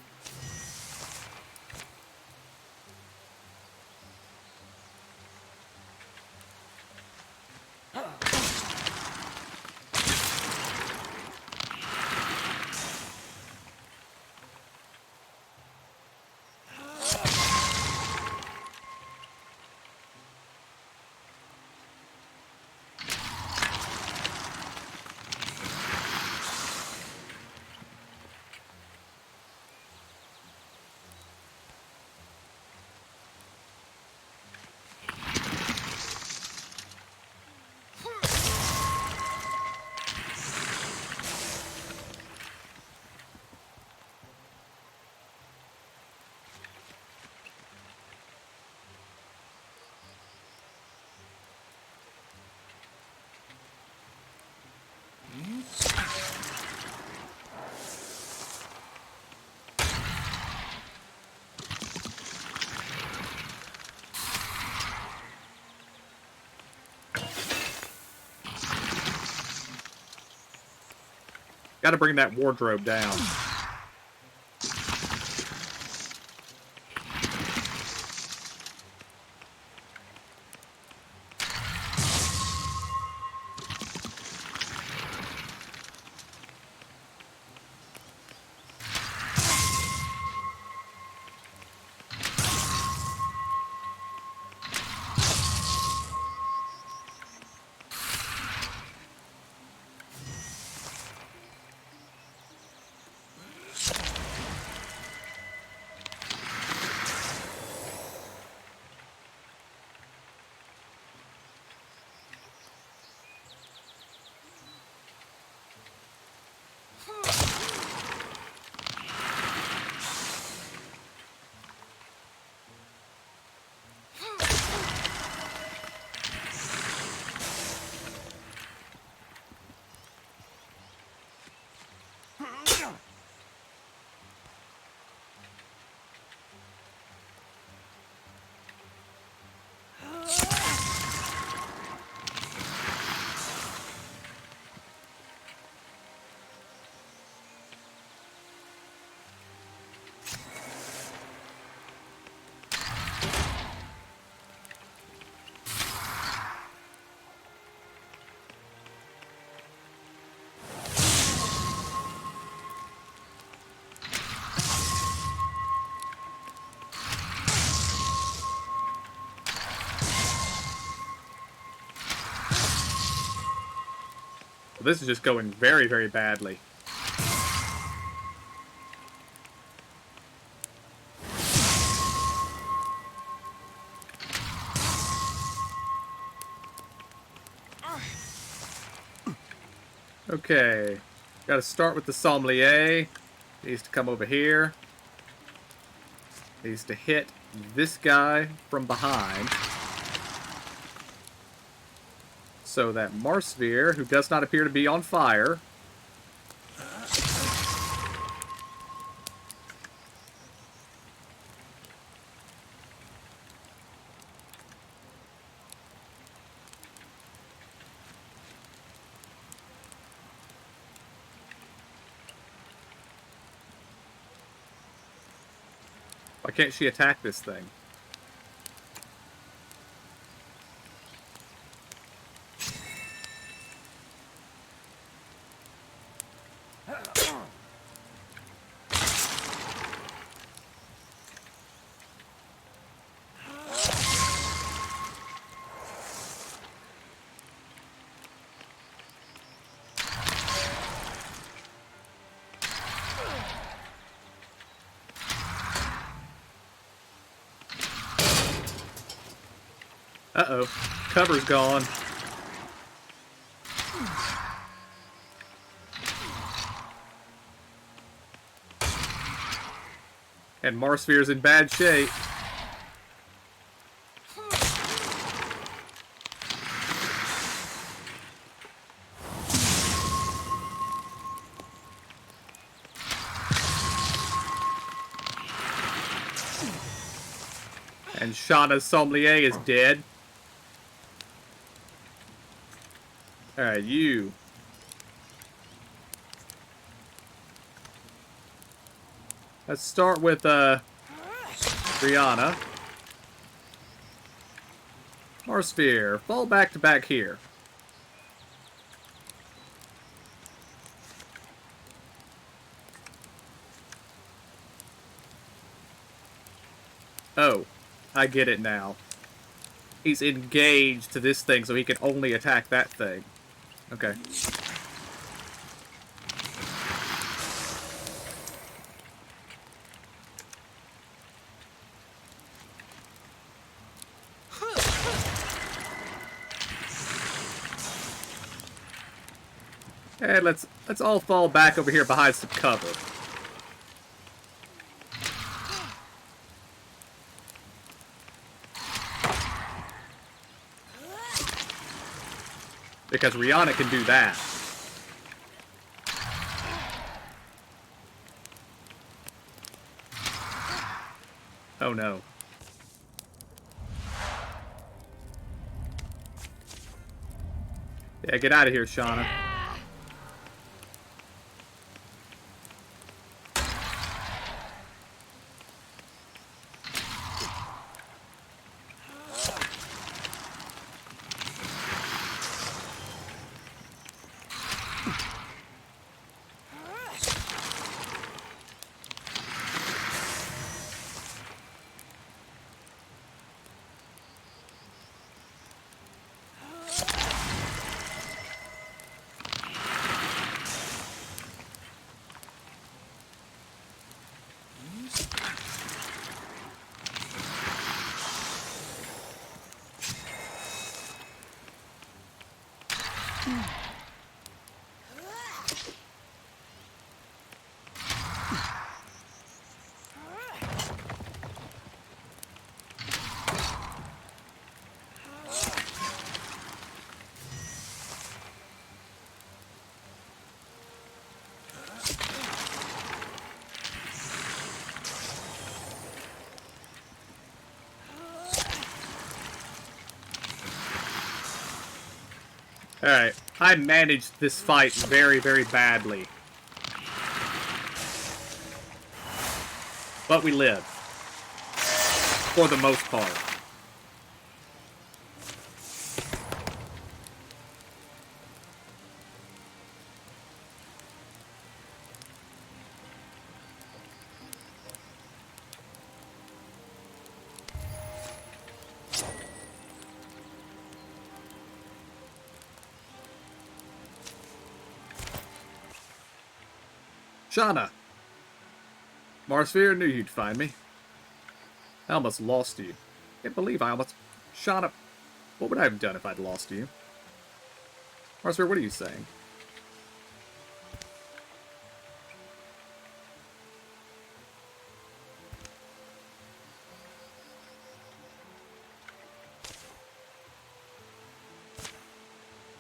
Gotta bring that wardrobe down. Well, this is just going very, very badly. Okay. Gotta start with the sommelier. Needs to come over here. Needs to hit this guy from behind. So that Marsphere, who does not appear to be on fire... Why can't she attack this thing? Uh-oh. Cover's gone. And Marsphere's in bad shape. And Shauna's sommelier is dead. Alright, you. Let's start with, Brianna. Marsphere, fall back to back here. Oh, I get it now. He's engaged to this thing, so he can only attack that thing. Okay. And let's all fall back over here behind some cover. Because Rihanna can do that. Oh no. Yeah, get out of here, Shauna. Alright, I managed this fight very, very badly. But we live. For the most part. Shauna! Marsphere, knew you'd find me. I almost lost you. Can't believe I almost... Shauna, what would I have done if I'd lost you? Marsphere, what are you saying?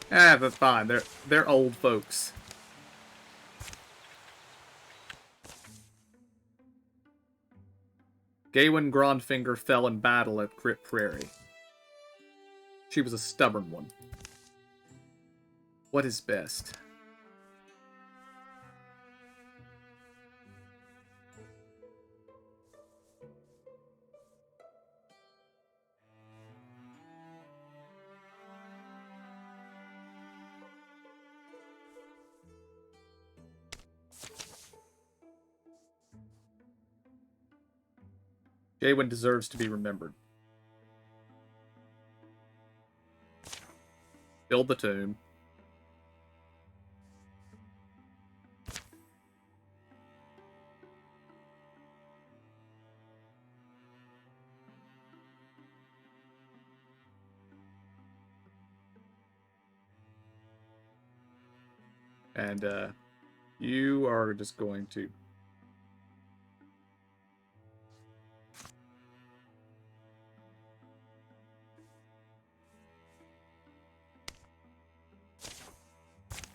Ah, that's fine. They're old folks. Gawain Grandfinger fell in battle at Crypt Prairie. She was a stubborn one. What is best? Gawain deserves to be remembered. Build the tomb. And you are just going to...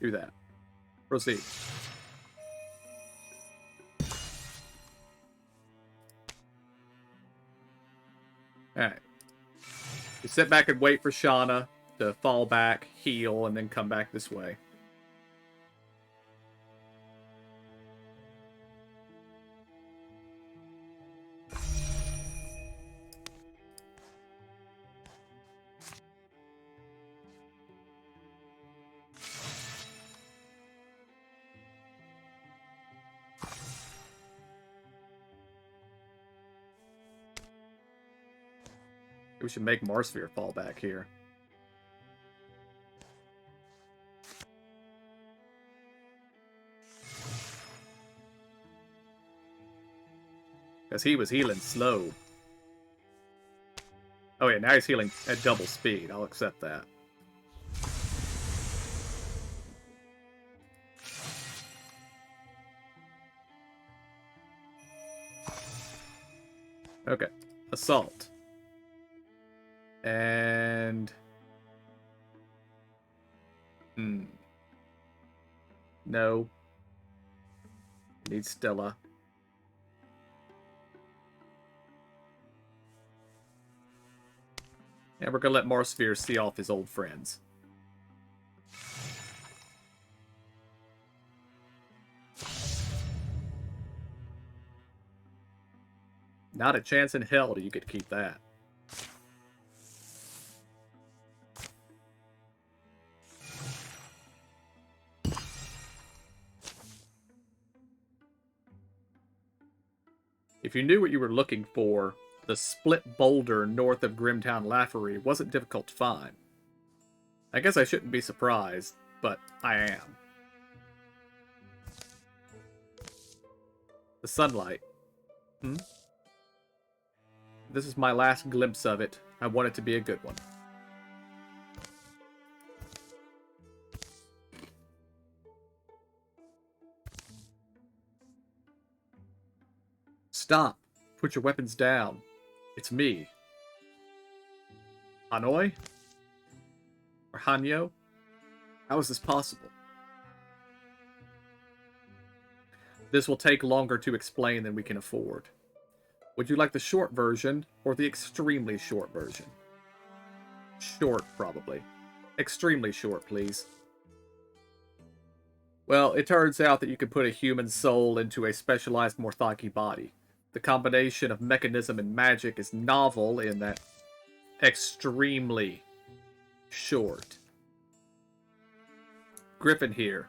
do that. Proceed. Alright. You sit back and wait for Shauna to fall back, heal, and then come back this way. We should make Marsphere fall back here. Because he was healing slow. Oh yeah, now he's healing at double speed. I'll accept that. Okay. Assault. And... No. Need Stella. And we're gonna let Marsphere see off his old friends. Not a chance in hell do you get to keep that. If you knew what you were looking for, the split boulder north of Grimtown Laffery wasn't difficult to find. I guess I shouldn't be surprised, but I am. The sunlight. This is my last glimpse of it. I want it to be a good one. Stop. Put your weapons down. It's me. Hanoi? Or Hanyo? How is this possible? This will take longer to explain than we can afford. Would you like the short version or the extremely short version? Short, probably. Extremely short, please. Well, it turns out that you can put a human soul into a specialized Morthaki body. The combination of mechanism and magic is novel in that extremely short. Griffin here.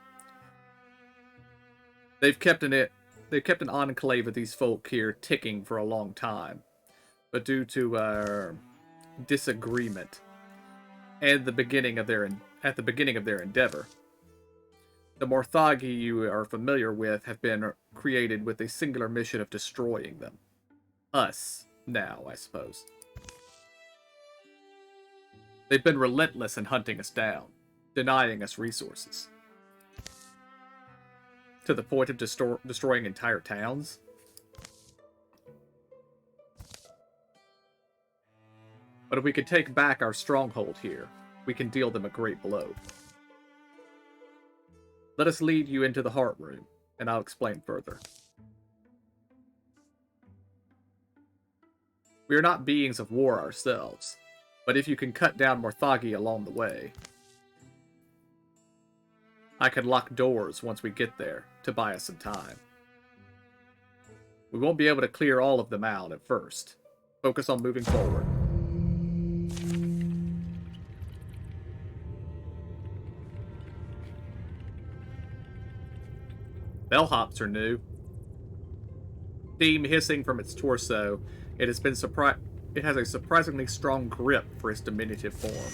They've kept an enclave of these folk here ticking for a long time. But due to disagreement at the beginning of their endeavor, The Morthagi you are familiar with have been created with a singular mission of destroying them. Us, now, I suppose. They've been relentless in hunting us down, denying us resources. To the point of destroying entire towns. But if we could take back our stronghold here, we can deal them a great blow. Let us lead you into the heart room, and I'll explain further. We are not beings of war ourselves, but if you can cut down Morthagi along the way, I can lock doors once we get there to buy us some time. We won't be able to clear all of them out at first. Focus on moving forward. Bellhops are new. Steam hissing from its torso, it has a surprisingly strong grip for its diminutive form.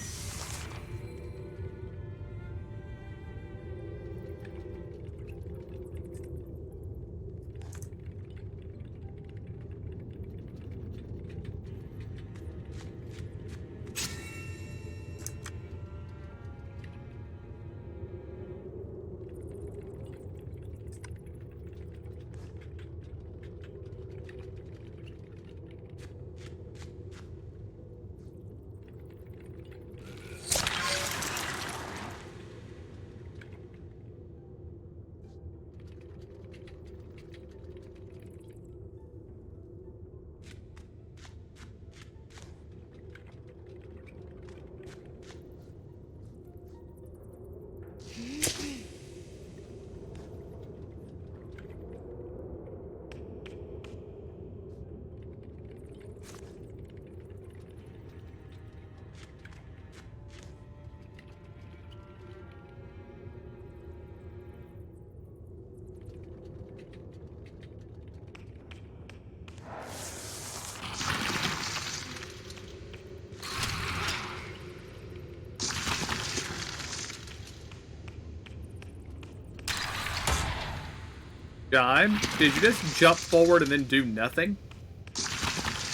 Dime, did you just jump forward and then do nothing?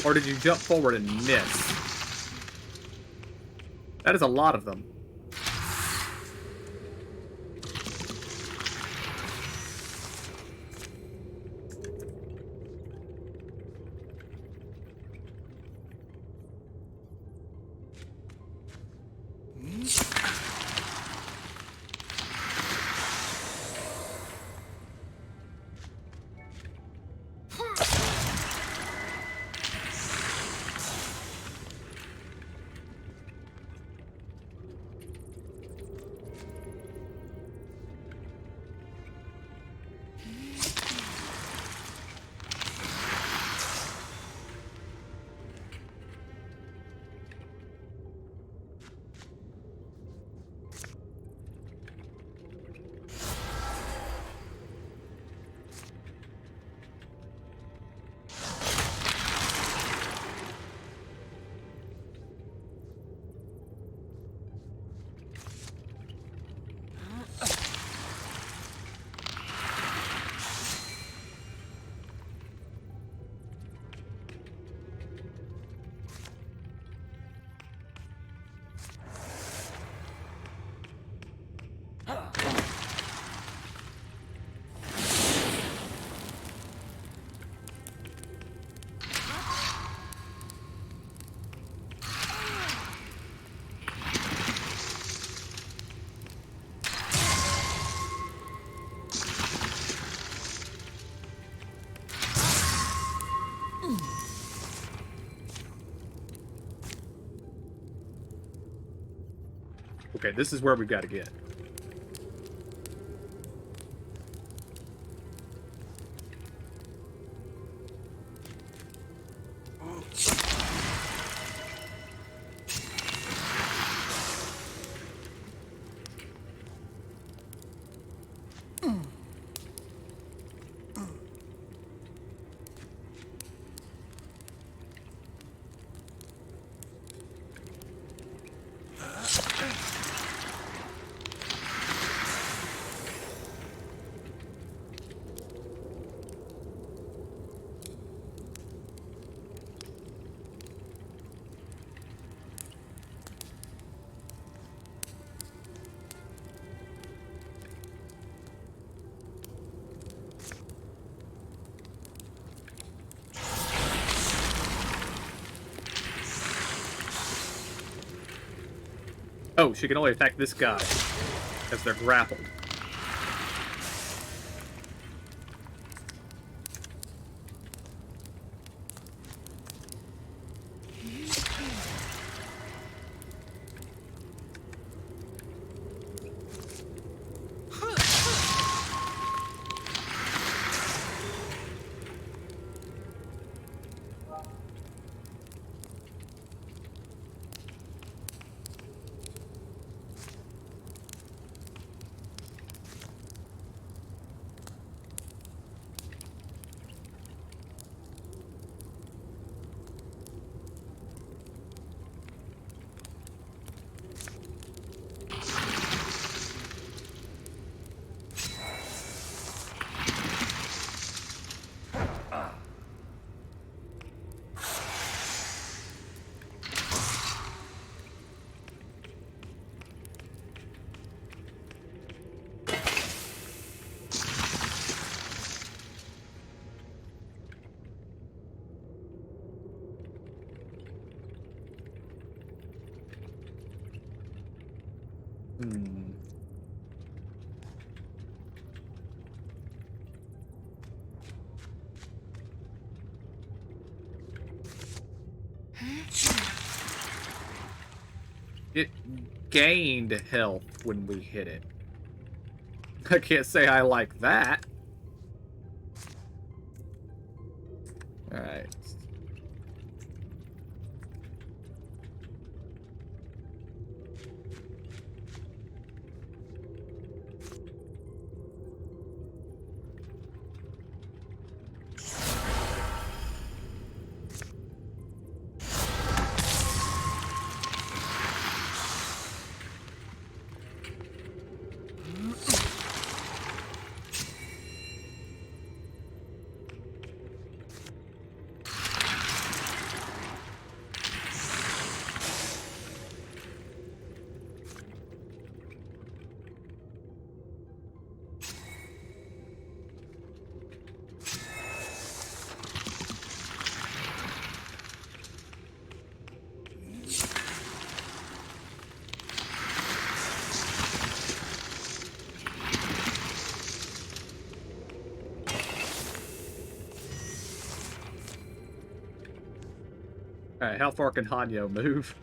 Or did you jump forward and miss? That is a lot of them. Okay, this is where we've got to get. Oh, she can only attack this guy, because they're grappled. It gained health when we hit it. I can't say I like that. Alright. Alright, how far can Hanyo move?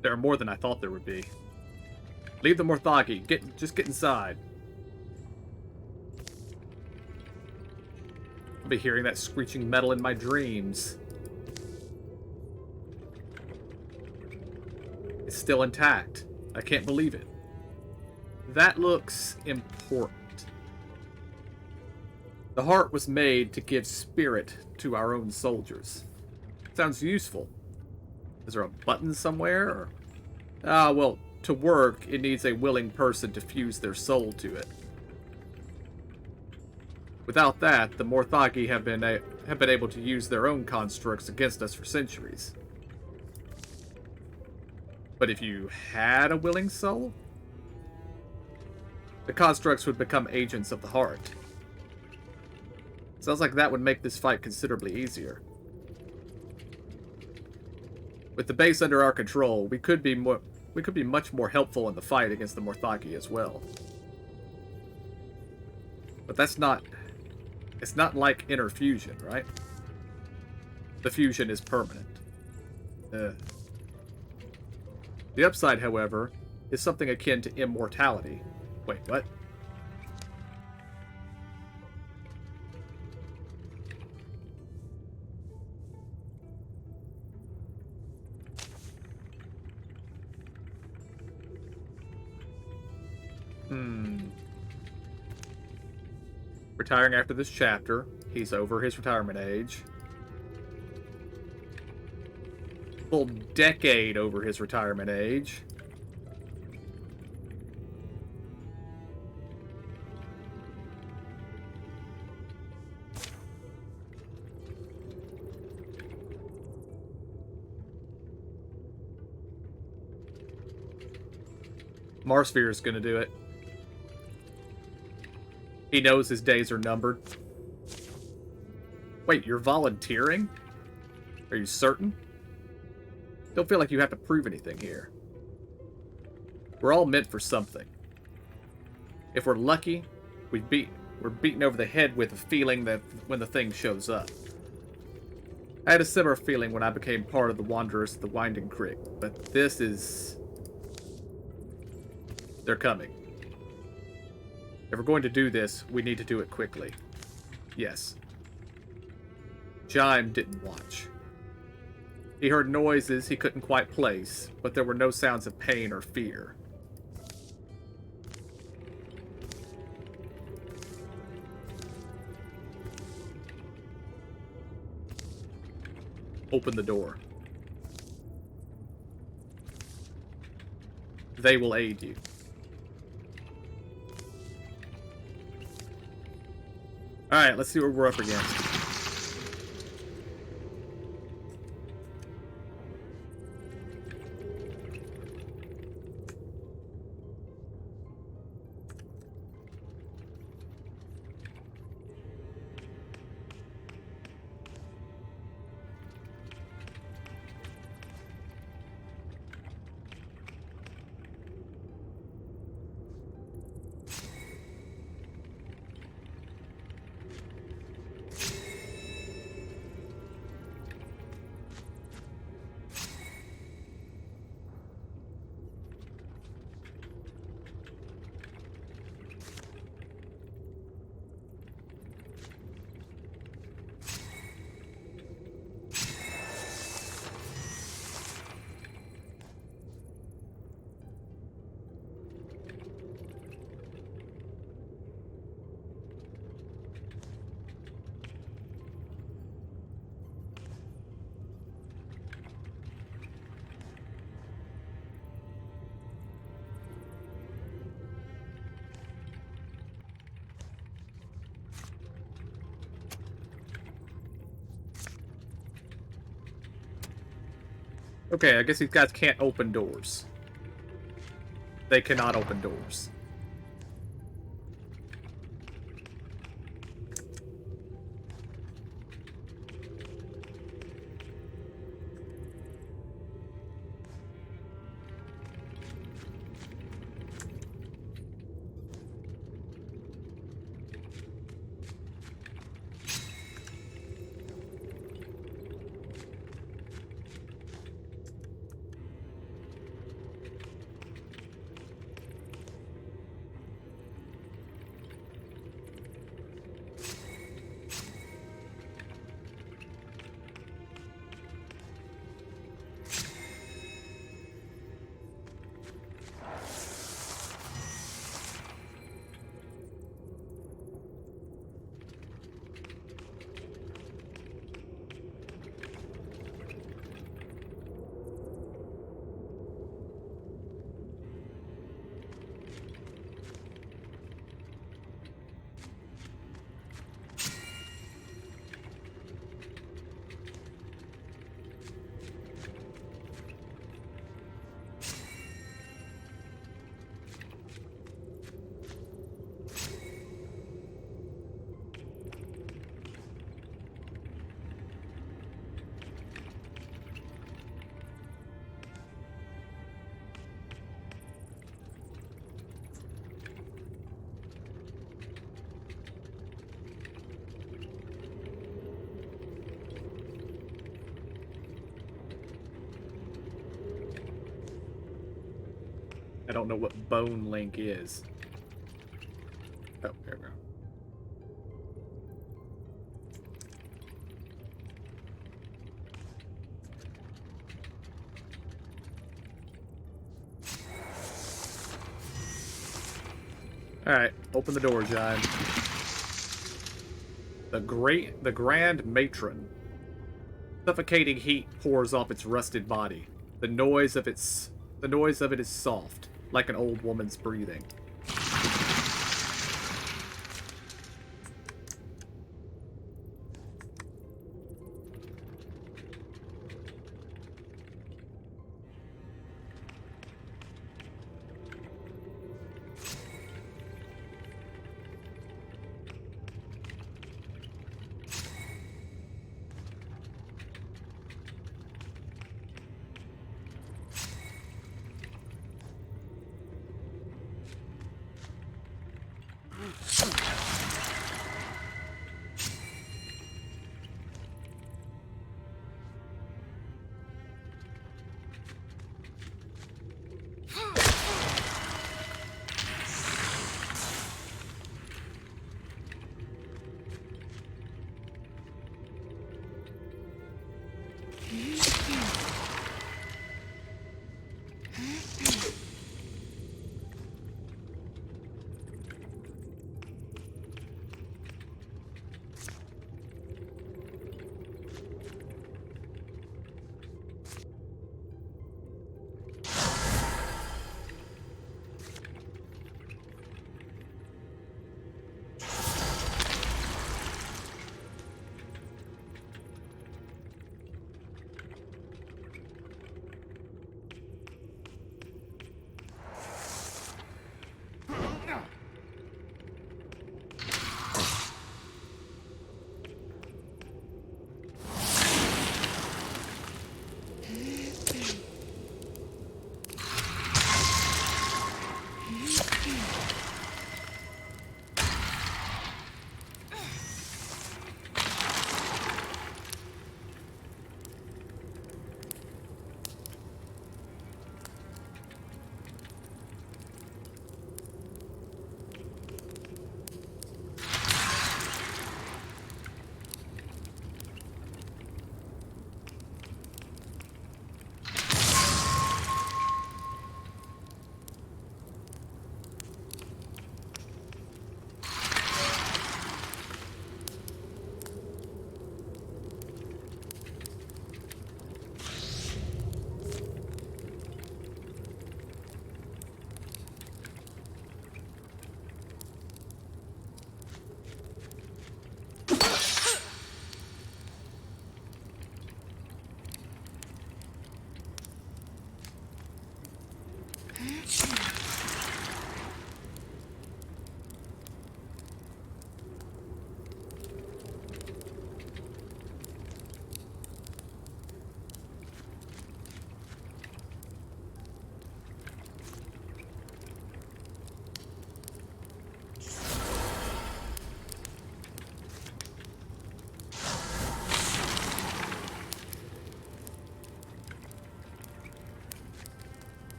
There are more than I thought there would be. Leave the Morthagi. Just get inside. I'll be hearing that screeching metal in my dreams. It's still intact. I can't believe it. That looks important. The heart was made to give spirit to our own soldiers. Sounds useful. Is there a button somewhere? Or... well, to work, it needs a willing person to fuse their soul to it. Without that, the Morthagi have been able to use their own constructs against us for centuries. But if you had a willing soul, the constructs would become agents of the heart. Sounds like that would make this fight considerably easier. With the base under our control, we could be much more helpful in the fight against the Morthagi as well. But that's not... It's not like inner fusion, right? The fusion is permanent. The upside, however, is something akin to immortality. Wait, what? Retiring after this chapter. He's over his retirement age. Full decade over his retirement age. Marsphere is going to do it. He knows his days are numbered. Wait, you're volunteering? Are you certain? Don't feel like you have to prove anything here. We're all meant for something. If we're lucky, we're beaten over the head with a feeling that when the thing shows up. I had a similar feeling when I became part of the Wanderers of the Winding Creek, but this is... They're coming. If we're going to do this, we need to do it quickly. Yes. Jime didn't watch. He heard noises he couldn't quite place, but there were no sounds of pain or fear. Open the door. They will aid you. Alright, let's see what we're up against. Okay, I guess these guys can't open doors. They cannot open doors. I don't know what bone link is. Oh, there we go. Alright, open the door, Jive. The Grand Matron. Suffocating heat pours off its rusted body. The noise of it is soft, like an old woman's breathing.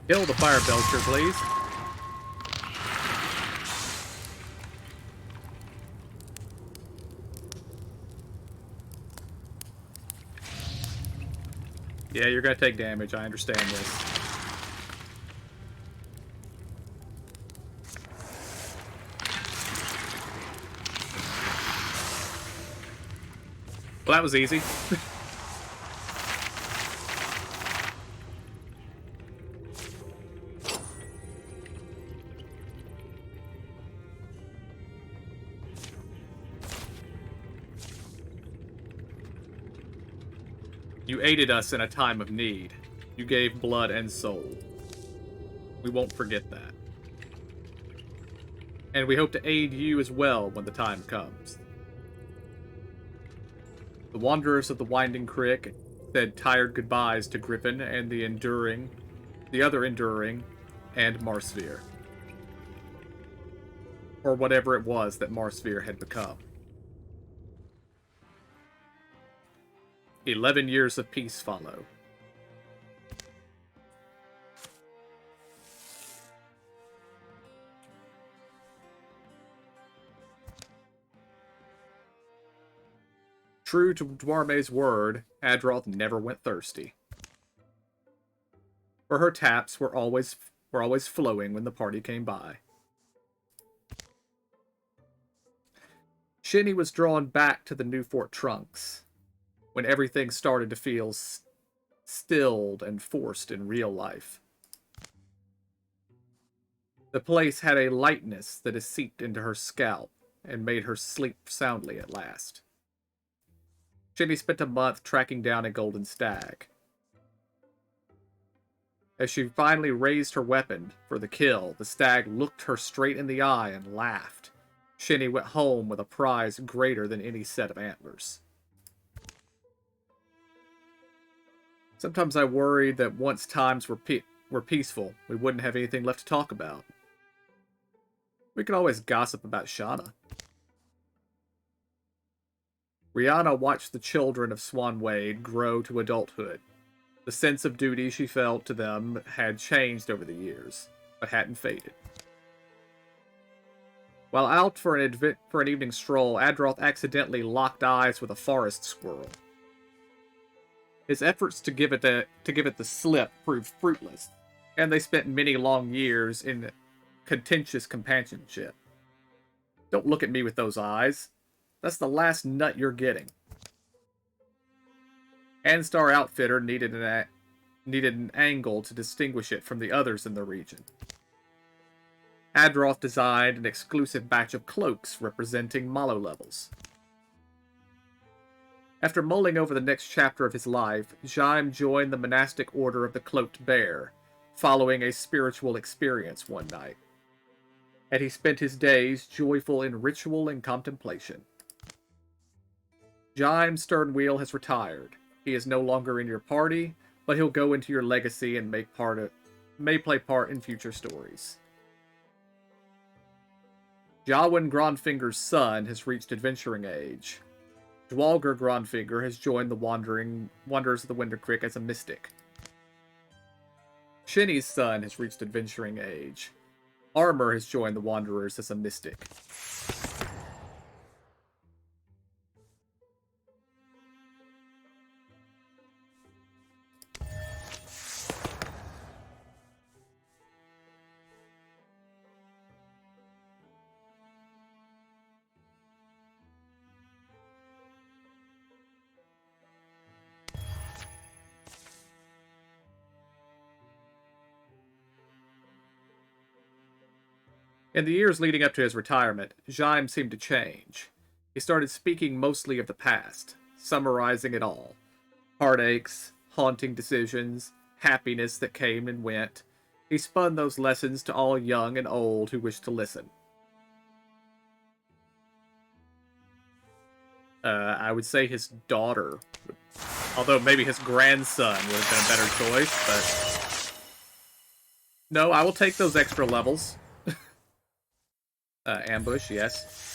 Kill the fire belcher, please. Yeah, you're gonna take damage. I understand this. Well, that was easy. You aided us in a time of need. You gave blood and soul. We won't forget that. And we hope to aid you as well when the time comes. The Wanderers of the Winding Creek said tired goodbyes to Griffin and the other Enduring, and Marsphere. Or whatever it was that Marsphere had become. 11 years of peace follow. True to Dwarme's word, Adroth never went thirsty. For her taps were always flowing when the party came by. Shinny was drawn back to the Newfort trunks when everything started to feel stilled and forced in real life. The place had a lightness that has seeped into her scalp and made her sleep soundly at last. Shinny spent a month tracking down a golden stag. As she finally raised her weapon for the kill, the stag looked her straight in the eye and laughed. Shinny went home with a prize greater than any set of antlers. Sometimes I worried that once times were peaceful, we wouldn't have anything left to talk about. We could always gossip about Shauna. Rihanna watched the children of Swanwade grow to adulthood. The sense of duty she felt to them had changed over the years, but hadn't faded. While out for an evening stroll, Adroth accidentally locked eyes with a forest squirrel. His efforts to give it the slip proved fruitless, and they spent many long years in contentious companionship. Don't look at me with those eyes. That's the last nut you're getting. Anstar Outfitter needed an angle to distinguish it from the others in the region. Adroth designed an exclusive batch of cloaks representing Malo levels. After mulling over the next chapter of his life, Jaime joined the monastic order of the Cloaked Bear, following a spiritual experience one night. And he spent his days joyful in ritual and contemplation. Jaime Sternwheel has retired. He is no longer in your party, but he'll go into your legacy and may play part in future stories. Jawin Grondfinger's son has reached adventuring age. Dwalger Grondfinger has joined the Wanderers of the Winter Creek as a mystic. Shinny's son has reached adventuring age. Armor has joined the Wanderers as a mystic. In the years leading up to his retirement, Jaime seemed to change. He started speaking mostly of the past, summarizing it all. Heartaches, haunting decisions, happiness that came and went. He spun those lessons to all young and old who wished to listen. I would say his daughter. Although maybe his grandson would have been a better choice, but... No, I will take those extra levels. Ambush, yes.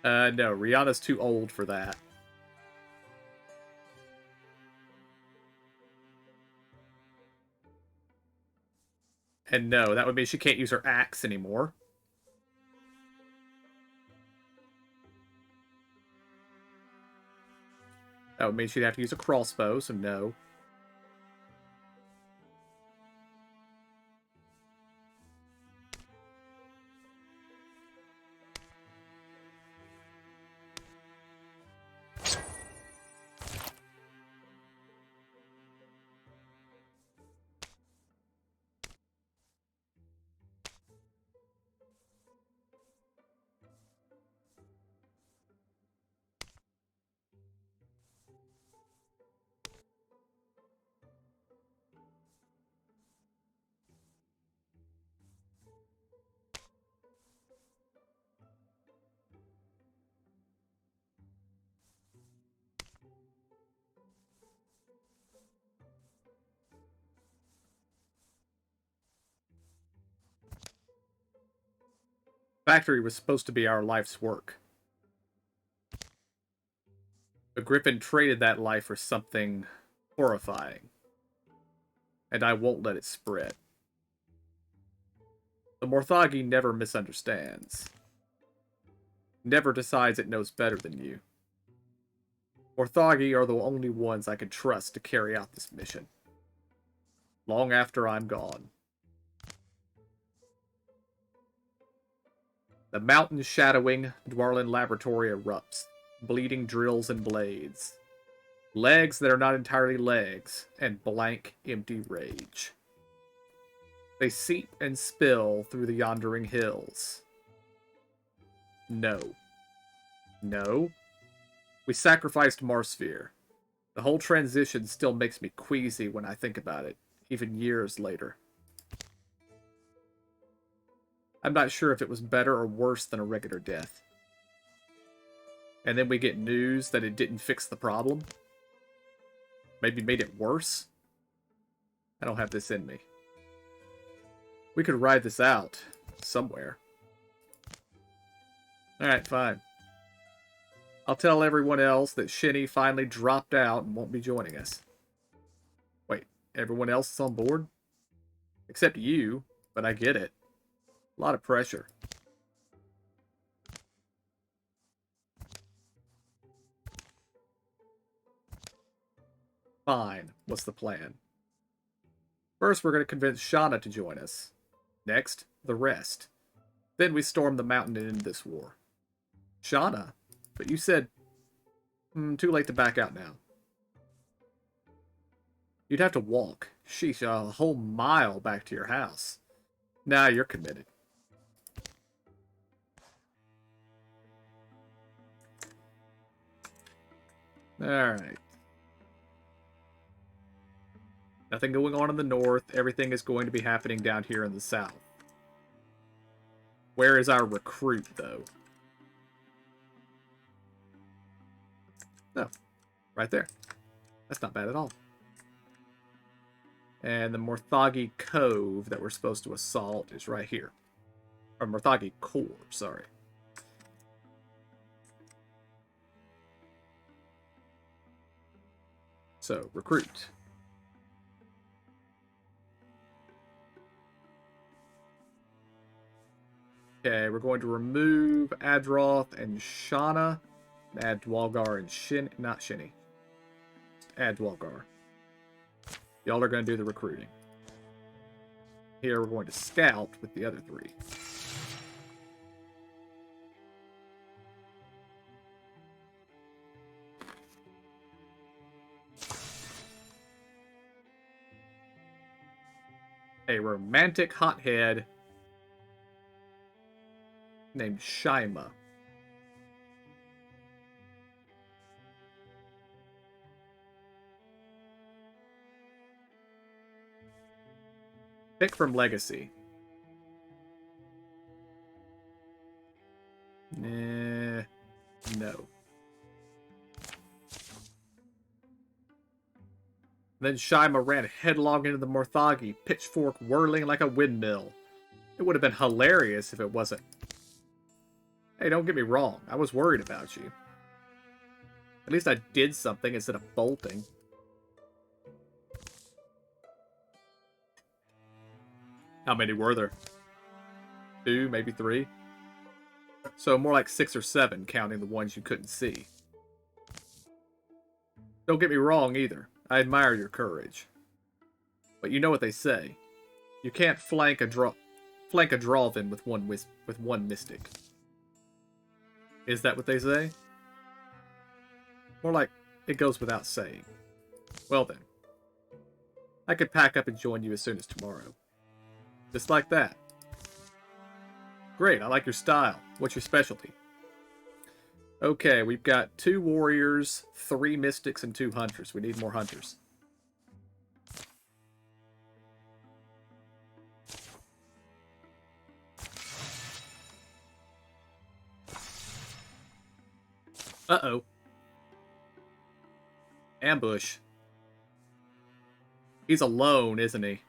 No, Rihanna's too old for that. And no, that would mean she can't use her axe anymore. That would mean she'd have to use a crossbow, so no. Factory was supposed to be our life's work. The Griffin traded that life for something horrifying. And I won't let it spread. The Morthagi never misunderstands. Never decides it knows better than you. Morthagi are the only ones I can trust to carry out this mission. Long after I'm gone. The mountain-shadowing Dwarlen laboratory erupts, bleeding drills and blades. Legs that are not entirely legs, and blank, empty rage. They seep and spill through the yondering hills. No. No? We sacrificed Marsphere. The whole transition still makes me queasy when I think about it, even years later. I'm not sure if it was better or worse than a regular death. And then we get news that it didn't fix the problem. Maybe made it worse? I don't have this in me. We could ride this out somewhere. Alright, fine. I'll tell everyone else that Shinny finally dropped out and won't be joining us. Wait, everyone else is on board? Except you, but I get it. A lot of pressure. Fine. What's the plan? First, we're going to convince Shauna to join us. Next, the rest. Then we storm the mountain and end this war. Shauna? But you said... too late to back out now. You'd have to walk. Sheesh, a whole mile back to your house. Nah, you're committed. Alright. Nothing going on in the north. Everything is going to be happening down here in the south. Where is our recruit, though? No. Right there. That's not bad at all. And the Morthagi Cove that we're supposed to assault is right here. Or Morthagi Core, sorry. So, recruit. Okay, we're going to remove Adroth and Shauna. Add Dwalgar and Shin... Not Shinny. Add Dwalgar. Y'all are going to do the recruiting. Here we're going to scout with the other three. A romantic hothead named Shaima. Pick from Legacy. Nah, no. Then Shaima ran headlong into the Morthagi, pitchfork whirling like a windmill. It would have been hilarious if it wasn't. Hey, don't get me wrong. I was worried about you. At least I did something instead of bolting. How many were there? 2, maybe 3? So more like 6 or 7, counting the ones you couldn't see. Don't get me wrong either. I admire your courage. But you know what they say. You can't flank a Drawthin with one mystic. Is that what they say? More like it goes without saying. Well then. I could pack up and join you as soon as tomorrow. Just like that. Great, I like your style. What's your specialty? Okay, we've got 2 warriors, 3 mystics, and 2 hunters. We need more hunters. Uh-oh. Ambush. He's alone, isn't he?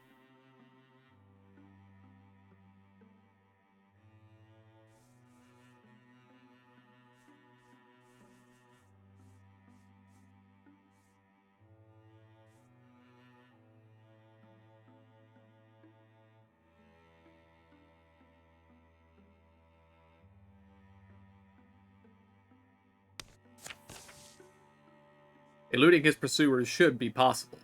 Eluding his pursuers should be possible,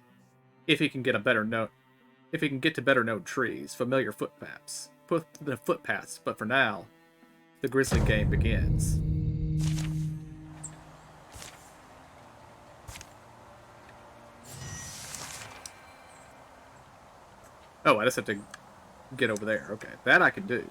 if he can get to better known trees, familiar footpaths. But for now, the grisly game begins. Oh, I just have to get over there. Okay, that I can do.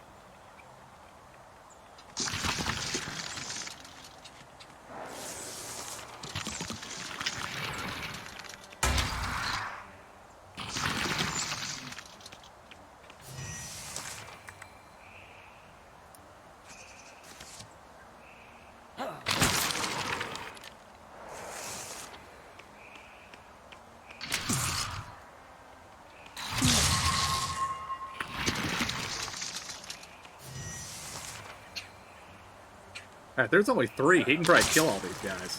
Alright, there's only 3. He can probably kill all these guys.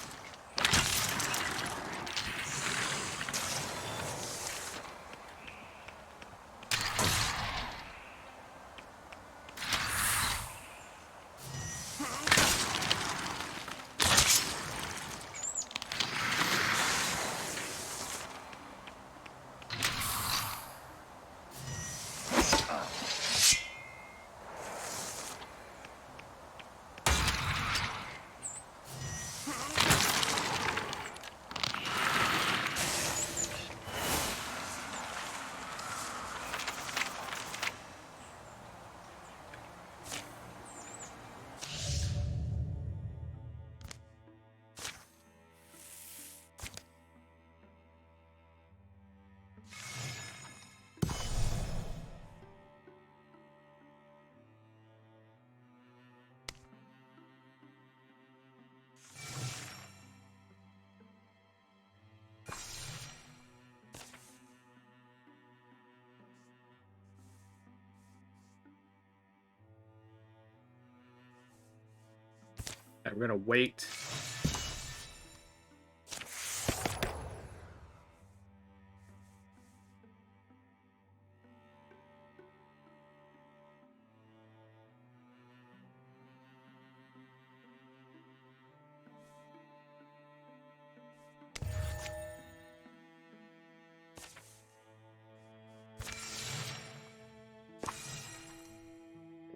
Alright, we're gonna wait.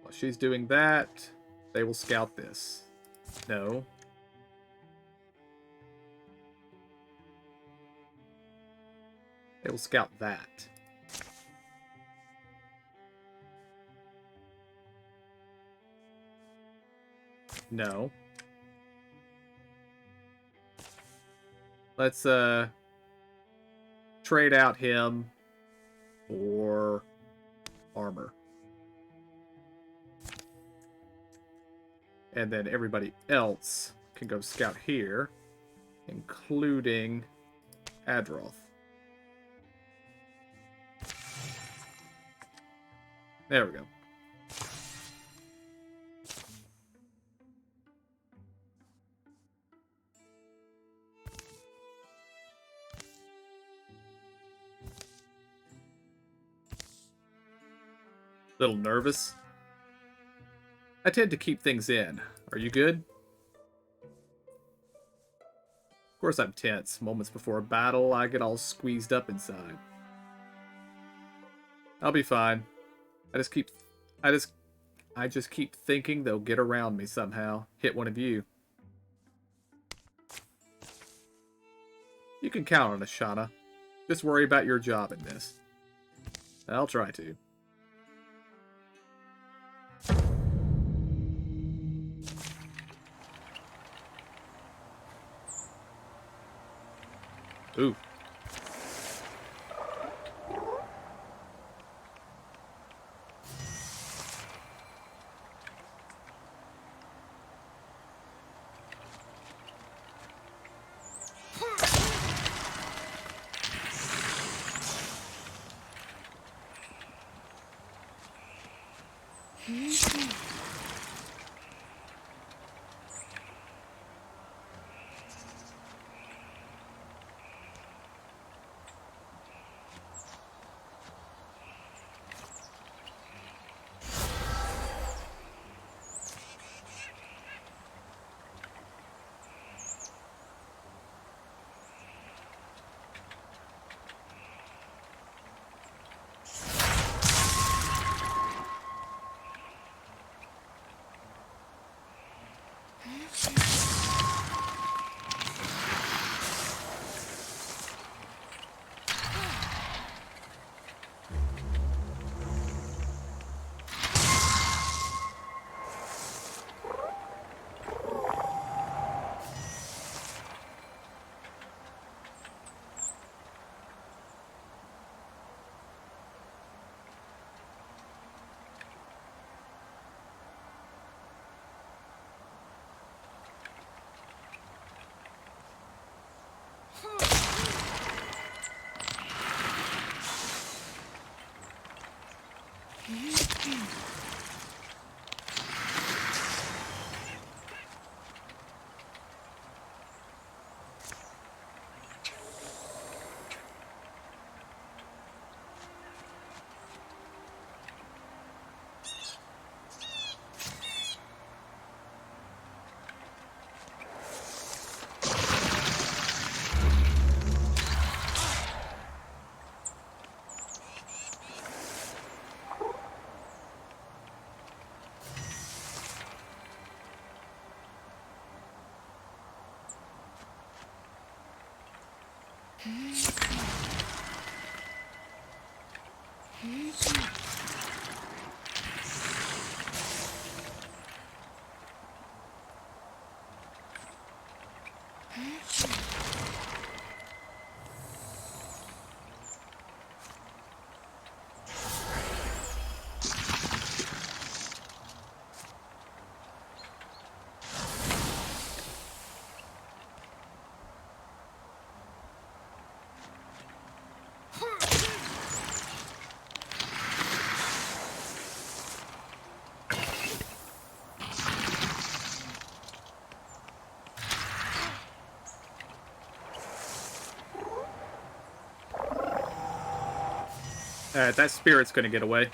While she's doing that, they will scout this. No. They will scout that. No. Let's trade out him for armor. And then everybody else can go scout here, including Adroth. There we go. Little nervous. I tend to keep things in. Are you good? Of course I'm tense. Moments before a battle, I get all squeezed up inside. I'll be fine. I just keep thinking they'll get around me somehow. Hit one of you. You can count on us, Shauna. Just worry about your job in this. I'll try to. Ooh. Alright, that spirit's gonna get away.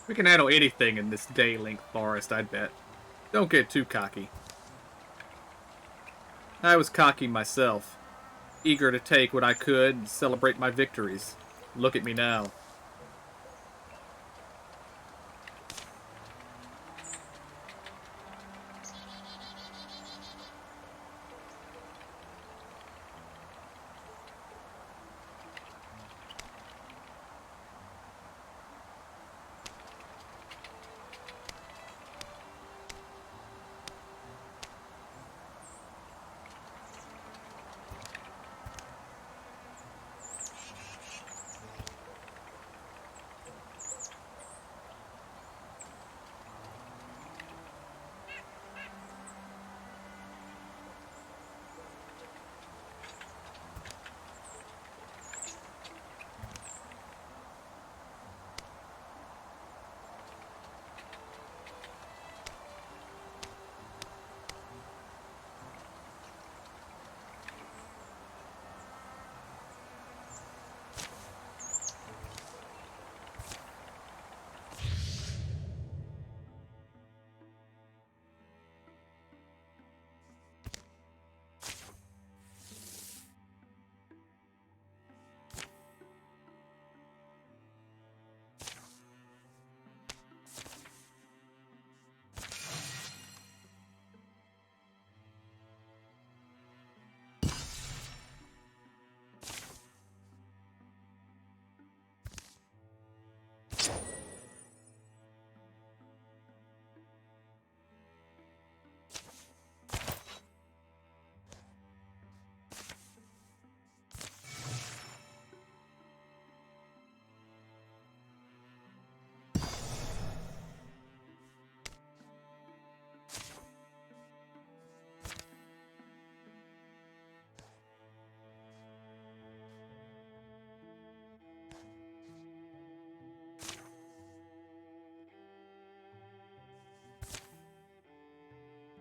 We can handle anything in this day-link forest, I bet. Don't get too cocky. I was cocky myself, eager to take what I could and celebrate my victories. Look at me now.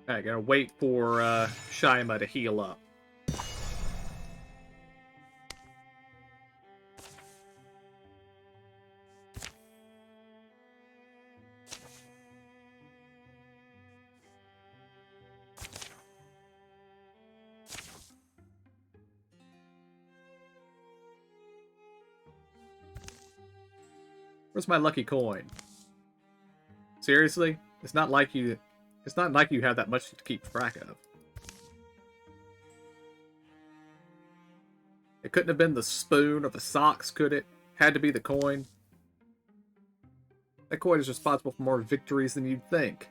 I gotta wait for Shima to heal up. Where's my lucky coin? Seriously? It's not like you have that much to keep track of. It couldn't have been the spoon or the socks, could it? Had to be the coin. That coin is responsible for more victories than you'd think.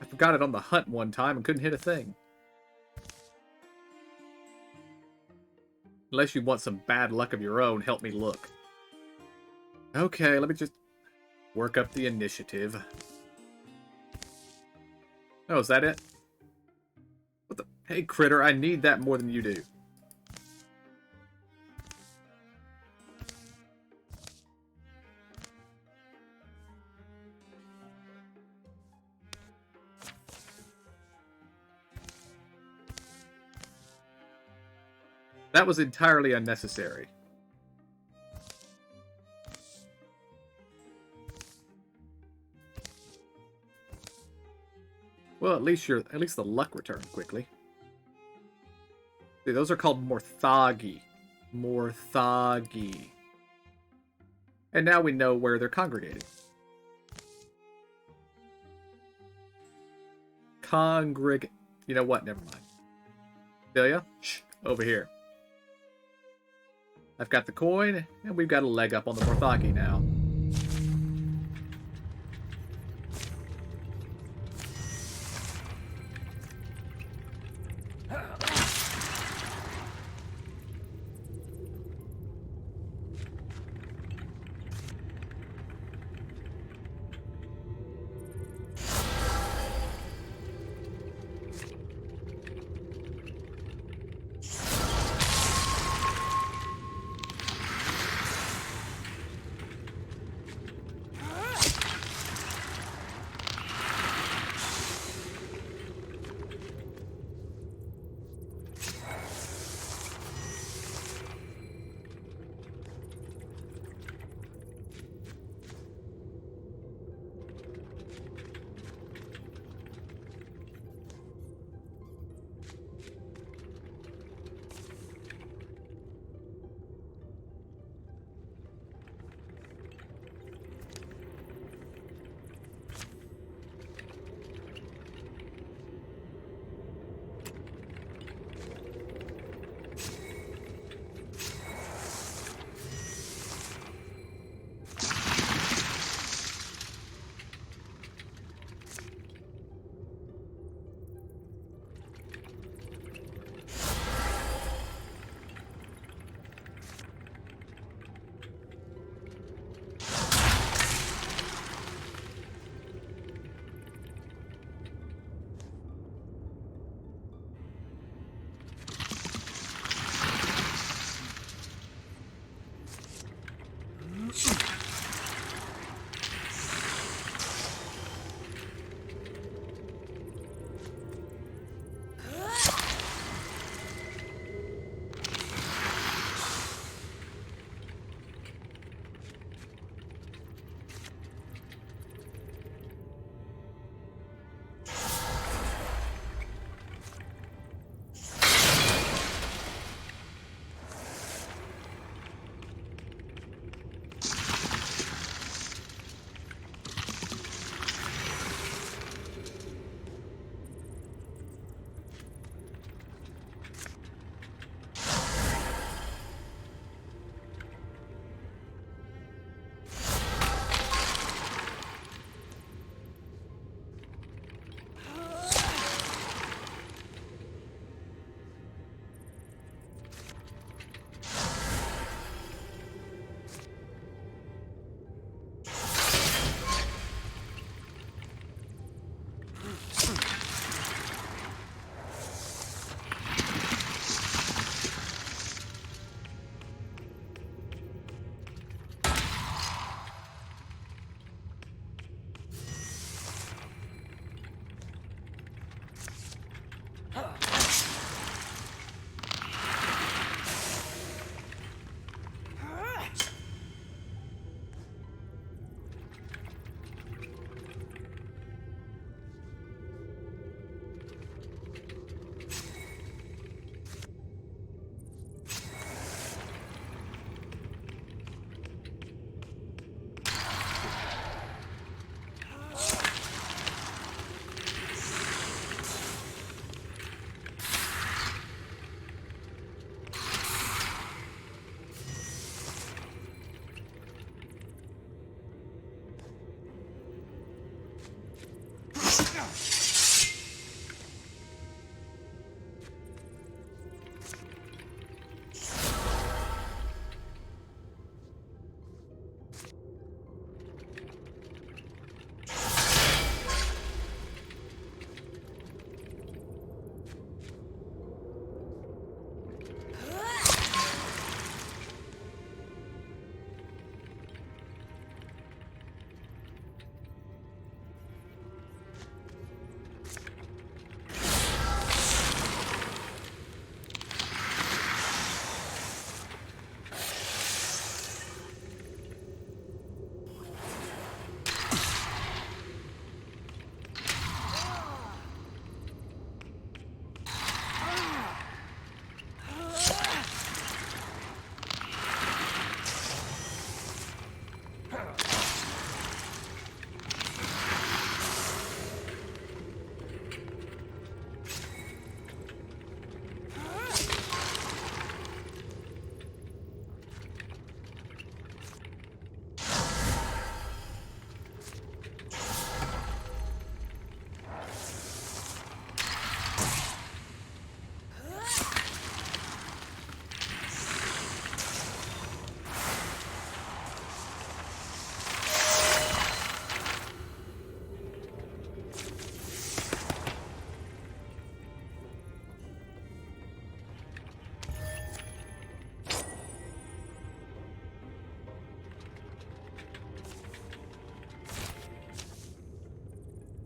I forgot it on the hunt one time and couldn't hit a thing. Unless you want some bad luck of your own, help me look. Okay, let me just work up the initiative. Oh, is that it? What the? Hey, critter, I need that more than you do. That was entirely unnecessary. Well, at least the luck returned quickly. See, those are called Morthagi. Morthagi. And now we know where they're congregated. You know what? Never mind. Delia? Shh. Over here. I've got the coin, and we've got a leg up on the Morthagi now.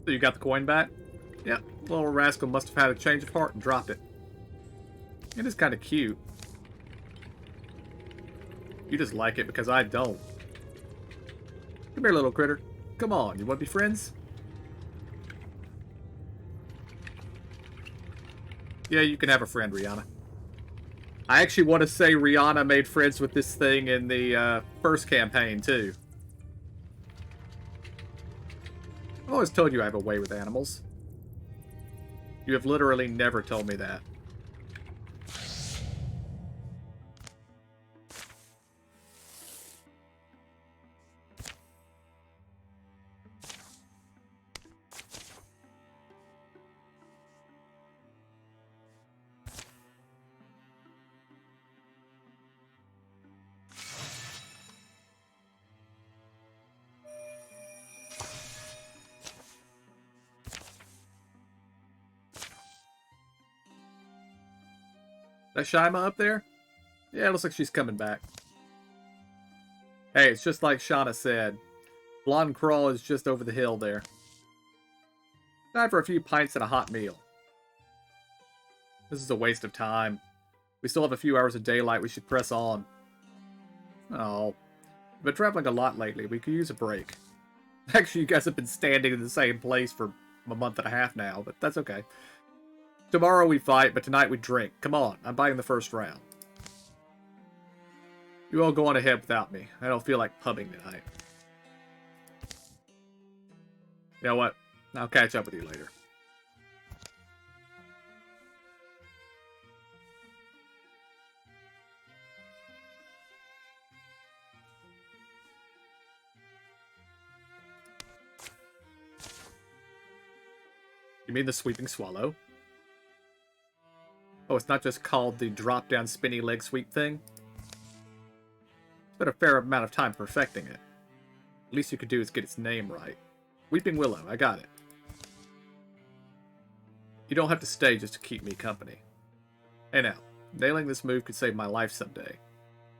So you got the coin back? Yeah, little rascal must have had a change of heart and dropped it. It is kind of cute. You just like it because I don't. Come here, little critter. Come on, you want to be friends? Yeah, you can have a friend, Rihanna. I actually want to say Rihanna made friends with this thing in the first campaign, too. I've always told you I have a way with animals. You have literally never told me that. That Shaima up there? Yeah, it looks like she's coming back. Hey, it's just like Shauna said. Blonde Crawl is just over the hill there. Time for a few pints and a hot meal. This is a waste of time. We still have a few hours of daylight. We should press on. Oh. We've been traveling a lot lately. We could use a break. Actually, you guys have been standing in the same place for a month and a half now, but that's okay. Tomorrow we fight, but tonight we drink. Come on, I'm buying the first round. You all go on ahead without me. I don't feel like pubbing tonight. You know what? I'll catch up with you later. You mean the sweeping swallow? Oh, it's not just called the drop-down spinny leg sweep thing? It's been a fair amount of time perfecting it. Least you could do is get its name right. Weeping Willow, I got it. You don't have to stay just to keep me company. Hey now, nailing this move could save my life someday.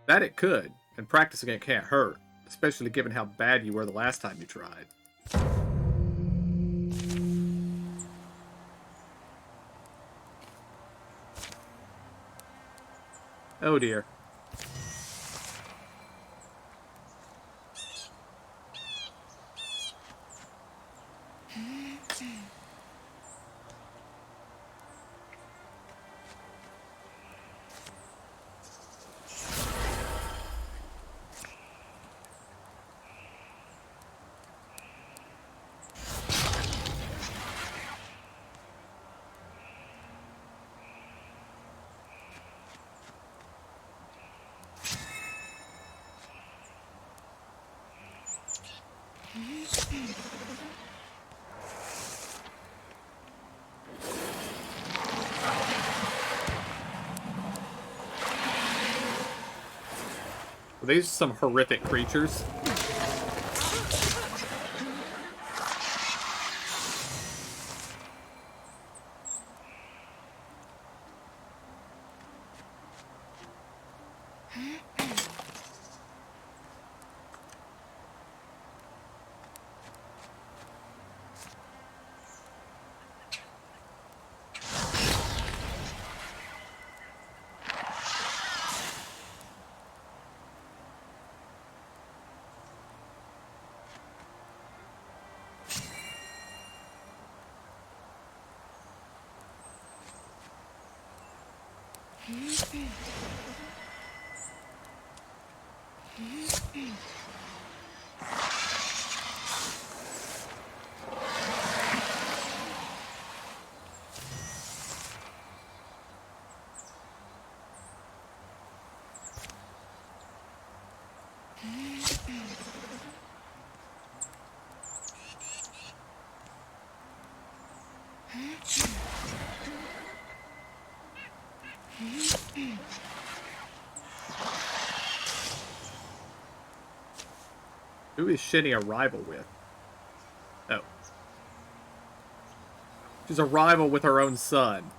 That it could, and practicing it can't hurt, especially given how bad you were the last time you tried. Oh dear. Are these some horrific creatures? Who is Shinny a rival with? Oh. She's a rival with her own son.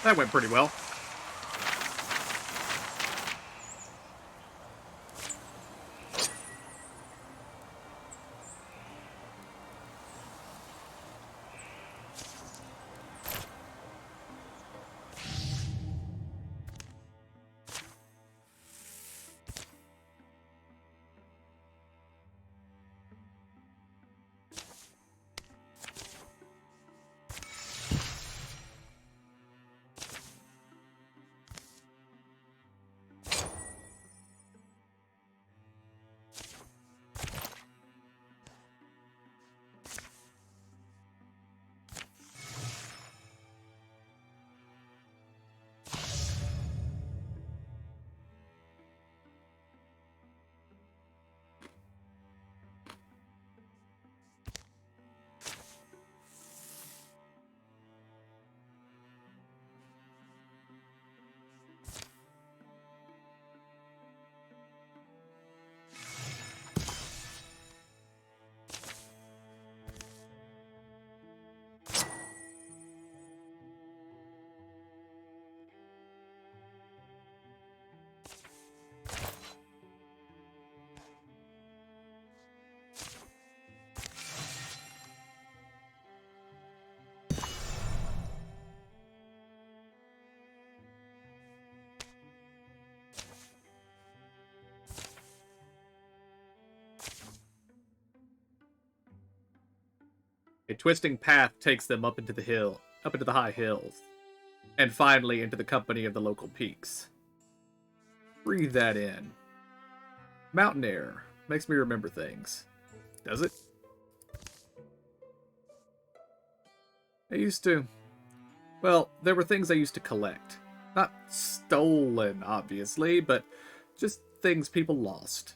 That went pretty well. A twisting path takes them up into the high hills, and finally into the company of the local peaks. Breathe that in. Mountain air makes me remember things. Does it? I used to... Well, there were things I used to collect. Not stolen, obviously, but just things people lost.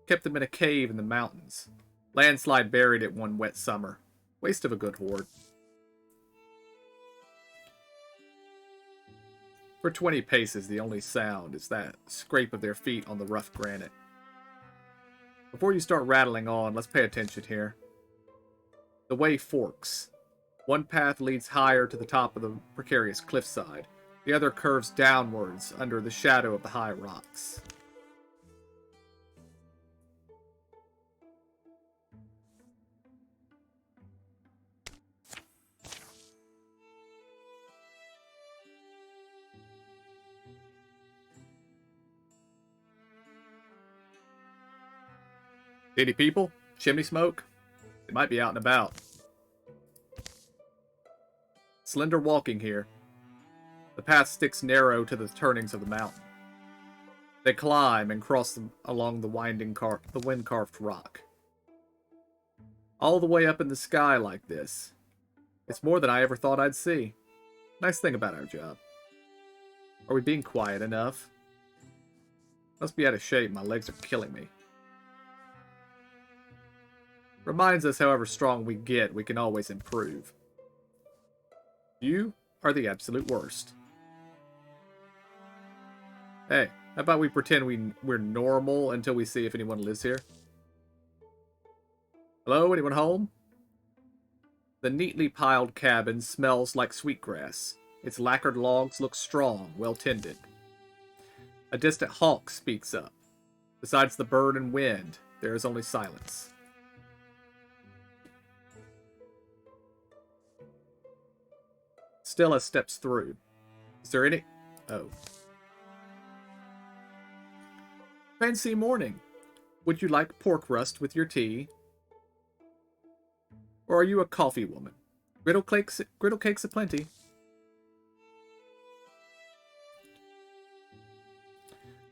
Kept them in a cave in the mountains. Landslide buried it one wet summer. Waste of a good hoard. For 20 paces, the only sound is that scrape of their feet on the rough granite. Before you start rattling on, let's pay attention here. The way forks. One path leads higher to the top of the precarious cliffside. The other curves downwards under the shadow of the high rocks. Any people? Chimney smoke? They might be out and about. Slender walking here. The path sticks narrow to the turnings of the mountain. They climb and cross them along the wind-carved rock. All the way up in the sky like this. It's more than I ever thought I'd see. Nice thing about our job. Are we being quiet enough? Must be out of shape. My legs are killing me. Reminds us however strong we get, we can always improve. You are the absolute worst. Hey, how about we pretend we're normal until we see if anyone lives here? Hello, anyone home? The neatly piled cabin smells like sweetgrass. Its lacquered logs look strong, well tended. A distant hawk speaks up. Besides the bird and wind, there is only silence. Stella steps through. Is there any... Oh. Fancy morning. Would you like pork rust with your tea? Or are you a coffee woman? Griddle cakes aplenty.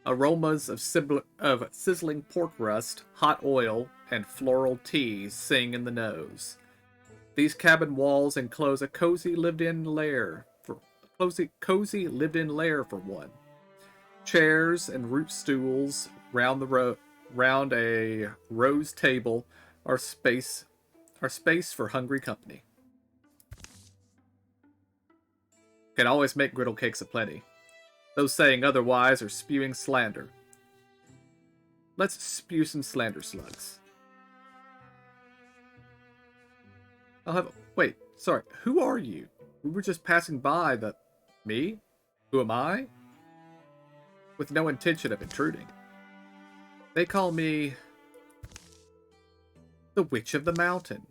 Aromas of sizzling pork rust, hot oil, and floral teas sing in the nose. These cabin walls enclose a cozy lived-in lair for one. Chairs and root stools round a rose table are space for hungry company. Can always make griddle cakes aplenty. Those saying otherwise are spewing slander. Let's spew some slander slugs. Wait, sorry, who are you? We were just passing by the... Me? Who am I? With no intention of intruding. They call me... the Witch of the Mountain.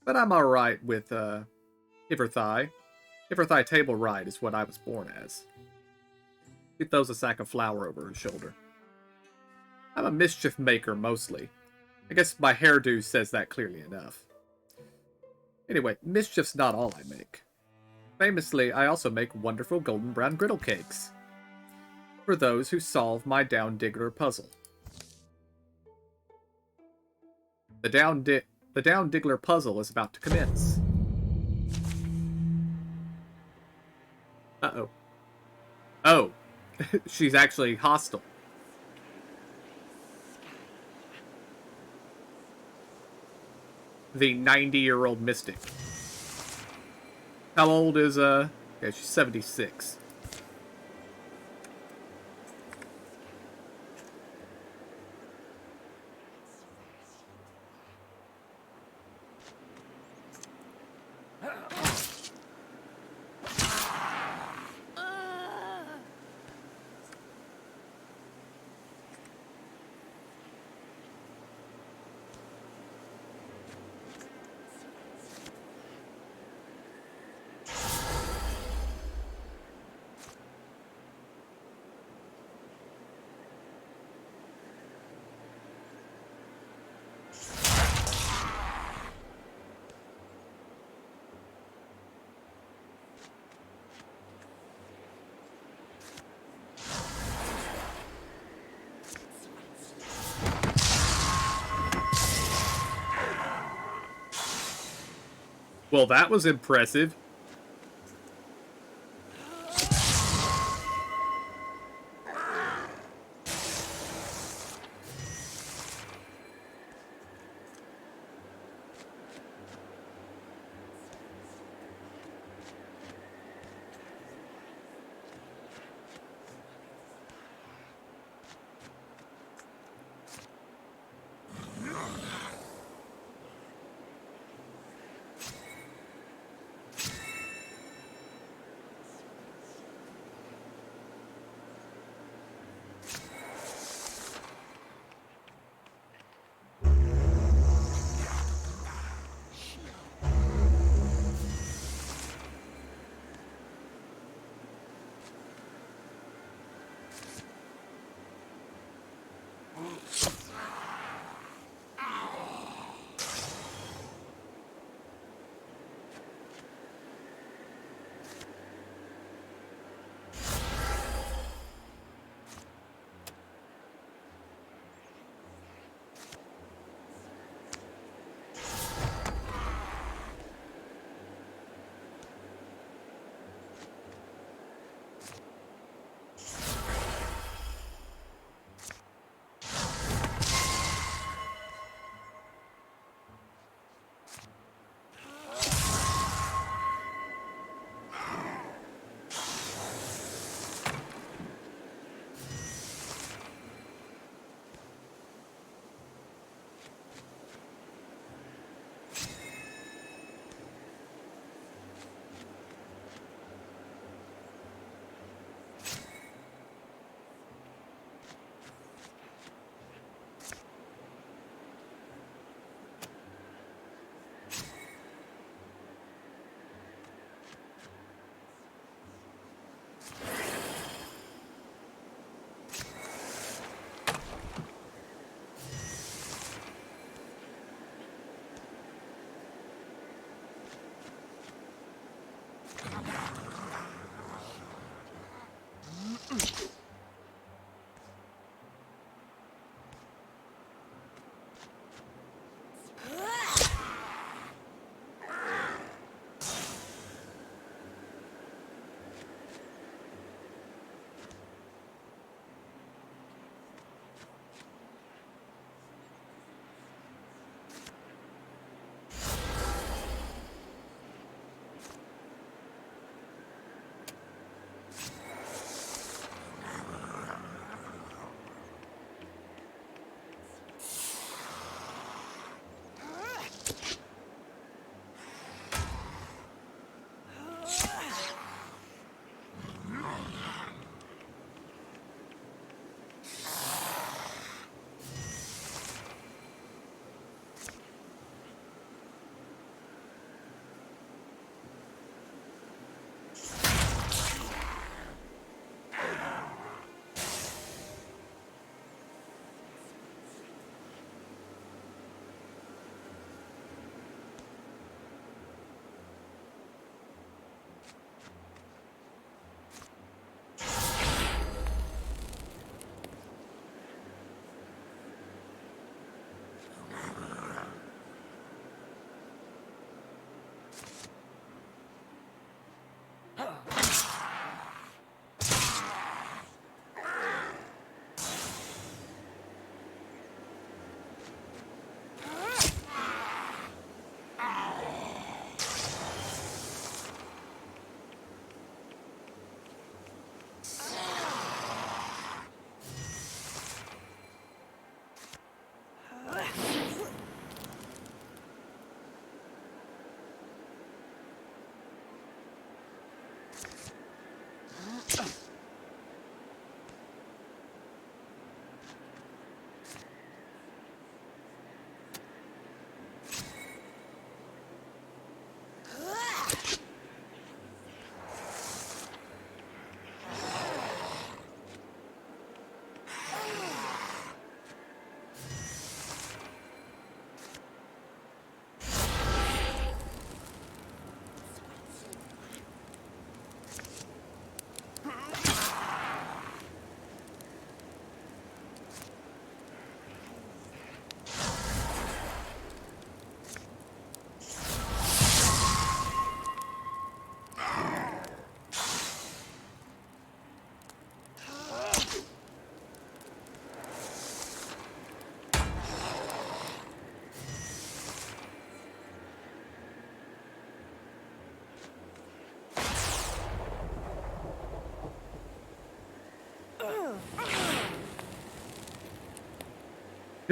But I'm alright with, Iverthai. Iverthai Table Ride is what I was born as. He throws a sack of flour over her shoulder. I'm a mischief maker, mostly. I guess my hairdo says that clearly enough. Anyway, mischief's not all I make. Famously, I also make wonderful golden brown griddle cakes. For those who solve my Down Diggler puzzle. The Down Diggler puzzle is about to commence. Uh-oh. Oh, she's actually hostile. The 90-year-old mystic. How old is, yeah, she's 76. Well, that was impressive.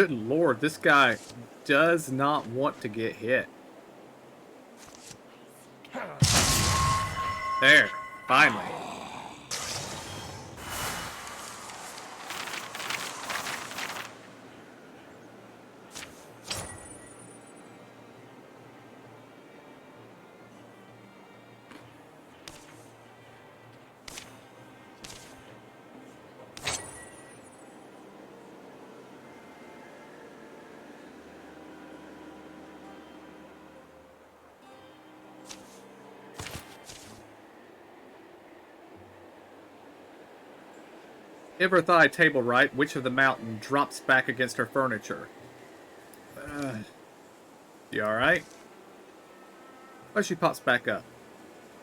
Good lord, this guy does not want to get hit. There, finally. Give her thigh table right, Witch of the Mountain drops back against her furniture. You alright? Oh, she pops back up.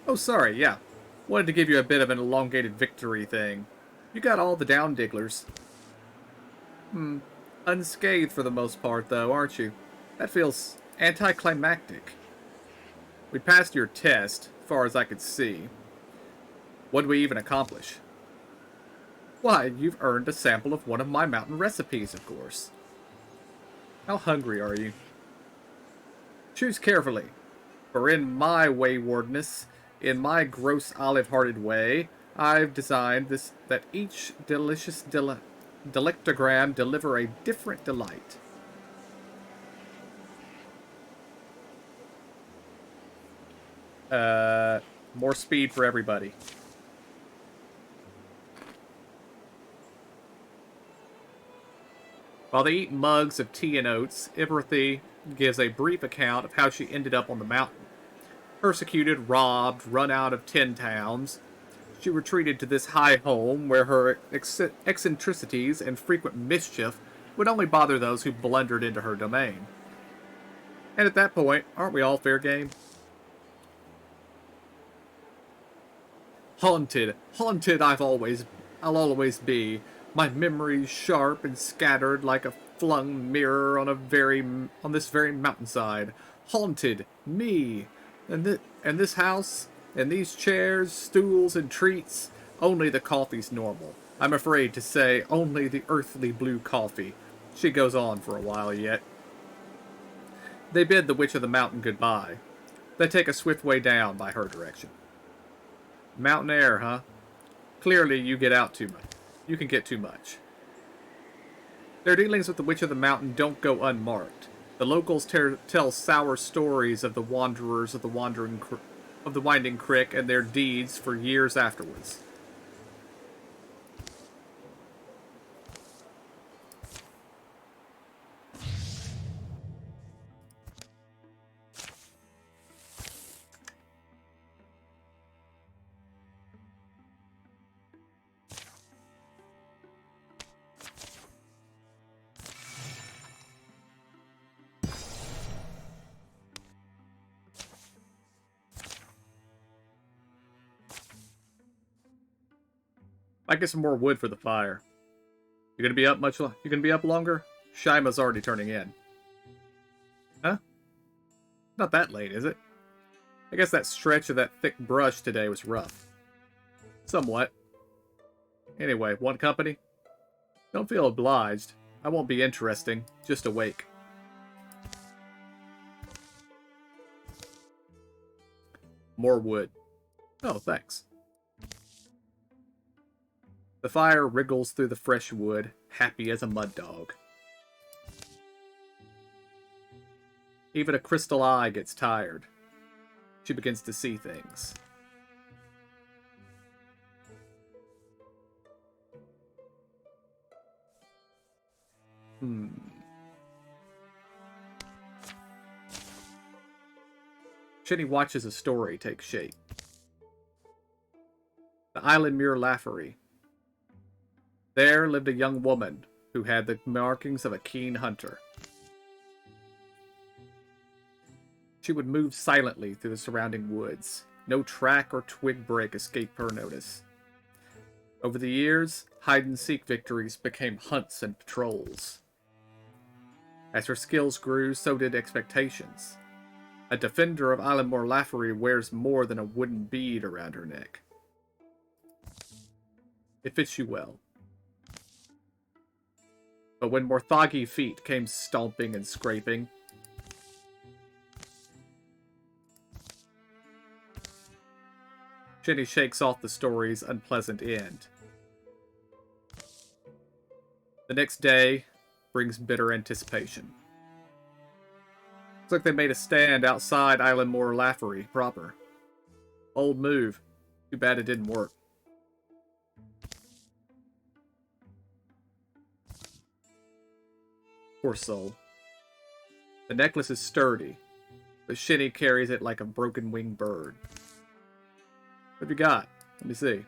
Oh, sorry, yeah. Wanted to give you a bit of an elongated victory thing. You got all the down digglers. Unscathed for the most part, though, aren't you? That feels anticlimactic. We passed your test, as far as I could see. What did we even accomplish? Why, you've earned a sample of one of my mountain recipes, of course. How hungry are you? Choose carefully, for in my waywardness, in my gross olive-hearted way, I've designed this that each delicious delectogram deliver a different delight. More speed for everybody. While they eat mugs of tea and oats, Iverthy gives a brief account of how she ended up on the mountain. Persecuted, robbed, run out of 10 towns, she retreated to this high home where her eccentricities and frequent mischief would only bother those who blundered into her domain. And at that point, aren't we all fair game? Haunted I'll always be. My memories sharp and scattered like a flung mirror on this very mountainside. Haunted, me, and this house, and these chairs, stools, and treats. Only the coffee's normal. I'm afraid to say only the earthly blue coffee. She goes on for a while yet. They bid the Witch of the Mountain goodbye. They take a swift way down by her direction. Mountain air, huh? Clearly you get out too much. You can get too much. Their dealings with the Witch of the Mountain don't go unmarked. The locals tell sour stories of the wanderers of the Winding Creek and their deeds for years afterwards. Might get some more wood for the fire. You gonna be up much? You gonna be up longer? Shima's already turning in. Huh? Not that late, is it? I guess that stretch of that thick brush today was rough. Somewhat. Anyway, want company? Don't feel obliged. I won't be interesting, just awake. More wood. Oh, thanks. The fire wriggles through the fresh wood, happy as a mud dog. Even a crystal eye gets tired. She begins to see things. Shinny watches a story take shape. The Island Muir Laffery. There lived a young woman who had the markings of a keen hunter. She would move silently through the surrounding woods. No track or twig break escaped her notice. Over the years, hide-and-seek victories became hunts and patrols. As her skills grew, so did expectations. A defender of Islandmore Laffery wears more than a wooden bead around her neck. It fits you well. But when Morthagi feet came stomping and scraping, Shinny shakes off the story's unpleasant end. The next day brings bitter anticipation. Looks like they made a stand outside Island Moor Laffery proper. Old move. Too bad it didn't work. Poor soul. The necklace is sturdy, but Shinny carries it like a broken-winged bird. What have you got? Let me see.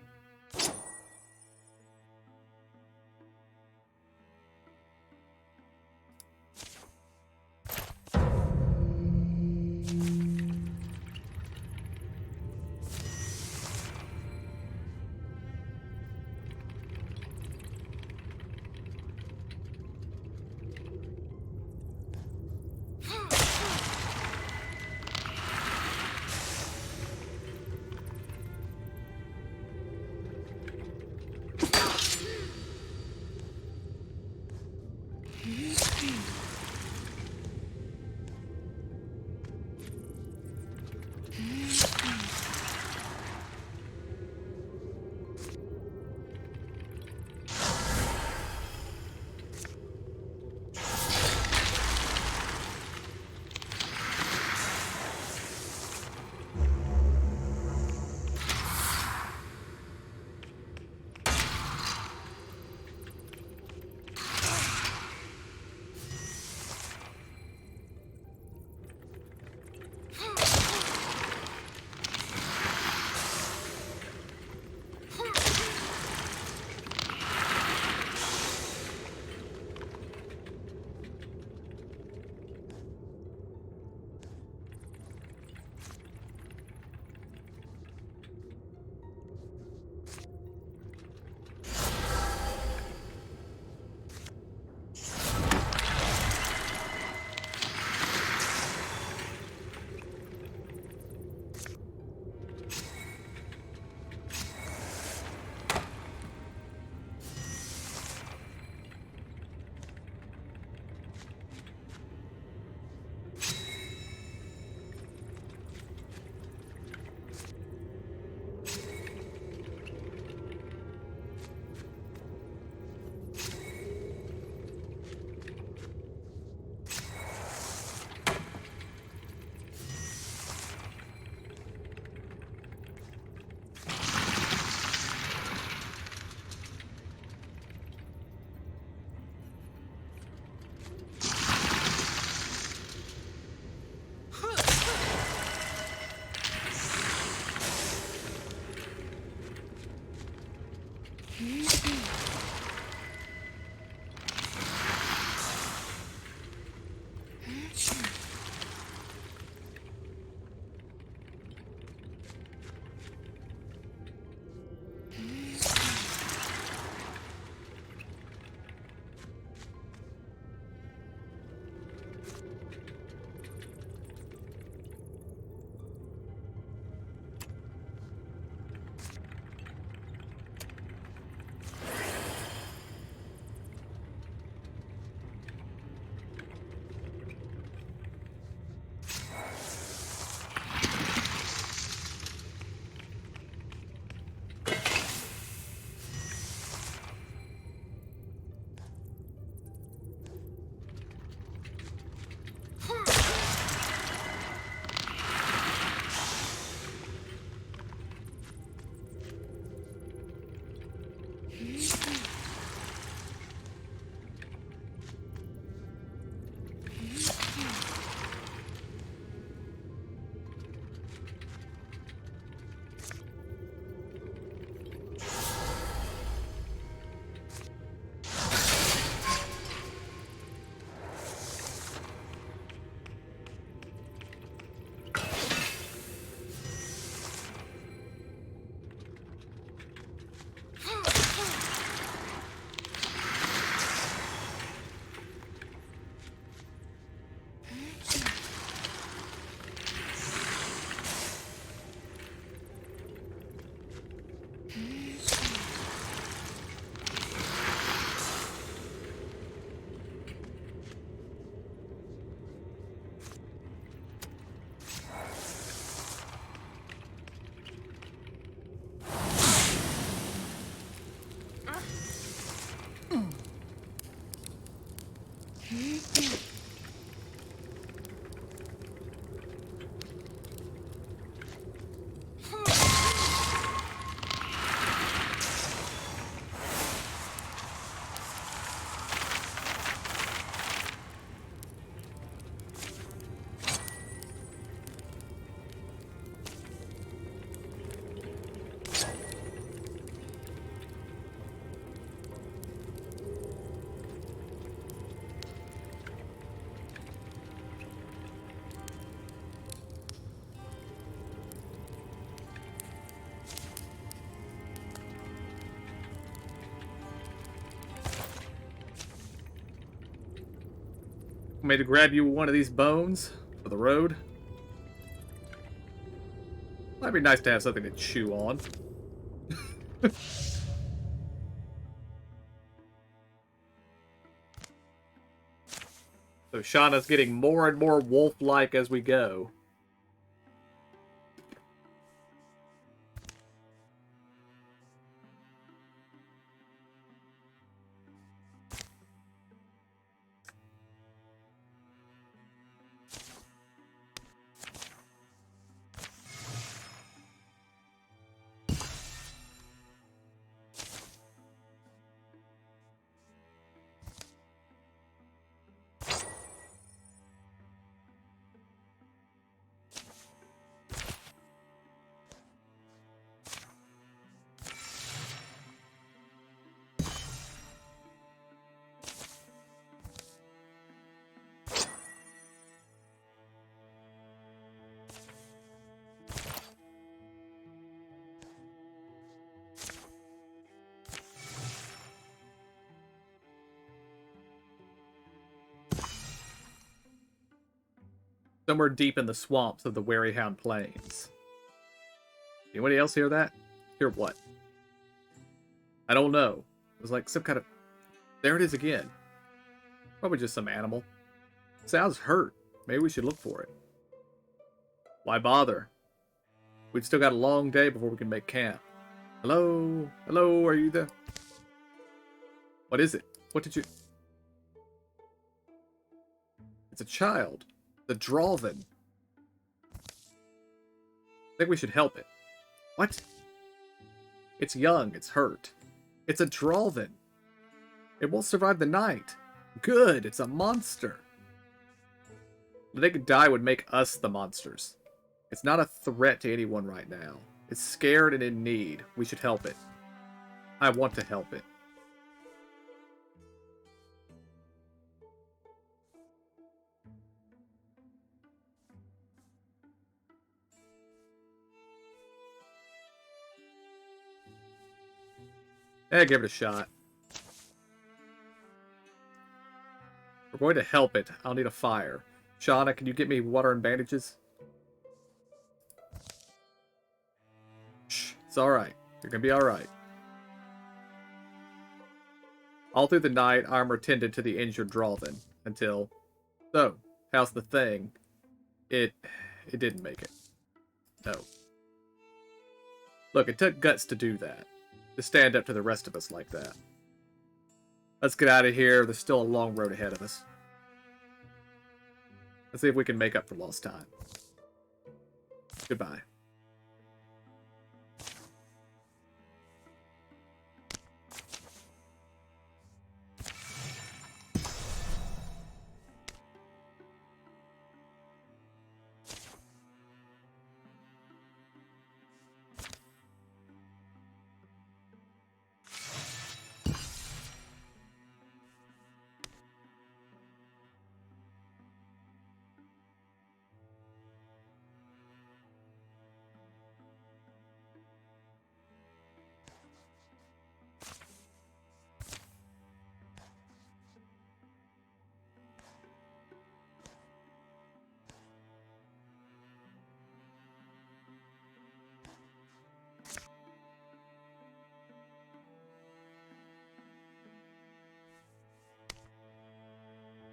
me to grab you one of these bones for the road? Might be nice to have something to chew on. So Shauna's getting more and more wolf-like as we go. Somewhere deep in the swamps of the Wearyhound Plains. Anybody else hear that? Hear what? I don't know. It was like some kind of... There it is again. Probably just some animal. Sounds hurt. Maybe we should look for it. Why bother? We've still got a long day before we can make camp. Hello? Hello, are you there? What is it? What did you... It's a child. The Dralvin. I think we should help it. What? It's young. It's hurt. It's a Dralvin. It won't survive the night. Good. It's a monster. The naked die would make us the monsters. It's not a threat to anyone right now. It's scared and in need. We should help it. I want to help it. Give it a shot. We're going to help it. I'll need a fire. Shauna, can you get me water and bandages? Shh, it's alright. You're gonna be alright. All through the night, Armor tended to the injured Dralvin until... So, how's the thing? It didn't make it. No. Look, it took guts to do that. To stand up to the rest of us like that. Let's get out of here. There's still a long road ahead of us. Let's see if we can make up for lost time. Goodbye.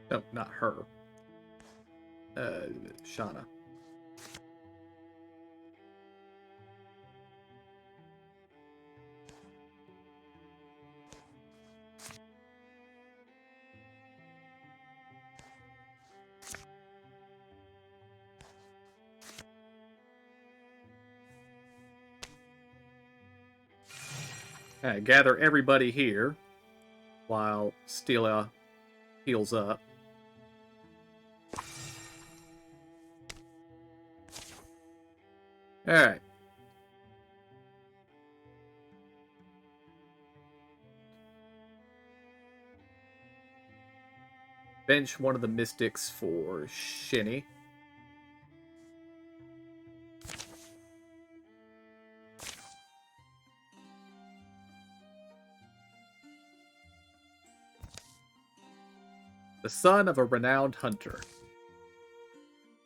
No, not her. Shauna. Okay, gather everybody here while Stila heals up. Alright. Bench one of the mystics for Shinny. The son of a renowned hunter.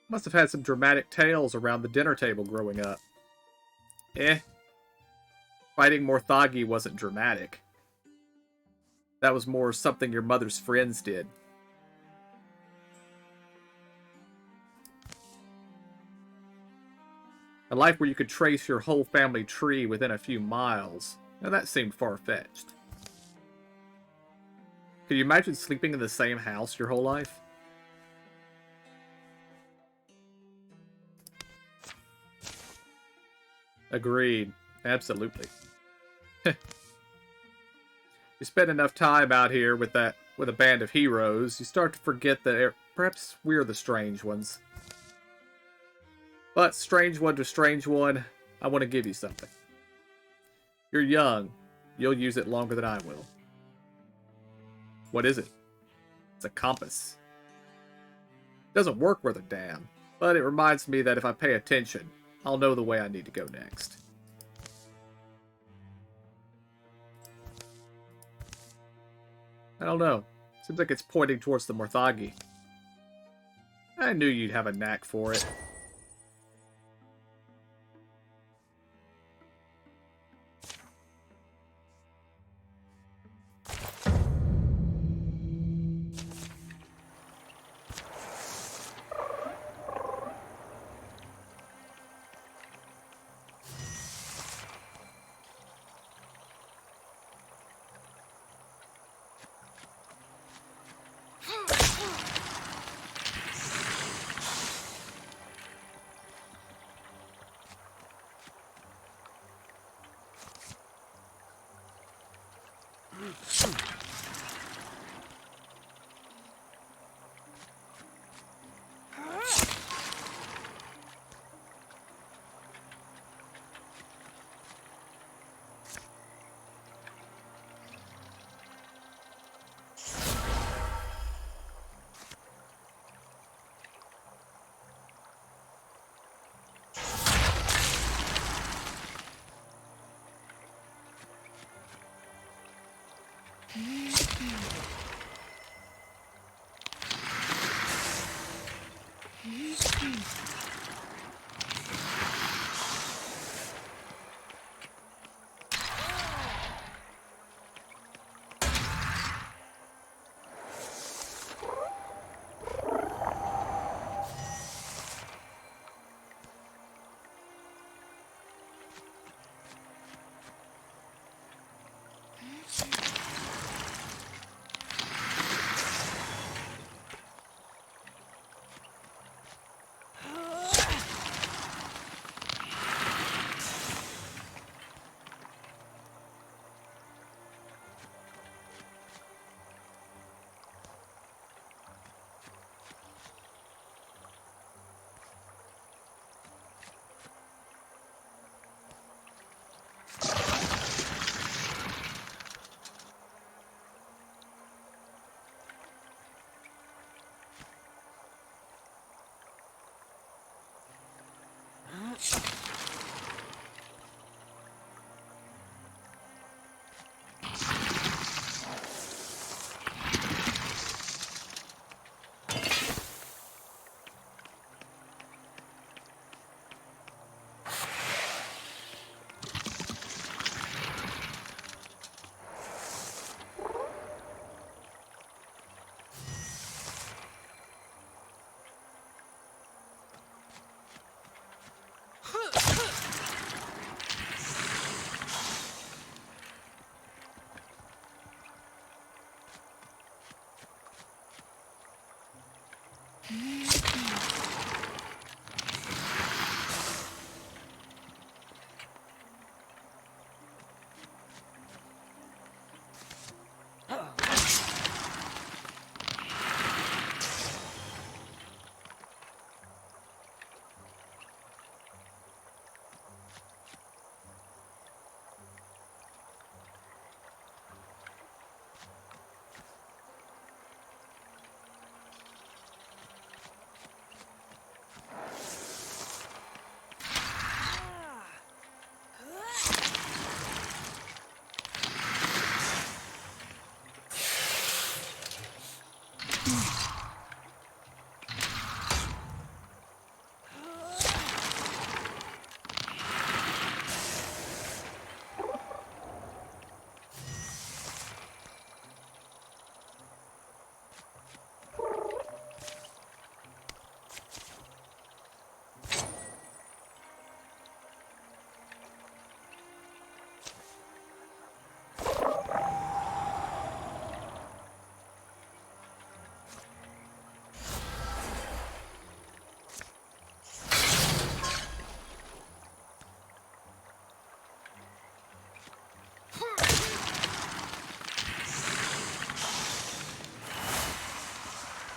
Must have had some dramatic tales around the dinner table growing up. Fighting Morthagi wasn't dramatic. That was more something your mother's friends did. A life where you could trace your whole family tree within a few miles. Now that seemed far-fetched. Could you imagine sleeping in the same house your whole life? Agreed. Absolutely. You spend enough time out here with a band of heroes, you start to forget that perhaps we're the strange ones. But strange one to strange one, I want to give you something. You're young. You'll use it longer than I will. What is it? It's a compass. It doesn't work worth a damn, but it reminds me that if I pay attention, I'll know the way I need to go next. I don't know. Seems like it's pointing towards the Morthagi. I knew you'd have a knack for it.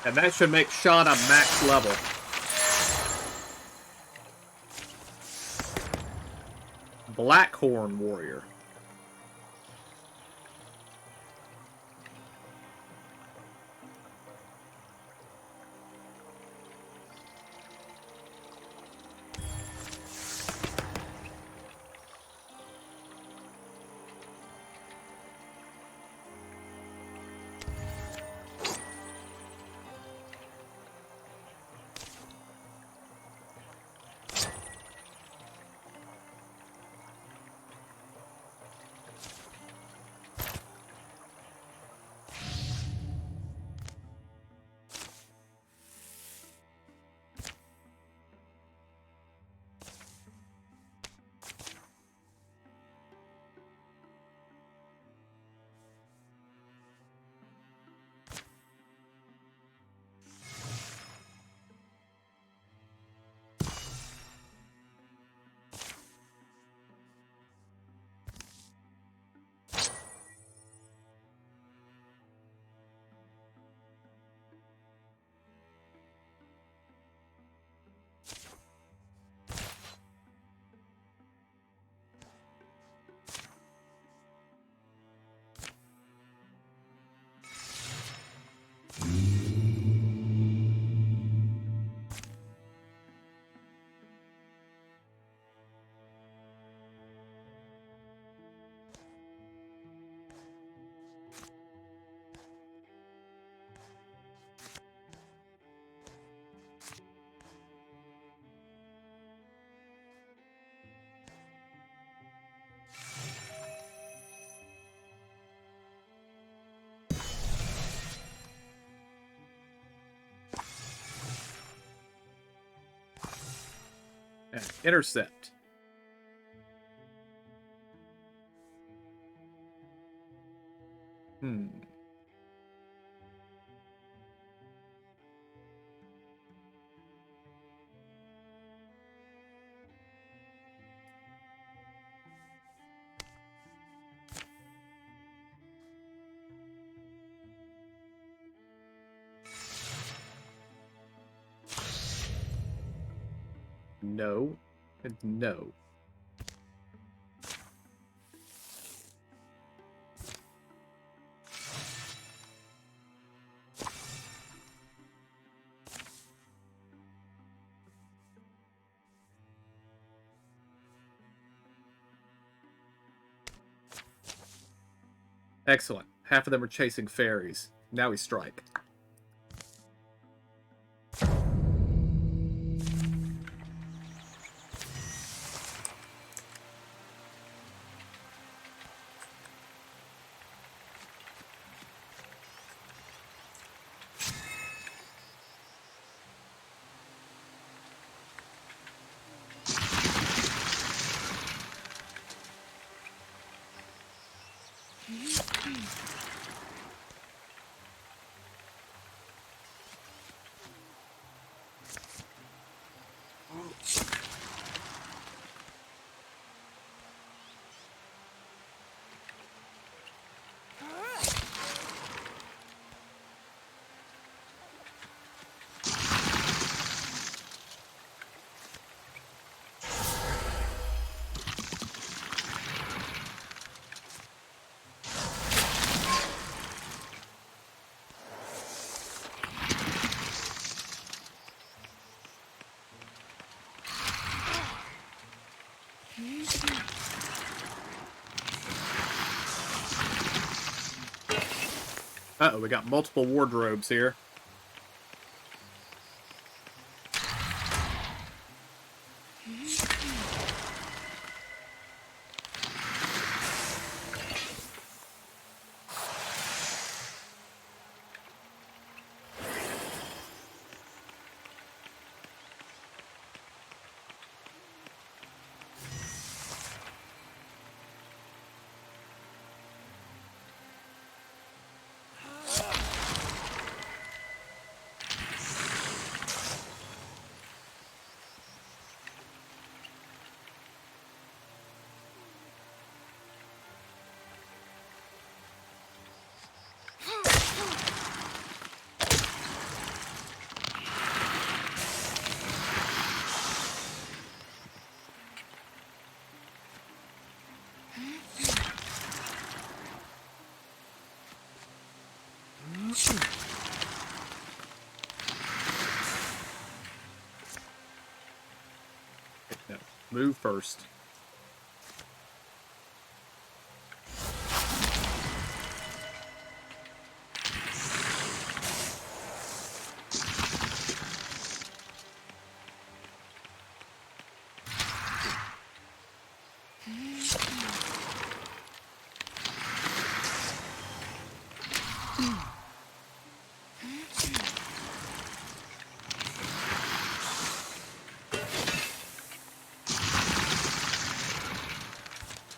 And that should make Shauna max level. Blackhorn Warrior. And intercept. No. And no. Excellent. Half of them are chasing fairies. Now we strike. Uh-oh, we got multiple wardrobes here. No, move first.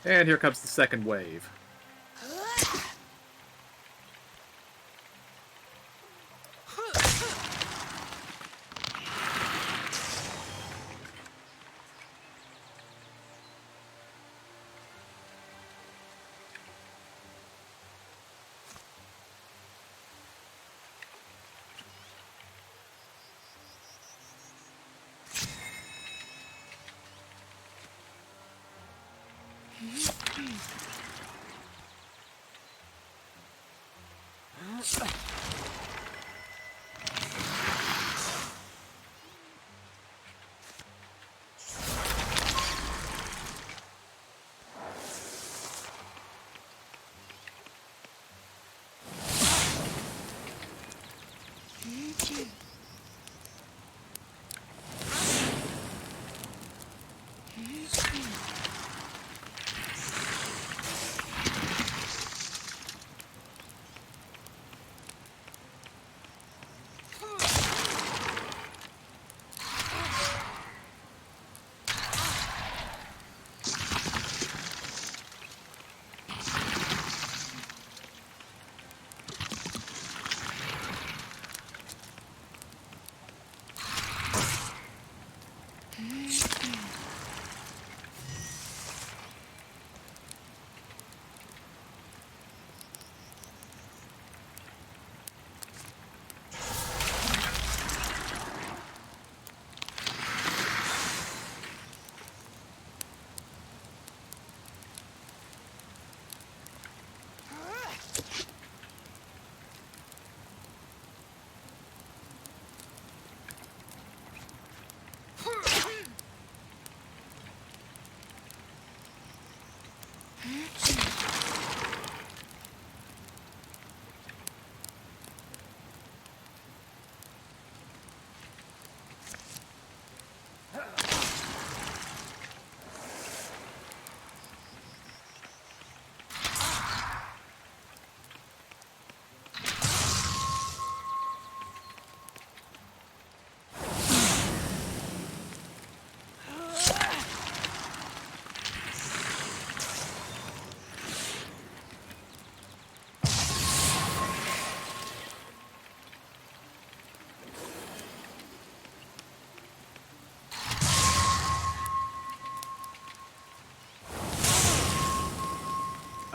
And here comes the second wave.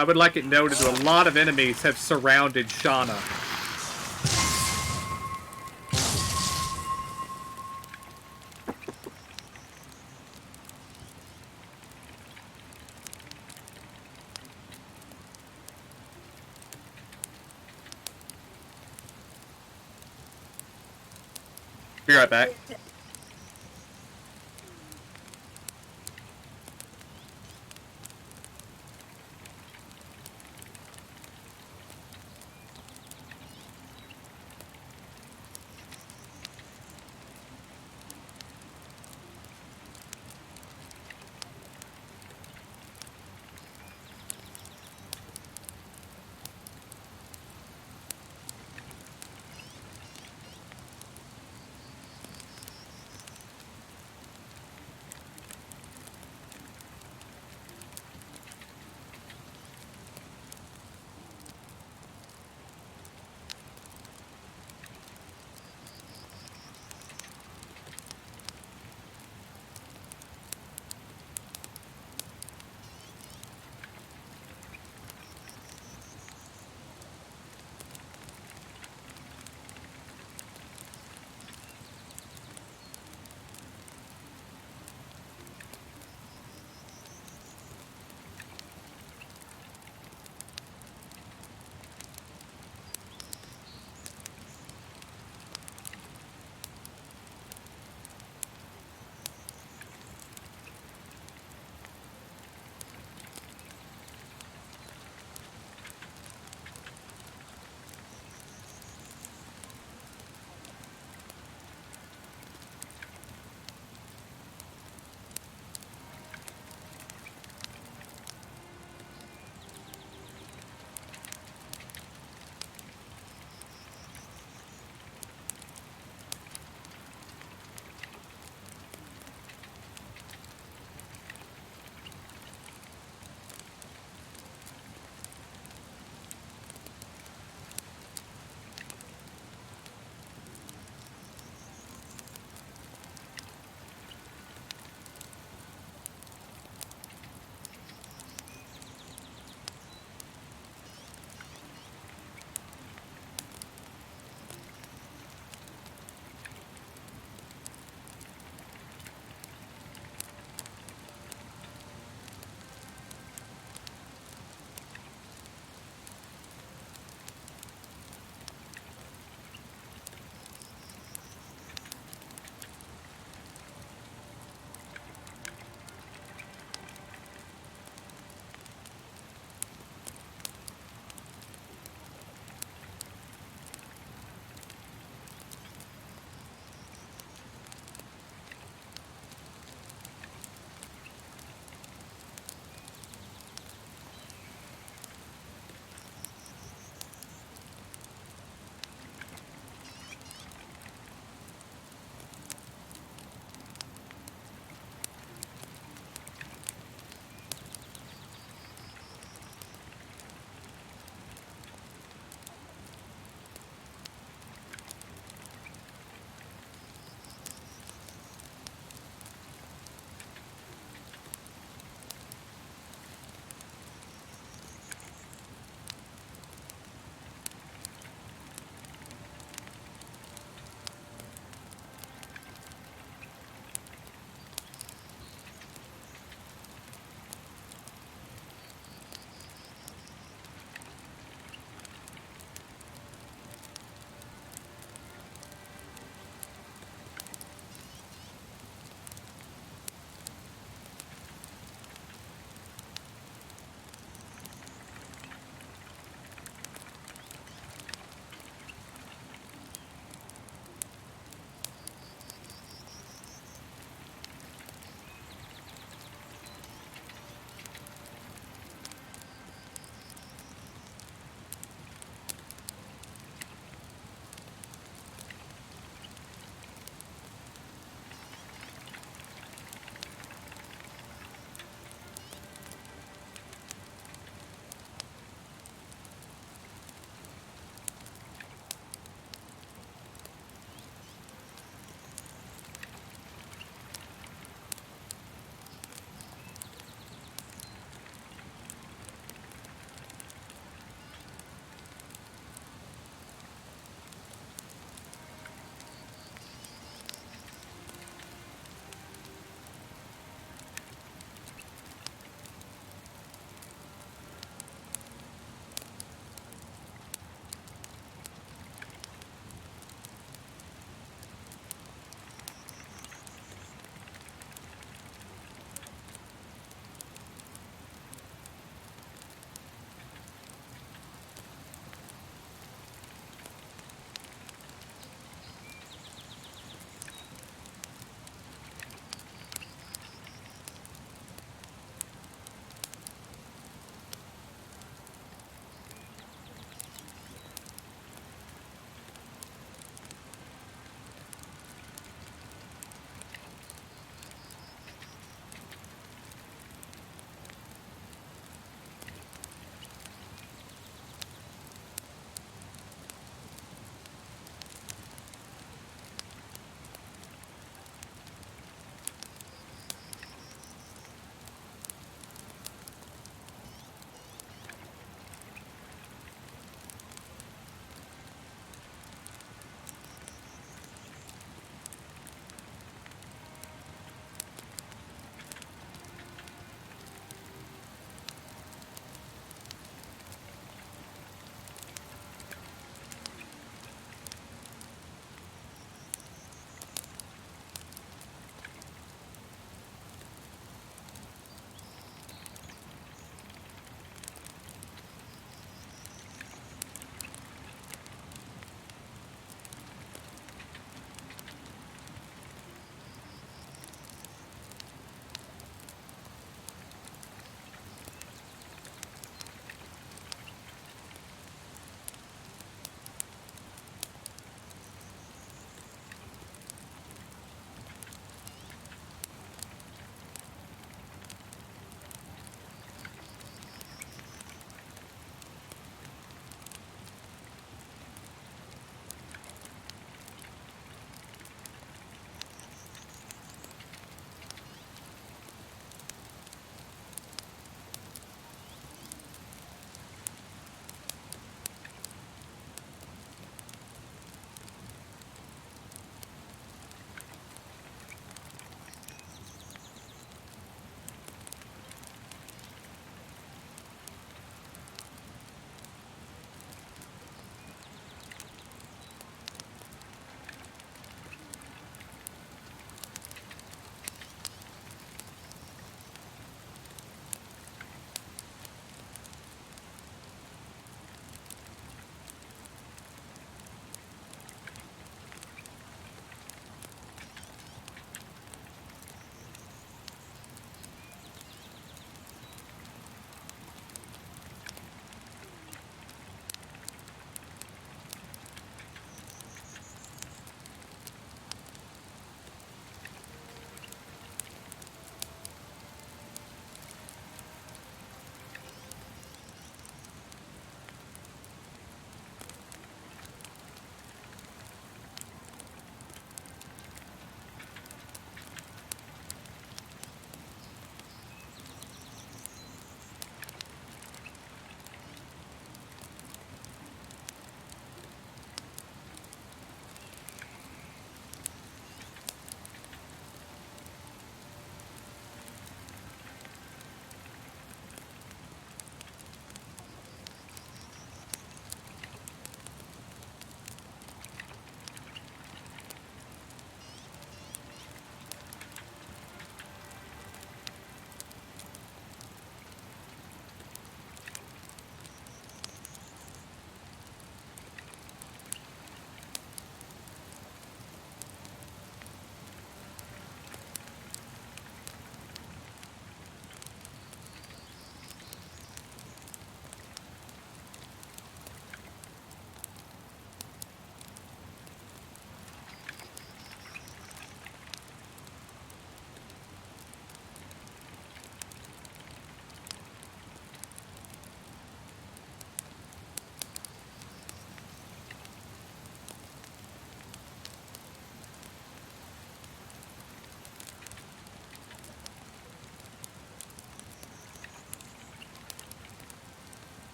I would like it noted that a lot of enemies have surrounded Shauna. Be right back.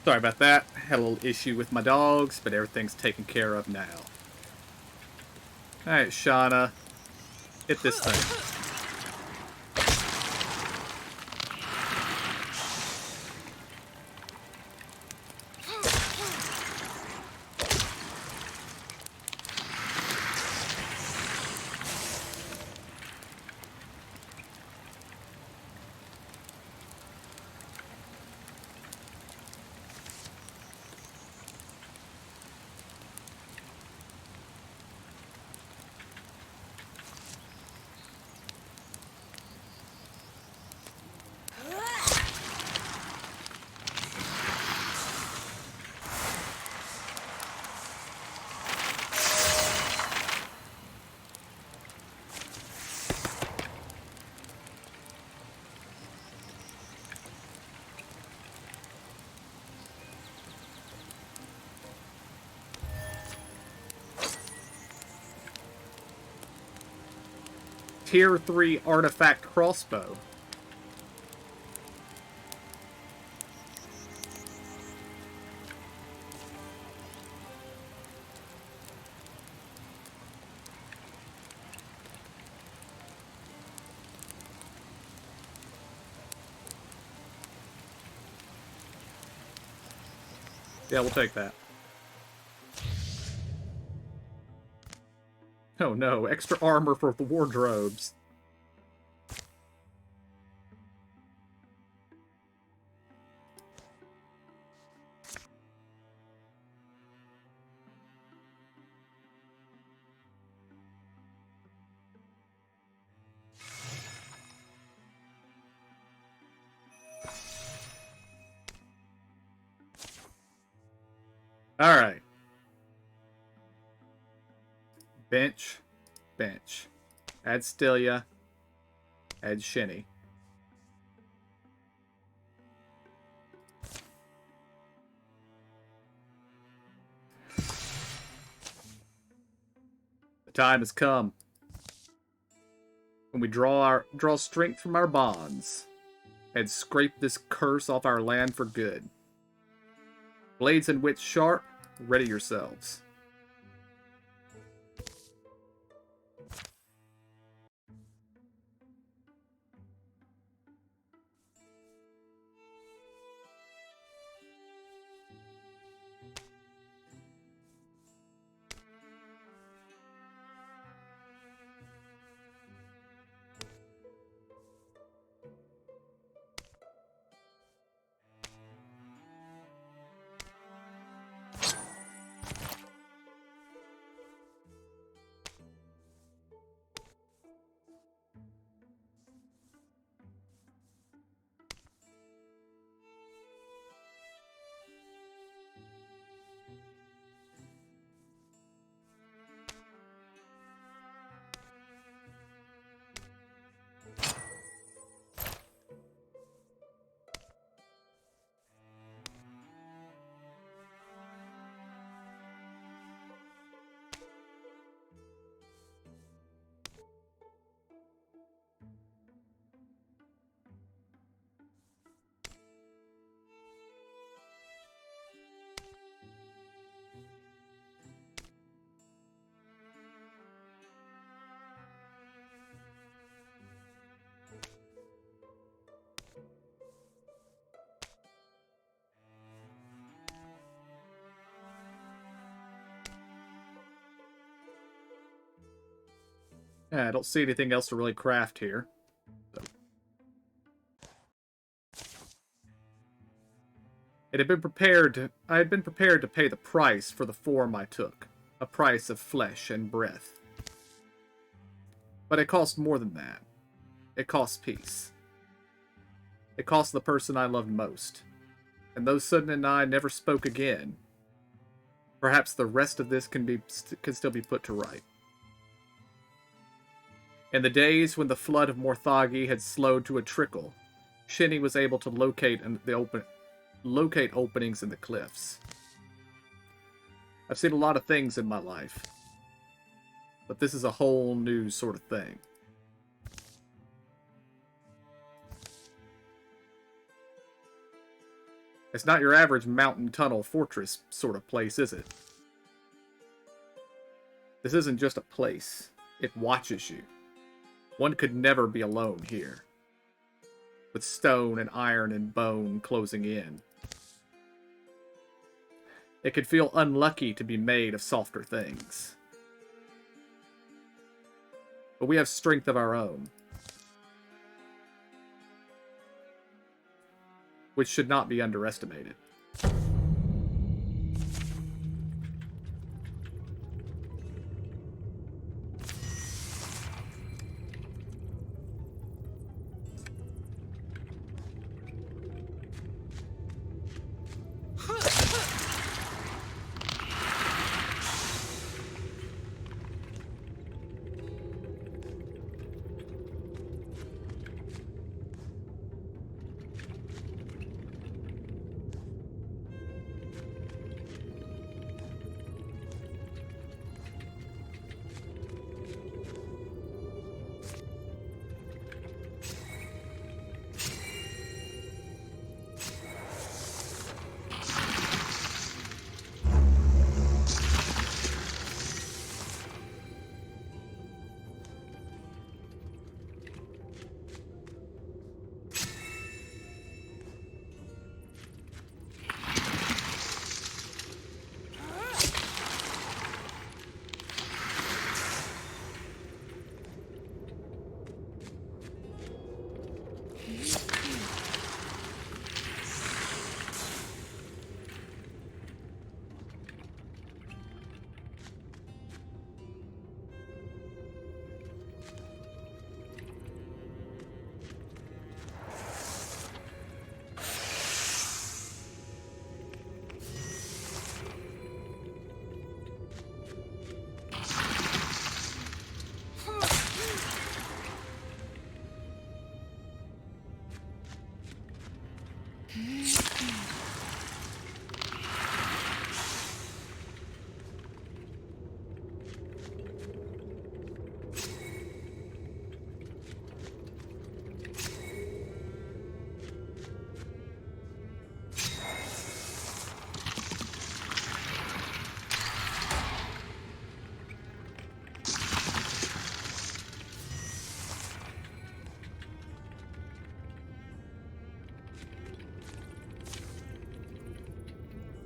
Sorry about that. Had a little issue with my dogs, but everything's taken care of now. Alright, Shauna. Hit this thing. Tier 3 artifact crossbow. Yeah, we'll take that. Oh no, extra armor for the wardrobes. Alright. Bench. Bench. Add Stilia. Add Shinny. The time has come. When we draw strength from our bonds and scrape this curse off our land for good. Blades and wits sharp, ready yourselves. Yeah, I don't see anything else to really craft here. So. I had been prepared to pay the price for the form I took. A price of flesh and breath. But it cost more than that. It cost peace. It cost the person I loved most. And though Sudden and I never spoke again, perhaps the rest of this can still be put to right. In the days when the flood of Morthagi had slowed to a trickle, Shinny was able to locate openings in the cliffs. I've seen a lot of things in my life, but this is a whole new sort of thing. It's not your average mountain tunnel fortress sort of place, is it? This isn't just a place. It watches you. One could never be alone here. With stone and iron and bone closing in. It could feel unlucky to be made of softer things. But we have strength of our own. Which should not be underestimated.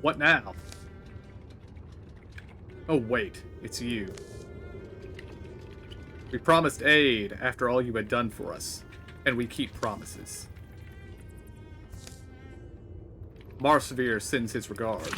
What now? Oh wait, it's you. We promised aid after all you had done for us, and we keep promises. Marsevere sends his regards.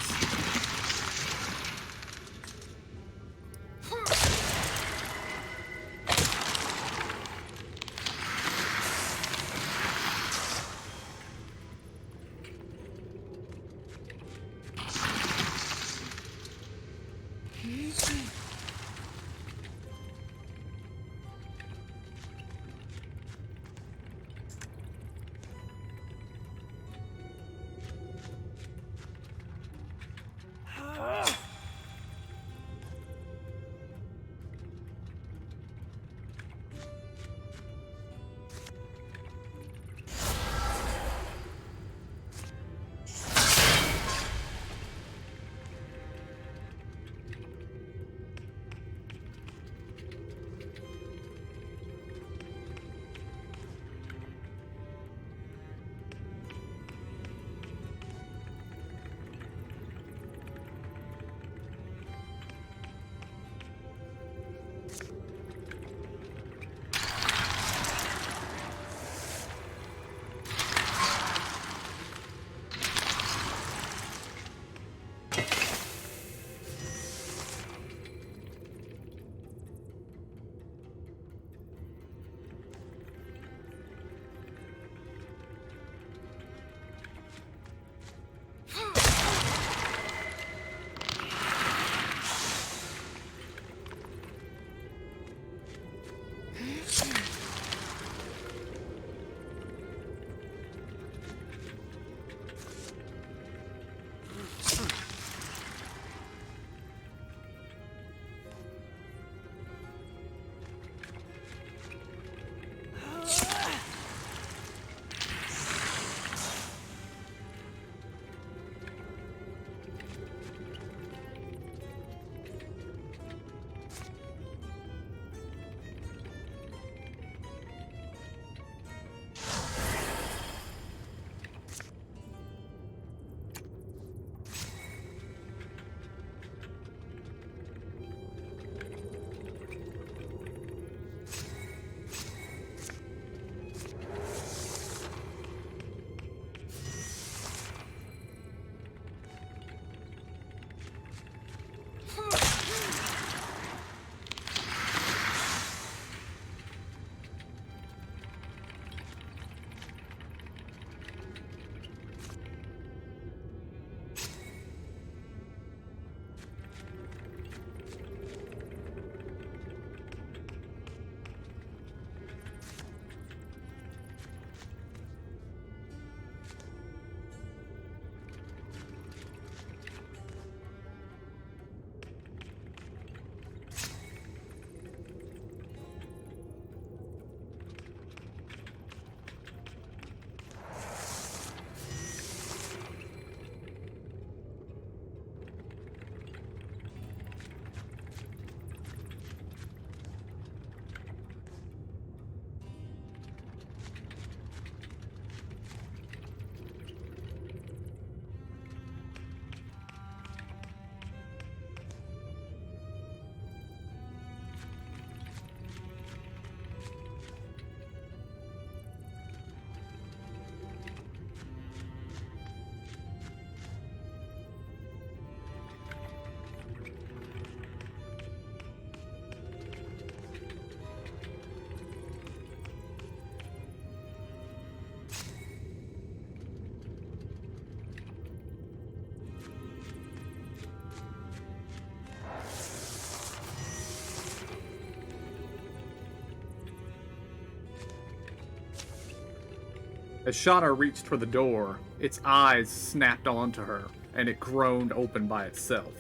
As Shauna reached for the door, its eyes snapped onto her, and it groaned open by itself.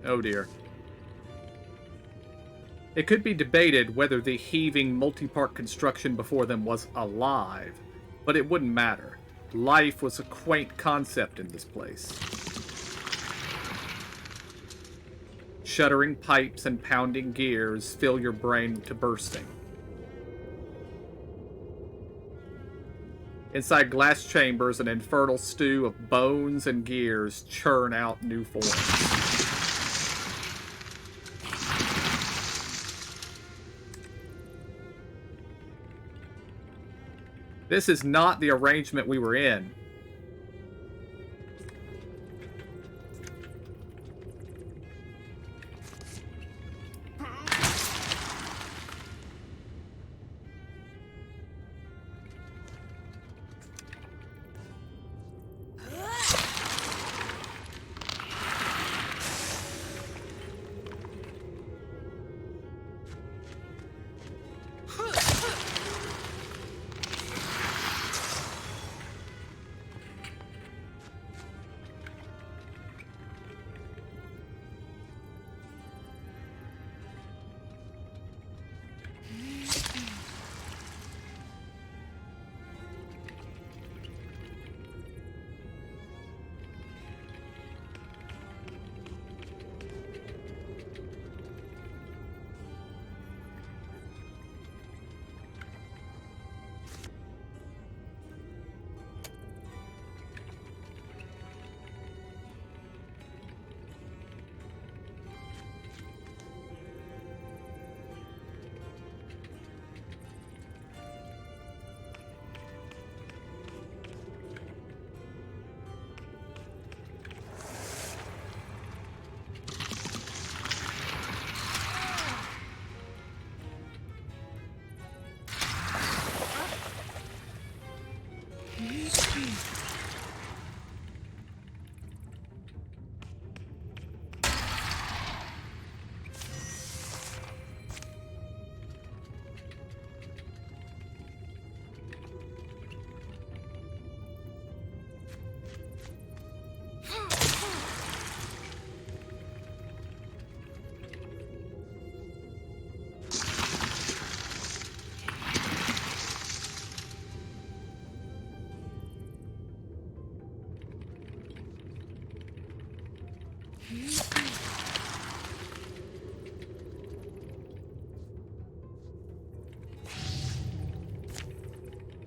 Oh dear. It could be debated whether the heaving multi-part construction before them was alive, but it wouldn't matter. Life was a quaint concept in this place. Shuddering pipes and pounding gears fill your brain to bursting. Inside glass chambers, an infernal stew of bones and gears churn out new forms. This is not the arrangement we were in.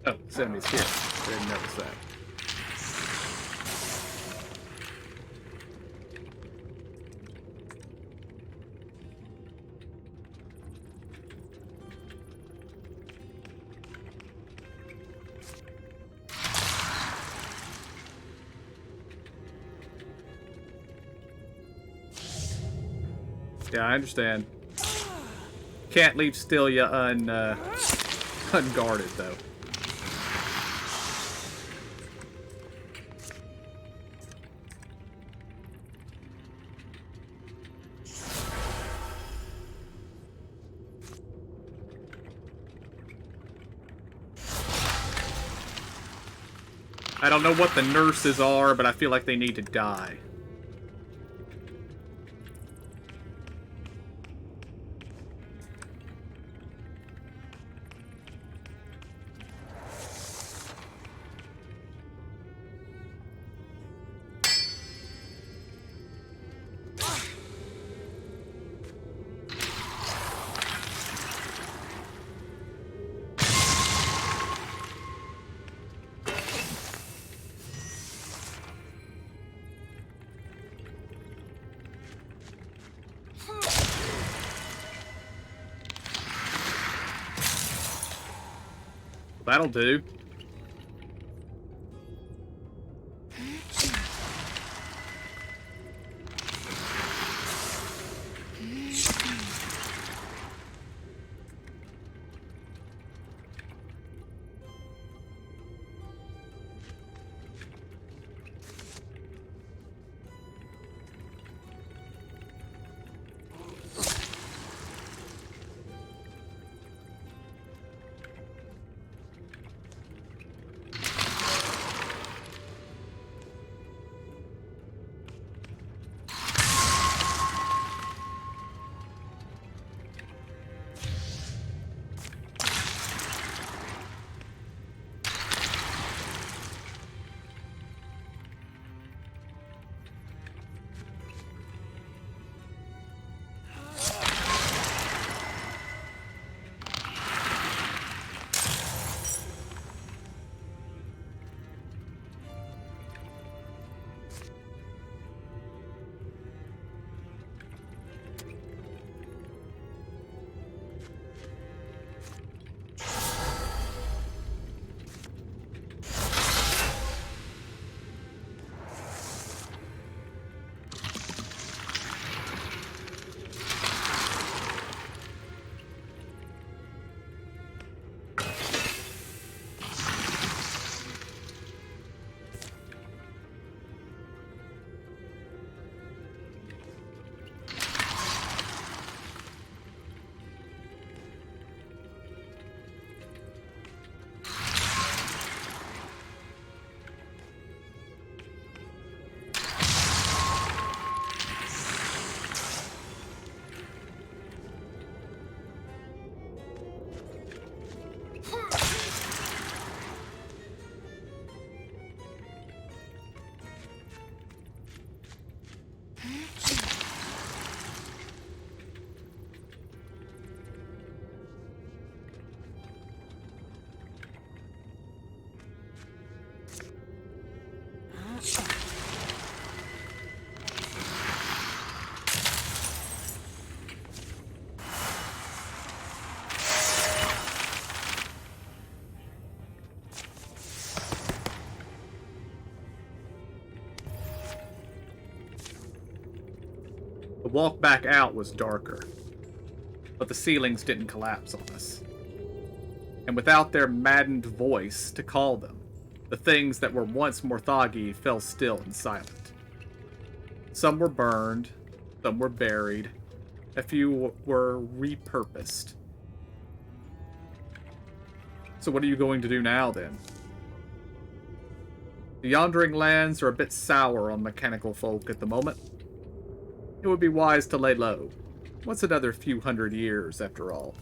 Oh, 70's here. I didn't notice that. Yeah, I understand. Can't leave Stelia unguarded, though. I don't know what the nurses are, but I feel like they need to die. That'll do. The walk back out was darker, but the ceilings didn't collapse on us. And without their maddened voice to call them, the things that were once Morthagi fell still and silent. Some were burned, some were buried, a few were repurposed. So what are you going to do now, then? The Yondering Lands are a bit sour on mechanical folk at the moment. It would be wise to lay low. What's another few hundred years, after all?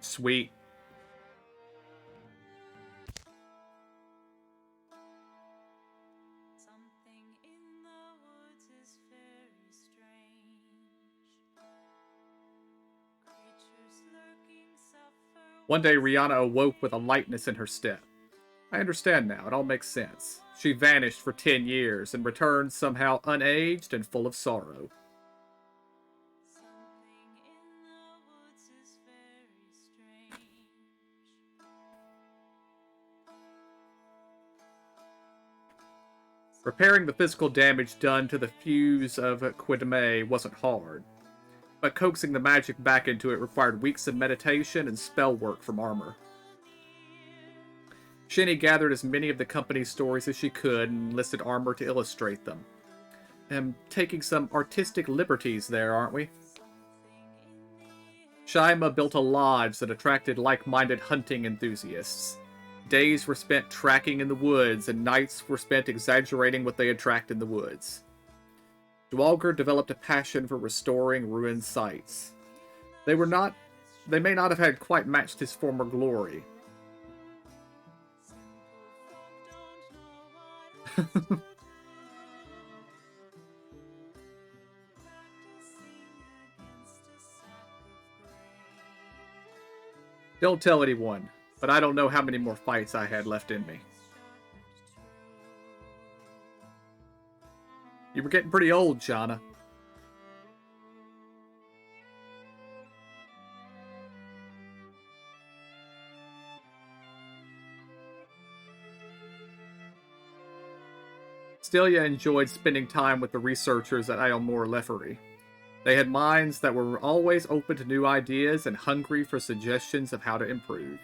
Sweet. One day, Rihanna awoke with a lightness in her step. I understand now. It all makes sense. She vanished for 10 years and returned somehow unaged and full of sorrow. Repairing the physical damage done to the fuse of Quidame wasn't hard, but coaxing the magic back into it required weeks of meditation and spell work from armor. Shinny gathered as many of the company's stories as she could and enlisted armor to illustrate them. Taking some artistic liberties there, aren't we? Shaima built a lodge that attracted like-minded hunting enthusiasts. Days were spent tracking in the woods, and nights were spent exaggerating what they had tracked in the woods. Dwalger developed a passion for restoring ruined sites. They may not have had quite matched his former glory. Don't tell anyone, but I don't know how many more fights I had left in me. You were getting pretty old, Shauna. Stelia enjoyed spending time with the researchers at Aylmore Lefery. They had minds that were always open to new ideas and hungry for suggestions of how to improve.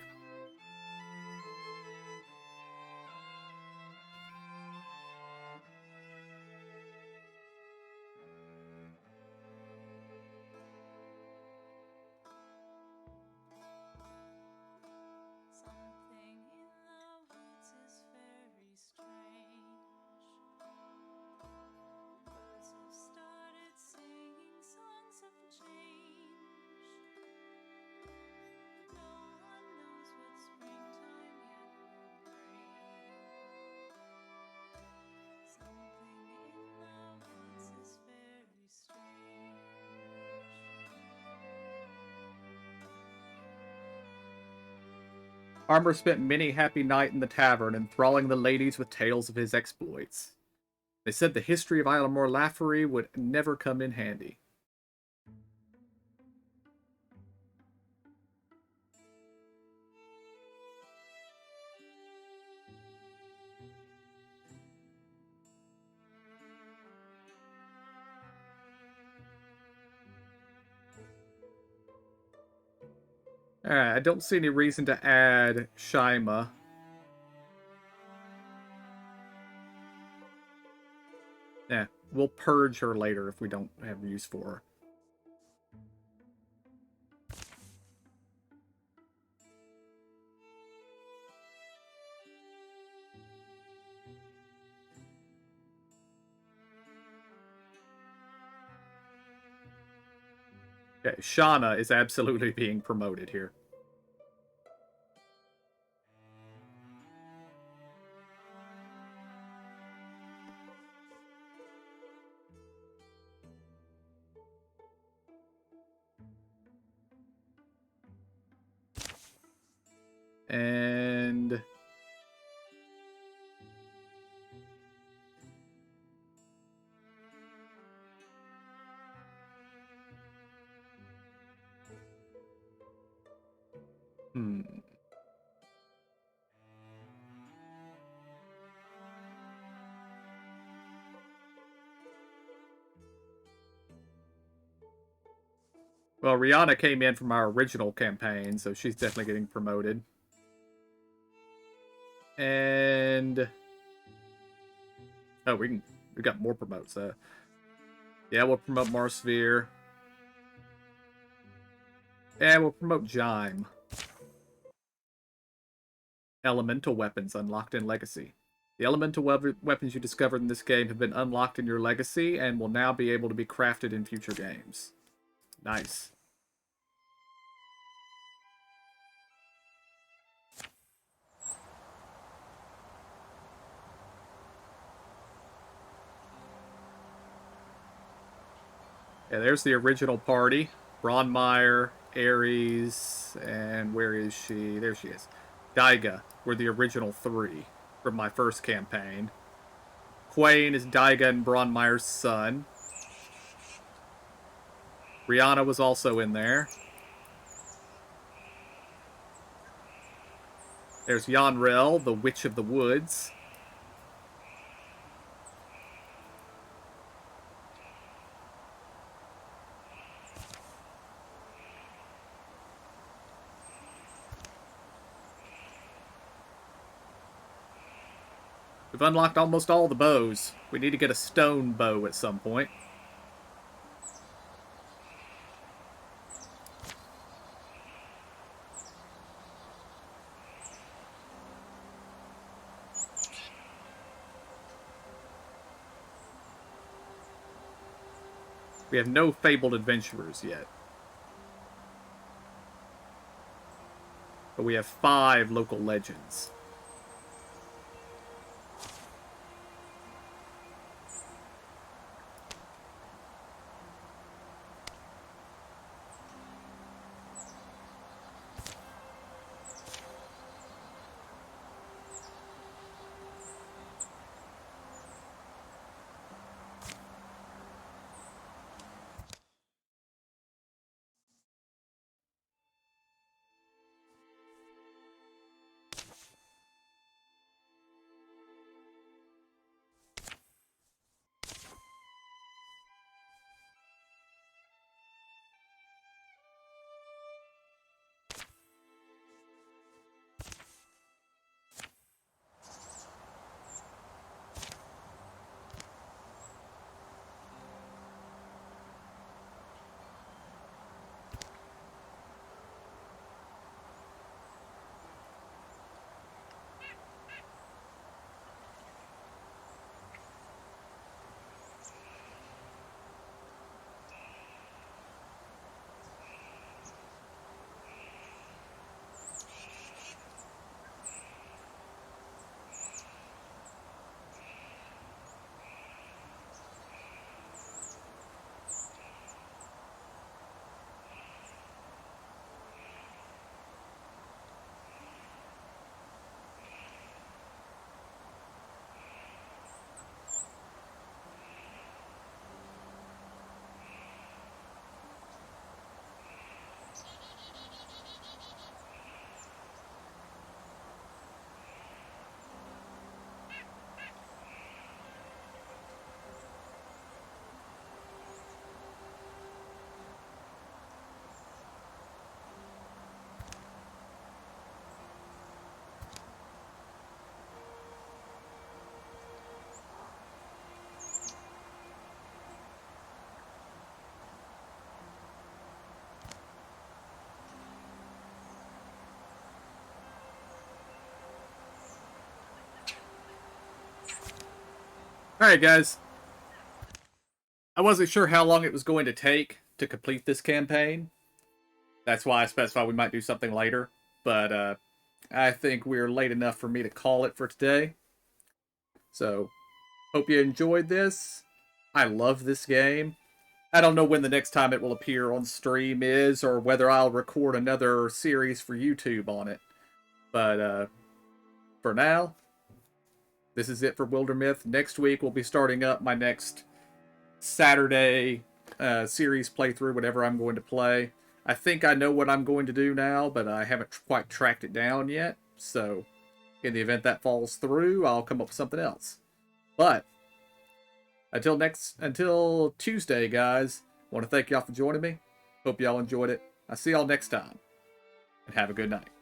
Armor spent many happy night in the tavern, enthralling the ladies with tales of his exploits. They said the history of Aylmore Lefery would never come in handy. Alright, I don't see any reason to add Shaima. Yeah, we'll purge her later if we don't have use for her. Okay, Shauna is absolutely being promoted here. And Hmm. Well, Rihanna came in from our original campaign, so she's definitely getting promoted. And oh, we got more promotes. Yeah, we'll promote Marsphere. And we'll promote Jime. Elemental weapons unlocked in Legacy. The elemental weapons you discovered in this game have been unlocked in your Legacy and will now be able to be crafted in future games. Nice. Yeah, there's the original party. Bronmeyer, Ares, and where is she? There she is. Daiga were the original three from my first campaign. Quain is Daiga and Bronmeyer's son. Rihanna was also in there. There's Yanrel, the Witch of the Woods. We've unlocked almost all the bows. We need to get a stone bow at some point. We have no fabled adventurers yet. But we have 5 local legends. Alright, guys. I wasn't sure how long it was going to take to complete this campaign. That's why I specified we might do something later. But I think we're late enough for me to call it for today. So, hope you enjoyed this. I love this game. I don't know when the next time it will appear on stream is, or whether I'll record another series for YouTube on it. But for now, this is it for WIldermyth. Next week, we'll be starting up my next Saturday series playthrough, whatever I'm going to play. I think I know what I'm going to do now, but I haven't quite tracked it down yet. So, in the event that falls through, I'll come up with something else. But until Tuesday, guys, I want to thank y'all for joining me. Hope y'all enjoyed it. I'll see y'all next time, and have a good night.